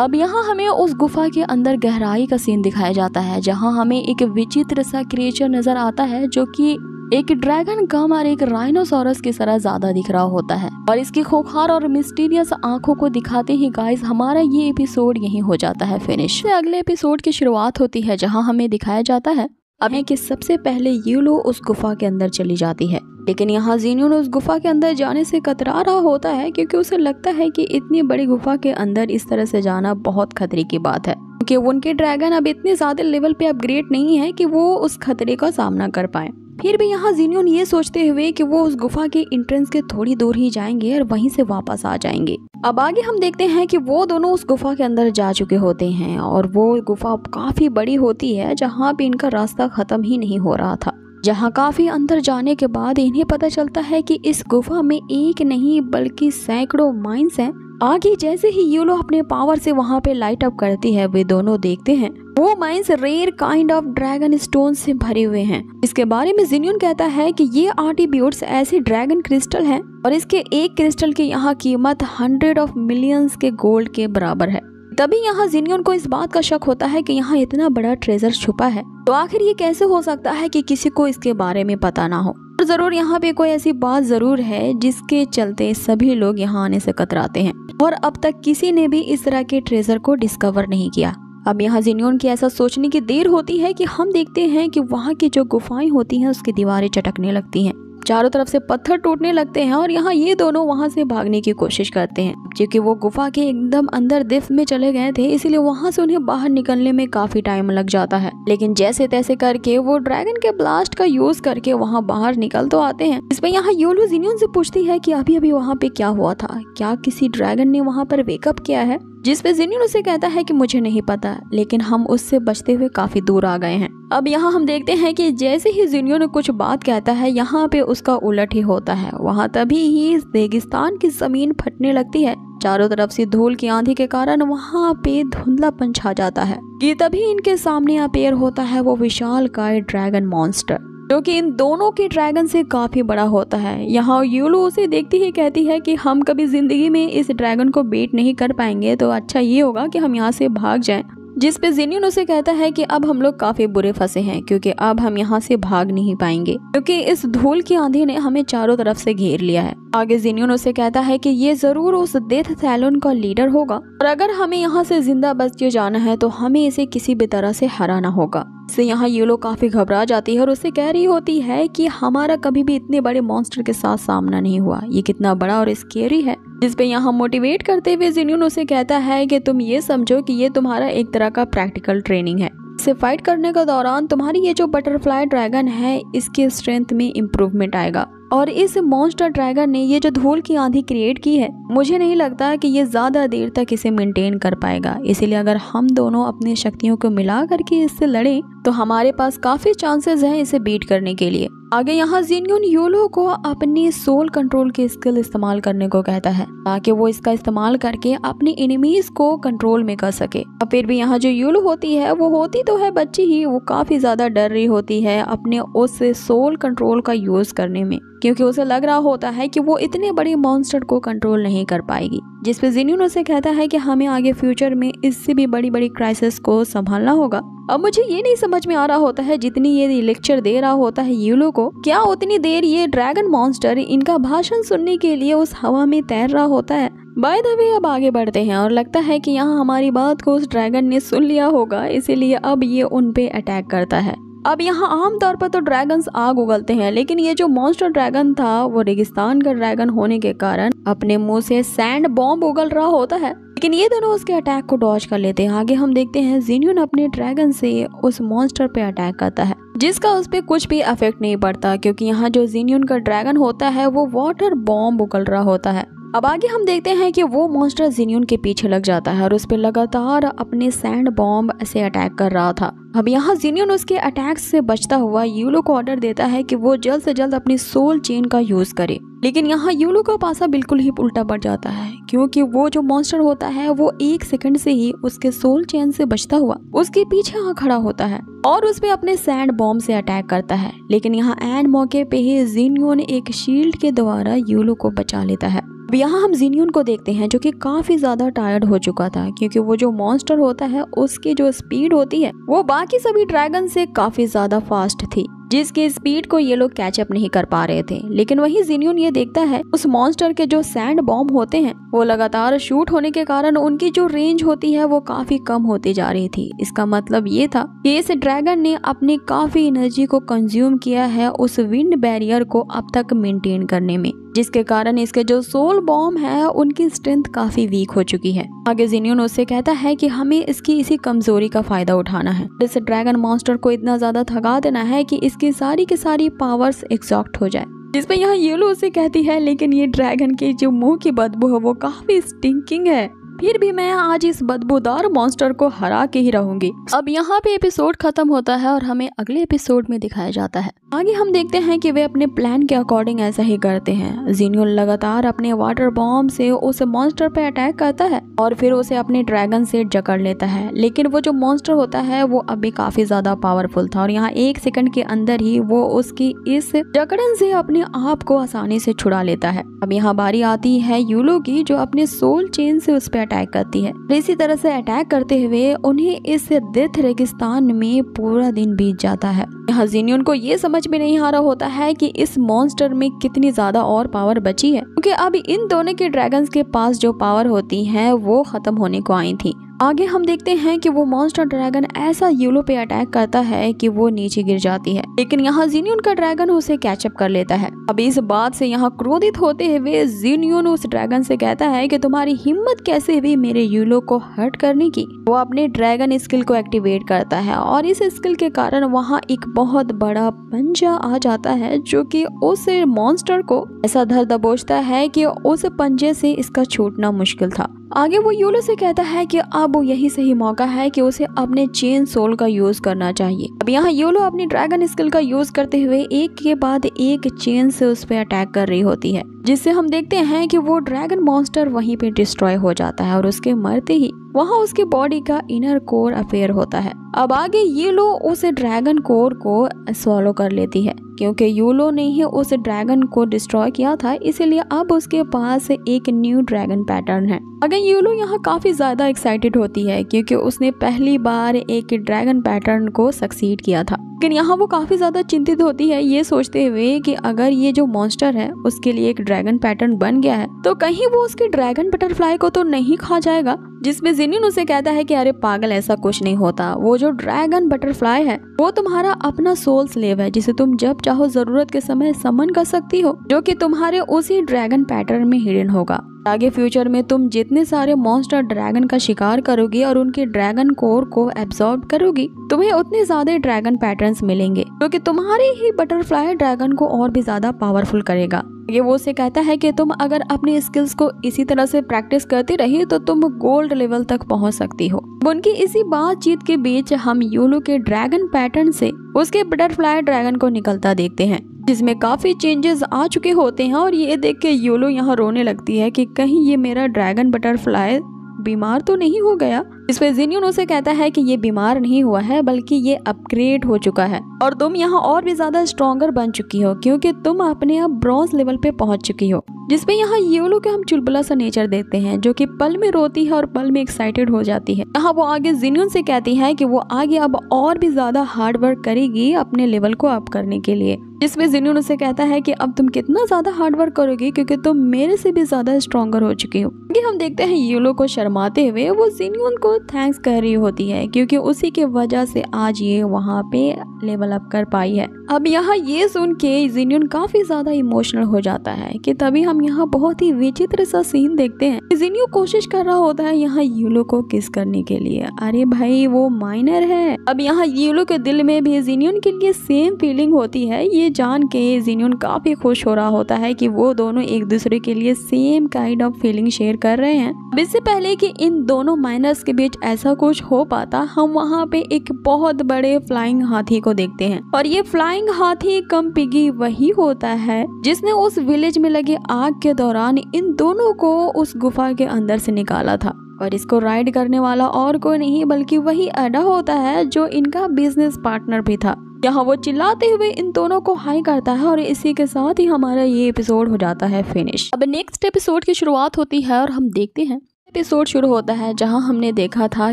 अब यहाँ हमें उस गुफा के अंदर गहराई का सीन दिखाया जाता है, जहाँ हमें एक विचित्र सा क्रिएचर नजर आता है जो कि एक ड्रैगन कम और एक राइनोसोरस की तरह ज्यादा दिख रहा होता है। और इसकी खोखार और मिस्टीरियस आंखों को दिखाते ही गाइस हमारा ये एपिसोड यहीं हो जाता है फिनिश। अगले एपिसोड की शुरुआत होती है, जहां हमें दिखाया जाता है अभी कि सबसे पहले येलो उस गुफा के अंदर चली जाती है, लेकिन यहाँ जिनियन उस गुफा के अंदर जाने से कतरा रहा होता है, क्योंकि उसे लगता है कि इतनी बड़ी गुफा के अंदर इस तरह से जाना बहुत खतरे की बात है, क्योंकि उनके ड्रैगन अब इतने ज्यादा लेवल पे अपग्रेड नहीं है कि वो उस खतरे का सामना कर पाए। फिर भी यहाँ जिनियन ये सोचते हुए कि वो उस गुफा के एंट्रेंस के थोड़ी दूर ही जाएंगे और वहीं से वापस आ जाएंगे। अब आगे हम देखते हैं कि वो दोनों उस गुफा के अंदर जा चुके होते हैं और वो गुफा काफी बड़ी होती है, जहाँ पे इनका रास्ता खत्म ही नहीं हो रहा था। जहाँ काफी अंदर जाने के बाद इन्हें पता चलता है कि इस गुफा में एक नहीं बल्कि सैकड़ों माइंस हैं। आगे जैसे ही येलो अपने पावर से वहाँ पे लाइट अप करती है, वे दोनों देखते हैं वो mines rare kind of dragon stone से भरे हुए हैं। इसके बारे में जिनियन कहता है कि ये आर्टिब्यूट्स ऐसे ड्रैगन क्रिस्टल हैं और इसके एक क्रिस्टल की यहाँ कीमत 100 ऑफ मिलियंस के गोल्ड के बराबर है। तभी यहाँ जिनियन को इस बात का शक होता है कि यहाँ इतना बड़ा ट्रेजर छुपा है, तो आखिर ये कैसे हो सकता है कि किसी को इसके बारे में पता ना हो। और जरूर यहाँ पे कोई ऐसी बात जरूर है जिसके चलते सभी लोग यहाँ आने से कतराते हैं और अब तक किसी ने भी इस तरह के ट्रेजर को डिस्कवर नहीं किया। अब यहाँ जिनियन की ऐसा सोचने की देर होती है कि हम देखते हैं कि वहाँ की जो गुफाएं होती हैं उसकी दीवारें चटकने लगती हैं, चारों तरफ से पत्थर टूटने लगते हैं और यहाँ ये दोनों वहाँ से भागने की कोशिश करते हैं। क्योंकि वो गुफा के एकदम अंदर डिफ में चले गए थे, इसीलिए वहाँ से उन्हें बाहर निकलने में काफी टाइम लग जाता है। लेकिन जैसे तैसे करके वो ड्रैगन के ब्लास्ट का यूज करके वहाँ बाहर निकल तो आते हैं। इसमें यहाँ योलो जिनियन से पूछती है कि अभी अभी वहाँ पे क्या हुआ था, क्या किसी ड्रैगन ने वहाँ पर वेकअप किया है। जिस पे जिनियन उसे कहता है कि मुझे नहीं पता, लेकिन हम उससे बचते हुए काफी दूर आ गए हैं। अब यहाँ हम देखते हैं कि जैसे ही जिनियन कुछ बात कहता है, यहाँ पे उसका उलट ही होता है। वहाँ तभी ही रेगिस्तान की जमीन फटने लगती है। चारों तरफ से धूल की आंधी के कारण वहाँ पे धुंधलापन छा जाता है कि तभी इनके सामने अपेयर होता है वो विशालकाय ड्रैगन मॉन्स्टर, जो कि इन दोनों के ड्रैगन से काफी बड़ा होता है। यहाँ यूलो उसे देखती ही कहती है कि हम कभी जिंदगी में इस ड्रैगन को बीट नहीं कर पाएंगे, तो अच्छा ये होगा कि हम यहाँ से भाग जाएं। जिस पे जिनियन उसे कहता है कि अब हम लोग काफी बुरे फंसे हैं, क्योंकि अब हम यहाँ से भाग नहीं पाएंगे, क्योंकि इस धूल की आंधी ने हमें चारों तरफ से घेर लिया है। आगे जिनियन उसे कहता है कि ये जरूर उस डेथ सैलून का लीडर होगा और अगर हमें यहाँ से जिंदा बच के जाना है तो हमें इसे किसी भी तरह से हराना होगा। इससे यहाँ यूलो काफी घबरा जाती है और उसे कह रही होती है कि हमारा कभी भी इतने बड़े मॉन्स्टर के साथ सामना नहीं हुआ, ये कितना बड़ा और स्केरी है। जिस पे यहाँ मोटिवेट करते हुए जिनियन उसे कहता है कि तुम ये समझो कि ये तुम्हारा एक तरह का प्रैक्टिकल ट्रेनिंग है। इसे फाइट करने के दौरान तुम्हारी ये जो बटरफ्लाई ड्रैगन है इसके स्ट्रेंथ में इम्प्रूवमेंट आएगा और इस मॉन्स्टर ड्रैगन ने ये जो धूल की आंधी क्रिएट की है, मुझे नहीं लगता कि ये ज्यादा देर तक इसे मेंटेन कर पाएगा। इसीलिए अगर हम दोनों अपनी शक्तियों को मिला करके इससे लड़ें तो हमारे पास काफी चांसेस हैं इसे बीट करने के लिए। आगे यहाँ जिनियन यूलो को अपनी सोल कंट्रोल की स्किल इस्तेमाल करने को कहता है ताकि वो इसका इस्तेमाल करके अपने एनिमीज को कंट्रोल में कर सके। अब फिर भी यहाँ जो यूलो होती है वो होती तो है बच्ची ही, वो काफी ज्यादा डर रही होती है अपने उस सोल कंट्रोल का यूज करने में, क्योंकि उसे लग रहा होता है कि वो इतने बड़े मॉन्स्टर को कंट्रोल नहीं कर पाएगी। जिस पे जिनियन उसे कहता है कि हमें आगे फ्यूचर में इससे भी बड़ी बड़ी क्राइसिस को संभालना होगा। अब मुझे ये नहीं समझ में आ रहा होता है जितनी ये लेक्चर दे रहा होता है यूलो को, क्या उतनी देर ये ड्रैगन मॉन्स्टर इनका भाषण सुनने के लिए उस हवा में तैर रहा होता है। बाय द वे अब आगे बढ़ते हैं और लगता है कि यहाँ हमारी बात को उस ड्रैगन ने सुन लिया होगा, इसीलिए अब ये उन पे अटैक करता है। अब यहाँ आमतौर पर तो ड्रैगन्स आग उगलते हैं, लेकिन ये जो मॉन्स्टर ड्रैगन था वो रेगिस्तान का ड्रैगन होने के कारण अपने मुंह से सैंड बॉम्ब उगल रहा होता है, लेकिन ये दोनों उसके अटैक को डॉज कर लेते हैं। आगे हम देखते हैं जिनियन अपने ड्रैगन से उस मॉन्स्टर पे अटैक करता है, जिसका उस पे कुछ भी इफेक्ट नहीं पड़ता, क्योंकि यहाँ जो जिनियन का ड्रैगन होता है वो वाटर बॉम्ब उगल रहा होता है। अब आगे हम देखते हैं कि वो मॉन्स्टर जिनियन के पीछे लग जाता है और उस पे लगातार अपने सैंड बॉम्ब से अटैक कर रहा था। अब यहाँ जिनियन उसके अटैक से बचता हुआ यूलो को ऑर्डर देता है कि वो जल्द से जल्द अपनी सोल चेन का यूज करे, लेकिन यहाँ यूलो का पासा बिल्कुल ही उल्टा पड़ जाता है, क्योंकि वो जो मॉन्स्टर होता है वो 1 सेकंड से ही उसके सोल चेन से बचता हुआ उसके पीछे आ खड़ा होता है और उस पे अपने सैंड बॉम्ब से अटैक करता है। लेकिन यहाँ एंड मौके पे ही जिनियन एक शील्ड के द्वारा यूलो को बचा लेता है। अब यहाँ हम जिनियन को देखते हैं जो कि काफी ज्यादा टायर्ड हो चुका था, क्योंकि वो जो मॉन्स्टर होता है उसकी जो स्पीड होती है वो बाकी सभी ड्रैगन से काफी ज्यादा फास्ट थी, जिसकी स्पीड को ये लोग कैचअप नहीं कर पा रहे थे। लेकिन वही जिनियन ये देखता है उस मॉन्स्टर के जो सैंड बॉम्ब होते हैं वो लगातार शूट होने के कारण उनकी जो रेंज होती है वो काफी कम होती जा रही थी। इसका मतलब ये था कि इस ड्रैगन ने अपनी काफी एनर्जी को कंज्यूम किया है उस विंड बैरियर को अब तक मेंटेन करने में, जिसके कारण इसके जो सोल बॉम्ब है उनकी स्ट्रेंथ काफी वीक हो चुकी है। आगे जिनियन उससे कहता है कि हमें इसकी इसी कमजोरी का फायदा उठाना है, इस ड्रैगन मॉन्स्टर को इतना ज्यादा थका देना है कि इसकी सारी की सारी पावर्स एग्जॉस्ट हो जाए। जिस पे यहाँ यूलो उसे कहती है लेकिन ये ड्रैगन की जो मुंह की बदबू है वो काफी स्टिंकिंग है, फिर भी मैं आज इस बदबूदार मॉन्स्टर को हरा के ही रहूंगी। अब यहाँ पे एपिसोड खत्म होता है और हमें अगले एपिसोड में दिखाया जाता है। आगे हम देखते हैं कि वे अपने प्लान के अकॉर्डिंग ऐसा ही करते हैं। जिनियन लगातार अपने वाटर बॉम्ब से उस मॉन्स्टर पे अटैक करता है और फिर उसे अपने ड्रैगन से जकड़ लेता है, लेकिन वो जो मॉन्स्टर होता है वो अभी काफी ज्यादा पावरफुल था और यहाँ 1 सेकंड के अंदर ही वो उसकी इस जकड़न से अपने आप को आसानी से छुड़ा लेता है। अब यहाँ बारी आती है यूलो की, जो अपने सोल चेन से उस पे अटैक करती है। इसी तरह से अटैक करते हुए उन्हें इस डेथ रेगिस्तान में पूरा दिन बीत जाता है। यहाँ जिन्योन को ये समझ में नहीं आ रहा होता है कि इस मॉन्स्टर में कितनी ज्यादा और पावर बची है, क्योंकि अब इन दोनों के ड्रैगन्स के पास जो पावर होती है वो खत्म होने को आई थी। आगे हम देखते हैं कि वो मॉन्स्टर ड्रैगन ऐसा यूलो पे अटैक करता है कि वो नीचे गिर जाती है, लेकिन यहाँ जिन्योन का ड्रैगन उसे कैचअप कर लेता है। अब इस बात से यहाँ क्रोधित होते हुए जिन्योन उस ड्रैगन से कहता है कि तुम्हारी हिम्मत कैसे हुई मेरे यूलो को हर्ट करने की। वो अपने ड्रैगन स्किल को एक्टिवेट करता है और इस स्किल के कारण वहाँ एक बहुत बड़ा पंजा आ जाता है जो कि उस मॉन्स्टर को ऐसा धर दबोचता है कि उस पंजे से इसका छूटना मुश्किल था। आगे वो यूलो से कहता है कि अब यही सही मौका है कि उसे अपने चेन सोल का यूज करना चाहिए। अब यहाँ यूलो अपनी ड्रैगन स्किल का यूज करते हुए एक के बाद एक चेन से उस पर अटैक कर रही होती है, जिससे हम देखते हैं कि वो ड्रैगन मॉन्स्टर वहीं पे डिस्ट्रॉय हो जाता है और उसके मरते ही वहाँ उसके बॉडी का इनर कोर अफेयर होता है। अब आगे यूलो उस ड्रैगन कोर को स्वॉलो कर लेती है, क्योंकि यूलो ने ही उस ड्रैगन को डिस्ट्रॉय किया था, इसीलिए अब उसके पास एक न्यू ड्रैगन पैटर्न है। अगर यूलो यहाँ काफी ज्यादा एक्साइटेड होती है क्योंकि उसने पहली बार एक ड्रैगन पैटर्न को सक्सीड किया था, लेकिन यहाँ वो काफी ज्यादा चिंतित होती है ये सोचते हुए कि अगर ये जो मॉन्स्टर है उसके लिए एक ड्रैगन पैटर्न बन गया है तो कहीं वो उसके ड्रैगन बटरफ्लाई को तो नहीं खा जाएगा। जिसमें जिन्योन उसे कहता है कि अरे पागल, ऐसा कुछ नहीं होता। वो जो ड्रैगन बटरफ्लाई है वो तुम्हारा अपना सोल स्लेव है, जिसे तुम जब चाहो जरूरत के समय समन कर सकती हो, जो कि तुम्हारे उसी ड्रैगन पैटर्न में हिडन होगा। आगे फ्यूचर में तुम जितने सारे मॉन्स्टर ड्रैगन का शिकार करोगी और उनके ड्रैगन कोर को एब्सॉर्ब करोगी, तुम्हें उतने ज्यादा ड्रैगन पैटर्न्स मिलेंगे, जो कि तुम्हारे ही बटरफ्लाई ड्रैगन को और भी ज्यादा पावरफुल करेगा। ये वो से कहता है कि तुम अगर अपने स्किल्स को इसी तरह से प्रैक्टिस करती रही तो तुम गोल्ड लेवल तक पहुंच सकती हो। उनकी इसी बातचीत के बीच हम यूलो के ड्रैगन पैटर्न से उसके बटरफ्लाई ड्रैगन को निकलता देखते हैं, जिसमें काफी चेंजेस आ चुके होते हैं। और ये देख के यूलो यहाँ रोने लगती है कि कहीं ये मेरा ड्रैगन बटरफ्लाई बीमार तो नहीं हो गया। इस पे जिन्योन उसे कहता है कि ये बीमार नहीं हुआ है बल्कि ये अपग्रेड हो चुका है और तुम यहाँ और भी ज्यादा स्ट्रॉन्गर बन चुकी हो, क्योंकि तुम अपने आप ब्रॉन्ज लेवल पे पहुंच चुकी हो। जिसपे यहाँ यूलो के हम चुलबुला सा नेचर देखते हैं, जो कि पल में रोती है और पल में एक्साइटेड हो जाती है। यहाँ वो आगे जिन्योन से कहती है कि वो आगे अब और भी ज्यादा हार्ड वर्क करेगी अपने लेवल को अप करने के लिए। जिसमें जिन्योन उसे कहता है कि अब तुम कितना ज्यादा हार्ड वर्क करोगी क्योंकि तुम मेरे से भी ज्यादा स्ट्रॉन्गर हो चुकी हो। हम देखते हैं यूलो को शर्माते हुए वो जिन्योन को थैंक्स कर रही होती है, क्योंकि उसी के वजह से आज ये वहाँ पे लेवल अप कर पाई है। अब यहाँ ये सुन के जिन्योन काफी ज्यादा इमोशनल हो जाता है कि तभी हम यहाँ बहुत ही विचित्र सा सीन देखते हैं। जिन्योन कोशिश कर रहा होता है यहाँ यूलो को किस करने के लिए। अरे भाई वो माइनर है। अब यहाँ यूलो के दिल में भी जिन्योन के लिए सेम फीलिंग होती है। ये जान के जिन्योन काफी खुश हो रहा होता है कि वो दोनों एक दूसरे के लिए same kind of feeling share कर रहे हैं। इससे पहले कि इन दोनों माइनर्स के बीच ऐसा कुछ हो पाता, हम वहाँ पे एक बहुत बड़े फ्लाइंग हाथी को देखते हैं। और ये फ्लाइंग हाथी कम पिगी वही होता है जिसने उस विलेज में लगे आग के दौरान इन दोनों को उस गुफा के अंदर से निकाला था। और इसको राइड करने वाला और कोई नहीं बल्कि वही अडा होता है, जो इनका बिजनेस पार्टनर भी था। यहाँ वो चिल्लाते हुए इन दोनों को हाई करता है और इसी के साथ ही हमारा ये एपिसोड हो जाता है फिनिश। अब नेक्स्ट एपिसोड की शुरुआत होती है और हम देखते हैं एपिसोड शुरू होता है जहां हमने देखा था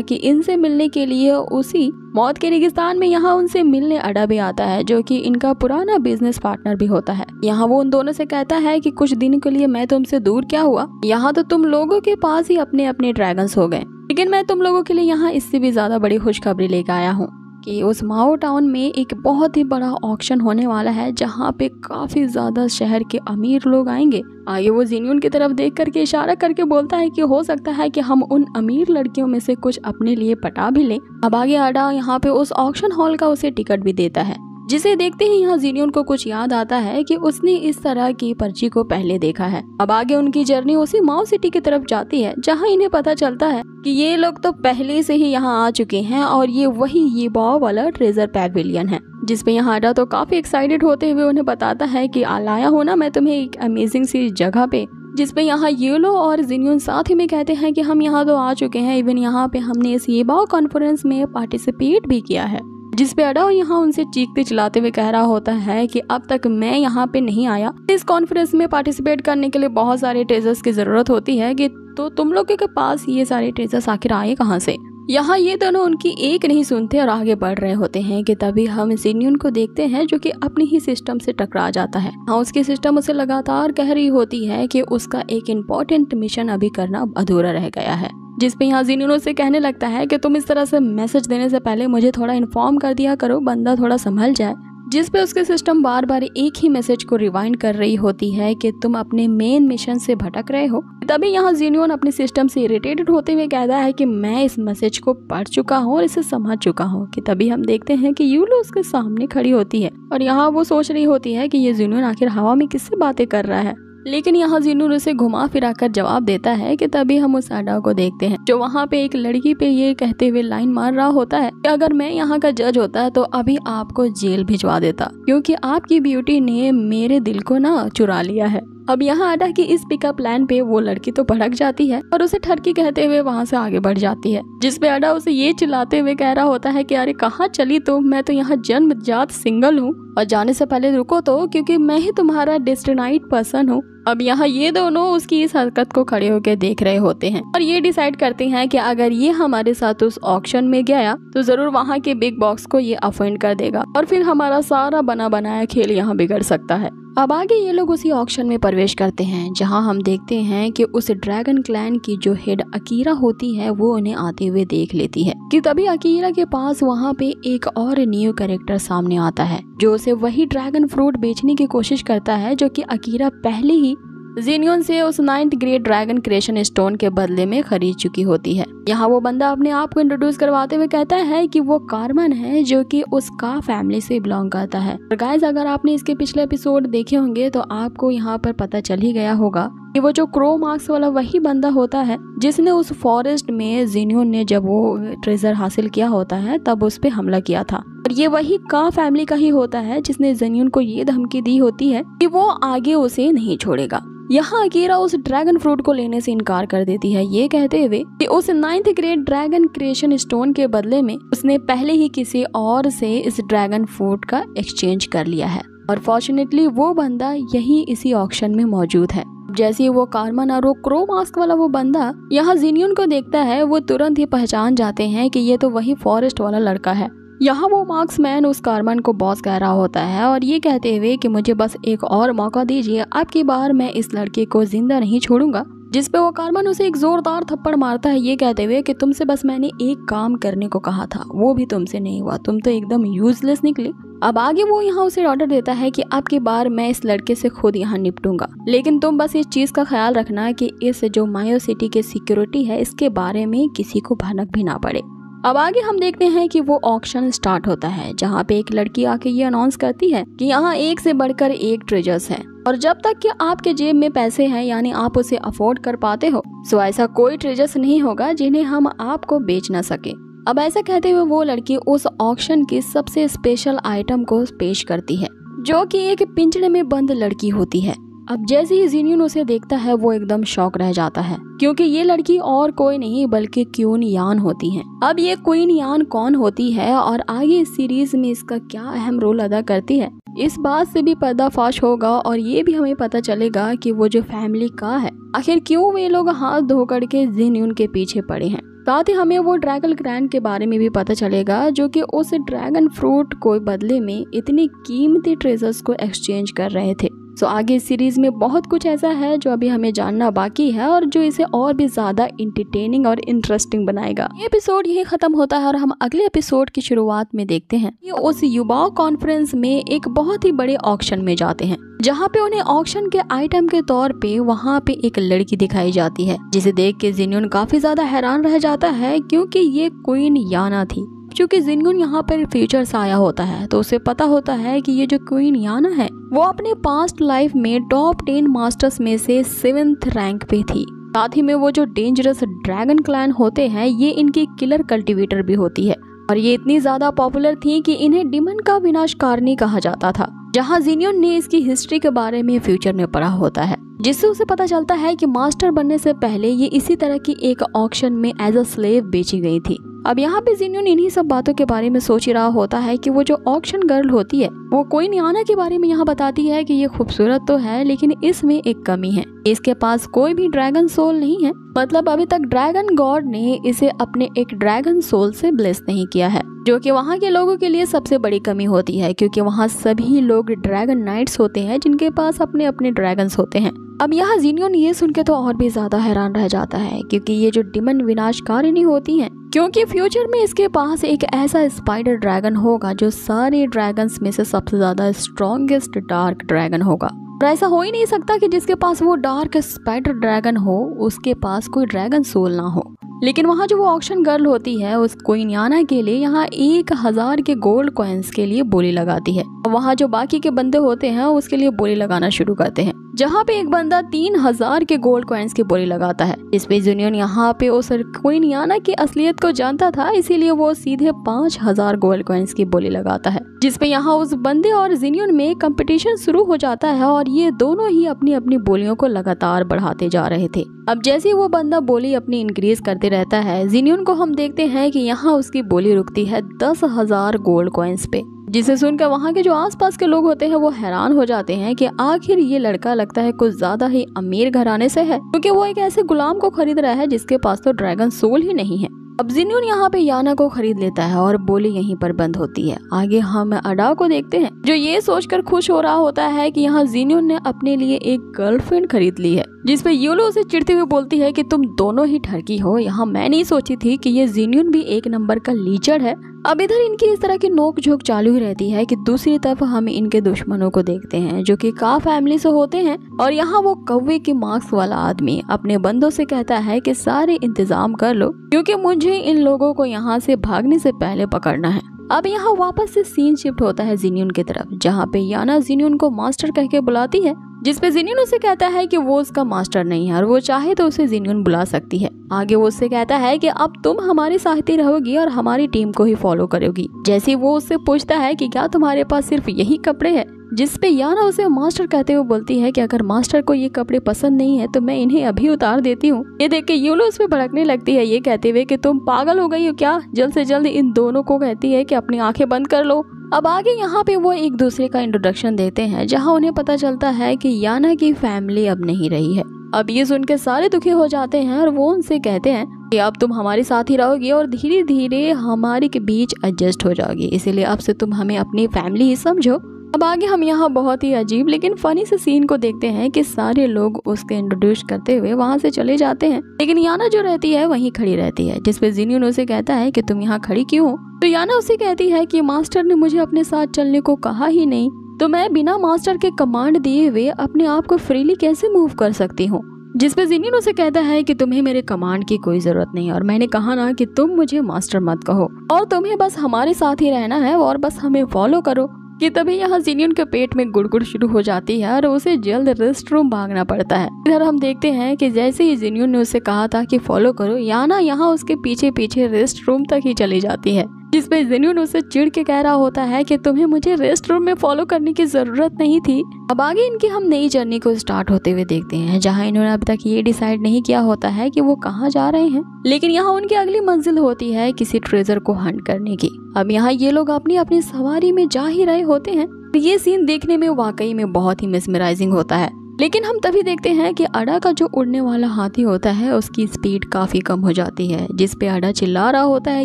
कि इनसे मिलने के लिए उसी मौत के रेगिस्तान में यहाँ उनसे मिलने अडा भी आता है, जो कि इनका पुराना बिजनेस पार्टनर भी होता है। यहाँ वो उन दोनों से कहता है कि कुछ दिन के लिए मैं तुमसे दूर क्या हुआ, यहाँ तो तुम लोगों के पास ही अपने अपने ड्रैगन्स हो गए, लेकिन मैं तुम लोगों के लिए यहाँ इससे भी ज्यादा बड़ी खुशखबरी लेकर आया हूँ कि उस माओ टाउन में एक बहुत ही बड़ा ऑक्शन होने वाला है, जहाँ पे काफी ज्यादा शहर के अमीर लोग आएंगे। आगे वो जिन्योन की तरफ देख करके इशारा करके बोलता है कि हो सकता है कि हम उन अमीर लड़कियों में से कुछ अपने लिए पटा भी लें। अब आगे अडा यहाँ पे उस ऑक्शन हॉल का उसे टिकट भी देता है, जिसे देखते ही यहाँ जिन्योन को कुछ याद आता है कि उसने इस तरह की पर्ची को पहले देखा है। अब आगे उनकी जर्नी उसी माओ सिटी की तरफ जाती है, जहाँ इन्हें पता चलता है कि ये लोग तो पहले से ही यहाँ आ चुके हैं और ये वही ये बाओ वाला ट्रेजर पैविलियन है। जिसपे यहाँ अडा तो काफी एक्साइटेड होते हुए उन्हें बताता है कि लाया हो ना मैं तुम्हें एक अमेजिंग सी जगह पे, जिसपे यहाँ यूलो और जिन्योन साथ ही में कहते हैं कि हम यहाँ तो आ चुके हैं, इवन यहाँ पे हमने इस ये बाओ कॉन्फ्रेंस में पार्टिसिपेट भी किया है। जिसपे अडा यहाँ उनसे चीखते चिल्लाते हुए कह रहा होता है कि अब तक मैं यहाँ पे नहीं आया, इस कॉन्फ्रेंस में पार्टिसिपेट करने के लिए बहुत सारे ट्रेजर्स की जरूरत होती है कि तो तुम लोगों के पास ये सारे ट्रेजर्स आखिर आए कहाँ से। यहाँ ये दोनों उनकी एक नहीं सुनते और आगे बढ़ रहे होते हैं कि तभी हम जिन्यून को देखते हैं जो कि अपनी ही सिस्टम से टकरा जाता है। हाँ, उसकी सिस्टम उसे लगातार कह रही होती है कि उसका एक इम्पोर्टेंट मिशन अभी करना अधूरा रह गया है, जिसपे यहाँ जिन्यून उसे कहने लगता है कि तुम इस तरह से मैसेज देने से पहले मुझे थोड़ा इन्फॉर्म कर दिया करो, बंदा थोड़ा संभल जाए। जिस पे उसके सिस्टम बार बार एक ही मैसेज को रिवाइंड कर रही होती है कि तुम अपने मेन मिशन से भटक रहे हो। तभी यहाँ जिन्यून अपने सिस्टम से इरिटेटेड होते हुए कहता है कि मैं इस मैसेज को पढ़ चुका हूँ और इसे समझ चुका हूँ। कि तभी हम देखते हैं कि यूलो उसके सामने खड़ी होती है और यहाँ वो सोच रही होती है कि ये जिन्यून आखिर हवा में किससे बातें कर रहा है, लेकिन यहाँ जिन्यून उसे घुमा फिरा कर जवाब देता है। कि तभी हम उस अडा को देखते हैं जो वहाँ पे एक लड़की पे ये कहते हुए लाइन मार रहा होता है कि अगर मैं यहाँ का जज होता तो अभी आपको जेल भिजवा देता, क्योंकि आपकी ब्यूटी ने मेरे दिल को ना चुरा लिया है। अब यहाँ अडा की इस पिकअप लाइन पे वो लड़की तो भड़क जाती है और उसे ठरकी कहते हुए वहाँ से आगे बढ़ जाती है, जिसपे अडा उसे ये चिल्लाते हुए कह रहा होता है कि अरे कहाँ चली तुम, मैं तो यहाँ जन्मजात सिंगल हूँ और जाने से पहले रुको तो, क्योंकि मैं ही तुम्हारा डेस्टिनाइड पर्सन हूँ। अब यहाँ ये दोनों उसकी इस हरकत को खड़े होकर देख रहे होते हैं और ये डिसाइड करते हैं कि अगर ये हमारे साथ उस ऑक्शन में गया तो जरूर वहाँ के बिग बॉस को ये अफेंड कर देगा और फिर हमारा सारा बना बनाया खेल यहाँ बिगड़ सकता है। अब आगे ये लोग उसी ऑक्शन में प्रवेश करते हैं जहां हम देखते हैं कि उस ड्रैगन क्लैन की जो हेड अकीरा होती है वो उन्हें आते हुए देख लेती है। कि तभी अकीरा के पास वहां पे एक और न्यू कैरेक्टर सामने आता है जो उसे वही ड्रैगन फ्रूट बेचने की कोशिश करता है जो कि अकीरा पहले ही जिन्यून से उस 9th grade dragon creation stone के बदले में खरीद चुकी होती है। यहाँ वो बंदा अपने आप को इंट्रोड्यूस करवाते हुए कहता है कि वो कार्मन है जो कि उसका फैमिली से बिलोंग करता है। और गाइस, अगर आपने इसके पिछले एपिसोड देखे होंगे तो आपको यहाँ पर पता चल ही गया होगा कि वो जो क्रो मार्क्स वाला वही बंदा होता है जिसने उस फॉरेस्ट में जिन्यून ने जब वो ट्रेजर हासिल किया होता है तब उस पे हमला किया था। और ये वही का फैमिली का ही होता है जिसने जिन्यून को ये धमकी दी होती है कि वो आगे उसे नहीं छोड़ेगा। यहाँ अकीरा उस ड्रैगन फ्रूट को लेने से इनकार कर देती है, ये कहते हुए कि उस 9th grade dragon creation stone के बदले में उसने पहले ही किसी और से इस ड्रैगन फ्रूट का एक्सचेंज कर लिया है और फॉर्चुनेटली वो बंदा यही इसी ऑक्शन में मौजूद है। जैसे वो कार्मन और वो क्रो मास्क वाला वो बंदा यहाँ जिन्यून को देखता है, वो तुरंत ही पहचान जाते हैं कि ये तो वही फॉरेस्ट वाला लड़का है। यहाँ वो मार्क्समैन उस कार्मन को बॉस कह रहा होता है और ये कहते हुए कि मुझे बस एक और मौका दीजिए, अब की बार मैं इस लड़के को जिंदा नहीं छोड़ूंगा। जिस पे वो कार्मन उसे एक जोरदार थप्पड़ मारता है, ये कहते हुए कि तुमसे बस मैंने एक काम करने को कहा था, वो भी तुमसे नहीं हुआ, तुम तो एकदम यूजलेस निकली। अब आगे वो यहाँ उसे ऑर्डर देता है कि अब की बार मैं इस लड़के से खुद यहाँ निपटूंगा, लेकिन तुम बस इस चीज का ख्याल रखना कि इस जो मायो सिटी के सिक्योरिटी है इसके बारे में किसी को भनक भी ना पड़े। अब आगे हम देखते हैं कि वो ऑक्शन स्टार्ट होता है जहाँ पे एक लड़की आके ये अनाउंस करती है कि यहाँ एक से बढ़कर एक ट्रेजर्स है और जब तक कि आपके जेब में पैसे हैं यानी आप उसे अफोर्ड कर पाते हो सो ऐसा कोई ट्रेजर्स नहीं होगा जिन्हें हम आपको बेच ना सके। अब ऐसा कहते हुए वो लड़की उस ऑक्शन की सबसे स्पेशल आइटम को पेश करती है जो कि एक पिंजरे में बंद लड़की होती है। अब जैसे ही जिन्यून उसे देखता है वो एकदम शॉक रह जाता है क्योंकि ये लड़की और कोई नहीं बल्कि क्वीन यान होती है। अब ये क्वीन यान कौन होती है और आगे इस सीरीज में इसका क्या अहम रोल अदा करती है, इस बात से भी पर्दाफाश होगा और ये भी हमें पता चलेगा कि वो जो फैमिली का है आखिर क्यों वे लोग हाथ धोकर के जिन्यून के पीछे पड़े हैं। साथ ही हमें वो ड्रैगन ग्रैंड के बारे में भी पता चलेगा जो कि उस ड्रैगन फ्रूट को बदले में इतनी कीमती ट्रेजर्स को एक्सचेंज कर रहे थे। सो आगे इस सीरीज में बहुत कुछ ऐसा है जो अभी हमें जानना बाकी है और जो इसे और भी ज्यादा इंटरटेनिंग और इंटरेस्टिंग बनाएगा। ये एपिसोड यही खत्म होता है और हम अगले एपिसोड की शुरुआत में देखते हैं कि उस युवा कॉन्फ्रेंस में एक बहुत ही बड़े ऑक्शन में जाते हैं जहाँ पे उन्हें ऑक्शन के आइटम के तौर पे वहाँ पे एक लड़की दिखाई जाती है जिसे देख के जिन्यून काफी ज्यादा हैरान रह जाता है क्योंकि ये क्वीन याना थी। क्योंकि जिन्यून यहाँ पर फ्यूचर से आया होता है तो उसे पता होता है कि ये जो क्वीन याना है वो अपने पास्ट लाइफ में टॉप 10 मास्टर्स में से 7th रैंक पे थी। साथ ही में वो जो डेंजरस ड्रैगन क्लैन होते हैं ये इनकी किलर कल्टीवेटर भी होती है और ये इतनी ज्यादा पॉपुलर थी कि इन्हें डिमन का विनाशकारिणी कहा जाता था। जहाँ जिनियन ने इसकी हिस्ट्री के बारे में फ्यूचर में पढ़ा होता है, जिससे उसे पता चलता है कि मास्टर बनने से पहले ये इसी तरह की एक ऑक्शन में एज अ स्लेव बेची गई थी। अब यहाँ पे जिनियन इन्हीं सब बातों के बारे में सोच ही रहा होता है कि वो जो ऑक्शन गर्ल होती है वो कोई नियाना के बारे में यहाँ बताती है कि ये खूबसूरत तो है लेकिन इसमें एक कमी है, इसके पास कोई भी ड्रैगन सोल नहीं है। मतलब अभी तक ड्रैगन गॉड ने इसे अपने एक ड्रैगन सोल से ब्लेस नहीं किया है, जो कि वहाँ के लोगों के लिए सबसे बड़ी कमी होती है, क्योंकि वहाँ सभी लोग ड्रैगन नाइट्स होते हैं जिनके पास अपने अपने ड्रैगन्स होते हैं। अब यहाँ जिनियन ये सुन के तो और भी ज्यादा हैरान रह जाता है, क्योंकि ये जो डिमन विनाशकारिणी होती हैं, क्योंकि फ्यूचर में इसके पास एक ऐसा स्पाइडर ड्रैगन होगा जो सारे ड्रैगन्स में से सबसे ज्यादा स्ट्रॉन्गेस्ट डार्क ड्रैगन होगा। और ऐसा हो ही नहीं सकता कि जिसके पास वो डार्क स्पाइडर ड्रैगन हो उसके पास कोई ड्रैगन सोल ना हो। लेकिन वहाँ जो वो ऑक्शन गर्ल होती है उस क्वीनियाना के लिए यहाँ 1000 के गोल्ड कॉइन्स के लिए बोली लगाती है। वहाँ जो बाकी के बंदे होते हैं उसके लिए बोली लगाना शुरू करते हैं, जहाँ पे एक बंदा 3000 के गोल्ड कॉइन्स की बोली लगाता है। इस पे जिनियन यहाँ पे उस क्वीनियाना की असलियत को जानता था, इसीलिए वो सीधे 5000 गोल्ड कॉइन्स की बोली लगाता है, जिसपे यहाँ उस बंदे और जिनियन में कंपटीशन शुरू हो जाता है और ये दोनों ही अपनी अपनी बोलियों को लगातार बढ़ाते जा रहे थे। अब जैसे ही वो बंदा बोली अपनी इंक्रीज करते रहता है, जिनियन को हम देखते हैं कि यहाँ उसकी बोली रुकती है 10,000 गोल्ड कॉइन्स पे, जिसे सुनकर वहाँ के जो आसपास के लोग होते हैं वो हैरान हो जाते हैं कि आखिर ये लड़का लगता है कुछ ज्यादा ही अमीर घराने से है, क्योंकि वो एक ऐसे गुलाम को खरीद रहा है जिसके पास तो ड्रैगन सोल ही नहीं है। अब जिनियन यहाँ पे याना को खरीद लेता है और बोली यहीं पर बंद होती है। आगे हम अडा को देखते हैं, जो ये सोचकर खुश हो रहा होता है कि यहाँ जिनियन ने अपने लिए एक गर्लफ्रेंड खरीद ली है, जिसपे यूलो उसे चिढ़ते हुए बोलती है कि तुम दोनों ही ठरकी हो। यहाँ मैं नहीं सोची थी कि ये जिनियन भी एक नंबर का लीचड़ है। अब इधर इनकी इस तरह की नोक झोंक चालू ही रहती है कि दूसरी तरफ हम इनके दुश्मनों को देखते हैं, जो कि का फैमिली से होते हैं। और यहाँ वो कौवे के मार्क्स वाला आदमी अपने बंदों से कहता है कि सारे इंतजाम कर लो, क्योंकि मुझे इन लोगों को यहाँ से भागने से पहले पकड़ना है। अब यहाँ वापस से सीन शिफ्ट होता है जिनियन की तरफ, जहाँ पे याना जिनियन को मास्टर कह के बुलाती है, जिसपे जिनियन उसे कहता है कि वो उसका मास्टर नहीं है और वो चाहे तो उसे जिनियन बुला सकती है। आगे वो उससे कहता है कि अब तुम हमारे साथ ही रहोगी और हमारी टीम को ही फॉलो करोगी। जैसे ही वो उससे पूछता है कि क्या तुम्हारे पास सिर्फ यही कपड़े हैं, जिसपे याना उसे मास्टर कहते हुए बोलती है कि अगर मास्टर को ये कपड़े पसंद नहीं है तो मैं इन्हें अभी उतार देती हूँ। ये देख के यूलो उस पे भड़कने लगती है, ये कहते हुए कि तुम पागल हो गई हो क्या। जल्द से जल्द इन दोनों को कहती है कि अपनी आंखें बंद कर लो। अब आगे यहाँ पे वो एक दूसरे का इंट्रोडक्शन देते हैं, जहाँ उन्हें पता चलता है कि याना की फैमिली अब नहीं रही है। अब ये सुन के सारे दुखी हो जाते हैं और वो उनसे कहते हैं कि अब तुम हमारे साथ ही रहोगी और धीरे धीरे हमारे के बीच एडजस्ट हो जाओगी, इसीलिए अब से तुम हमें अपनी फैमिली ही समझो। अब आगे हम यहाँ बहुत ही अजीब लेकिन फनी से सीन को देखते हैं कि सारे लोग उसके इंट्रोड्यूस करते हुए वहाँ से चले जाते हैं, लेकिन याना जो रहती है वहीं खड़ी रहती है, जिसपे जिनियन उसे कहता है कि तुम यहाँ खड़ी क्यों हो। तो याना उसे कहती है कि मास्टर ने मुझे अपने साथ चलने को कहा ही नहीं, तो मैं बिना मास्टर के कमांड दिए हुए अपने आप को फ्रीली कैसे मूव कर सकती हूँ। जिसपे जिनियन उसे कहता है कि तुम्हें मेरे कमांड की कोई जरूरत नहीं, और मैंने कहा ना कि तुम मुझे मास्टर मत कहो और तुम्हें बस हमारे साथ ही रहना है और बस हमें फॉलो करो। कि तभी यहाँ जिनियन के पेट में गुड़गुड़ शुरू हो जाती है और उसे जल्द रेस्ट रूम भागना पड़ता है। इधर हम देखते हैं कि जैसे ही जिनियन ने उसे कहा था कि फॉलो करो, याना यहाँ उसके पीछे पीछे रेस्ट रूम तक ही चली जाती है, जिसपे जिनियन उसे चिढ़ के कह रहा होता है कि तुम्हें मुझे रेस्ट रूम में फॉलो करने की जरूरत नहीं थी। अब आगे इनकी हम नई जर्नी को स्टार्ट होते हुए देखते हैं, जहाँ इन्होंने अभी तक ये डिसाइड नहीं किया होता है कि वो कहाँ जा रहे हैं, लेकिन यहाँ उनकी अगली मंजिल होती है किसी ट्रेजर को हंट करने की। अब यहाँ ये लोग अपनी अपनी सवारी में जा ही रहे होते हैं। ये सीन देखने में वाकई में बहुत ही मिसमराइजिंग होता है, लेकिन हम तभी देखते हैं कि अडा का जो उड़ने वाला हाथी होता है उसकी स्पीड काफी कम हो जाती है, जिसपे अडा चिल्ला रहा होता है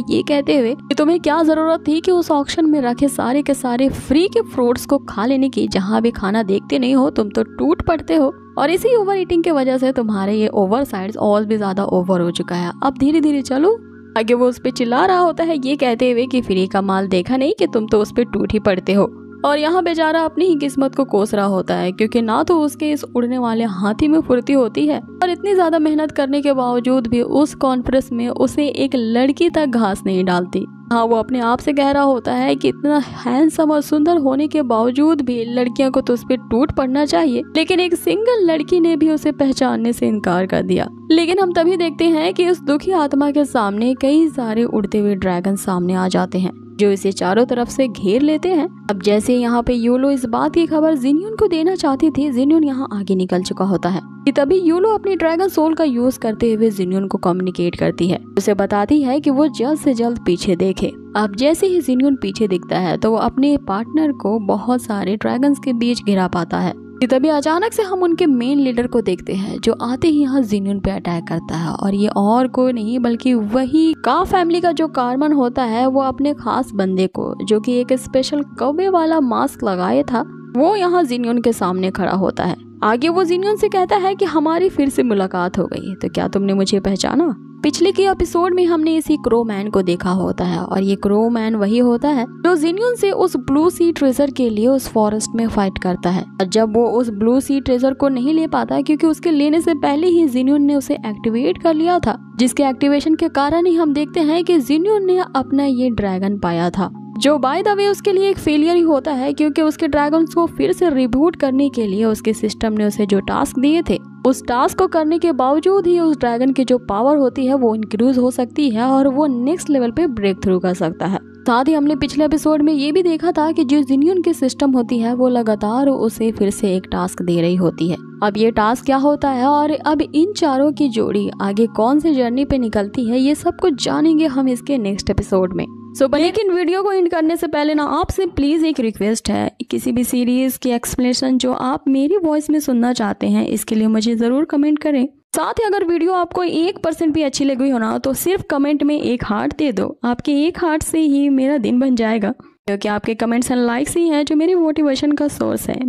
ये कहते हुए कि तुम्हें क्या जरूरत थी कि उस ऑक्शन में रखे सारे के सारे फ्री के फ्रूट्स को खा लेने की। जहाँ भी खाना देखते नहीं हो तुम तो टूट पड़ते हो, और इसी ओवर ईटिंग की वजह से तुम्हारे ये ओवर साइड्स और भी ज्यादा ओवर हो चुका है। अब धीरे धीरे चलो। आगे वो उस पे चिल्ला रहा होता है ये कहते हुए कि फ्री का माल देखा नहीं कि तुम तो उस पे टूट ही पड़ते हो। और यहाँ बेचारा अपनी ही किस्मत को कोस रहा होता है, क्योंकि ना तो उसके इस उड़ने वाले हाथी में फुर्ती होती है और इतनी ज्यादा मेहनत करने के बावजूद भी उस कॉन्फ्रेंस में उसे एक लड़की तक घास नहीं डालती। हाँ, वो अपने आप से कह रहा होता है कि इतना हैंडसम और सुंदर होने के बावजूद भी लड़कियों को तो उस पर टूट पड़ना चाहिए, लेकिन एक सिंगल लड़की ने भी उसे पहचानने से इनकार कर दिया। लेकिन हम तभी देखते हैं कि उस दुखी आत्मा के सामने कई सारे उड़ते हुए ड्रैगन सामने आ जाते हैं, जो इसे चारों तरफ से घेर लेते हैं। अब जैसे यहाँ पे यूलो इस बात की खबर जिन्योन को देना चाहती थी, जिन्योन यहाँ आगे निकल चुका होता है कि तभी यूलो अपनी ड्रैगन सोल का यूज करते हुए जिन्योन को कम्युनिकेट करती है। उसे बताती है कि वो जल्द से जल्द पीछे देखे। अब जैसे ही जिन्योन पीछे दिखता है तो वो अपने पार्टनर को बहुत सारे ड्रैगन्स के बीच गिरा पाता है। तभी अचानक से हम उनके मेन लीडर को देखते हैं जो आते ही यहाँ जिन्योन पे अटैक करता है, और ये और कोई नहीं बल्कि वही का फैमिली का जो कारमन होता है, वो अपने खास बंदे को जो कि एक स्पेशल कौवे वाला मास्क लगाए था, वो यहाँ जिन्योन के सामने खड़ा होता है। आगे वो जिन्योन से कहता है कि हमारी फिर से मुलाकात हो गई, तो क्या तुमने मुझे पहचाना? पिछले के एपिसोड में हमने इसी क्रो मैन को देखा होता है, और ये क्रो मैन वही होता है जो जिन्योन से उस ब्लू सी ट्रेजर के लिए उस फॉरेस्ट में फाइट करता है। और जब वो उस ब्लू सी ट्रेजर को नहीं ले पाता क्योंकि उसके लेने से पहले ही जिन्योन ने उसे एक्टिवेट कर लिया था, जिसके एक्टिवेशन के कारण ही हम देखते हैं कि जिन्योन ने अपना ये ड्रैगन पाया था, जो बाय द वे उसके लिए एक फेलियर ही होता है क्योंकि उसके ड्रैगन्स को फिर से रिबूट करने के लिए उसके सिस्टम ने उसे जो टास्क दिए थे, उस टास्क को करने के बावजूद ही उस ड्रैगन की जो पावर होती है वो इंक्रीज हो सकती है और वो नेक्स्ट लेवल पे ब्रेक थ्रू कर सकता है। साथ ही हमने पिछले एपिसोड में ये भी देखा था कि जो जिन्योन की सिस्टम होती है वो लगातार उसे फिर से एक टास्क दे रही होती है। अब ये टास्क क्या होता है और अब इन चारों की जोड़ी आगे कौन सी जर्नी पे निकलती है, ये सब कुछ जानेंगे हम इसके नेक्स्ट एपिसोड में। लेकिन वीडियो को एंड करने से पहले ना आपसे प्लीज एक रिक्वेस्ट है, किसी भी सीरीज की एक्सप्लेनेशन जो आप मेरी वॉइस में सुनना चाहते हैं इसके लिए मुझे जरूर कमेंट करें। साथ ही अगर वीडियो आपको 1% भी अच्छी लगी हो ना तो सिर्फ कमेंट में एक हार्ट दे दो। आपके एक हार्ट से ही मेरा दिन बन जाएगा, क्योंकि आपके कमेंट्स एंड लाइक्स ही हैं जो मेरी मोटिवेशन का सोर्स है।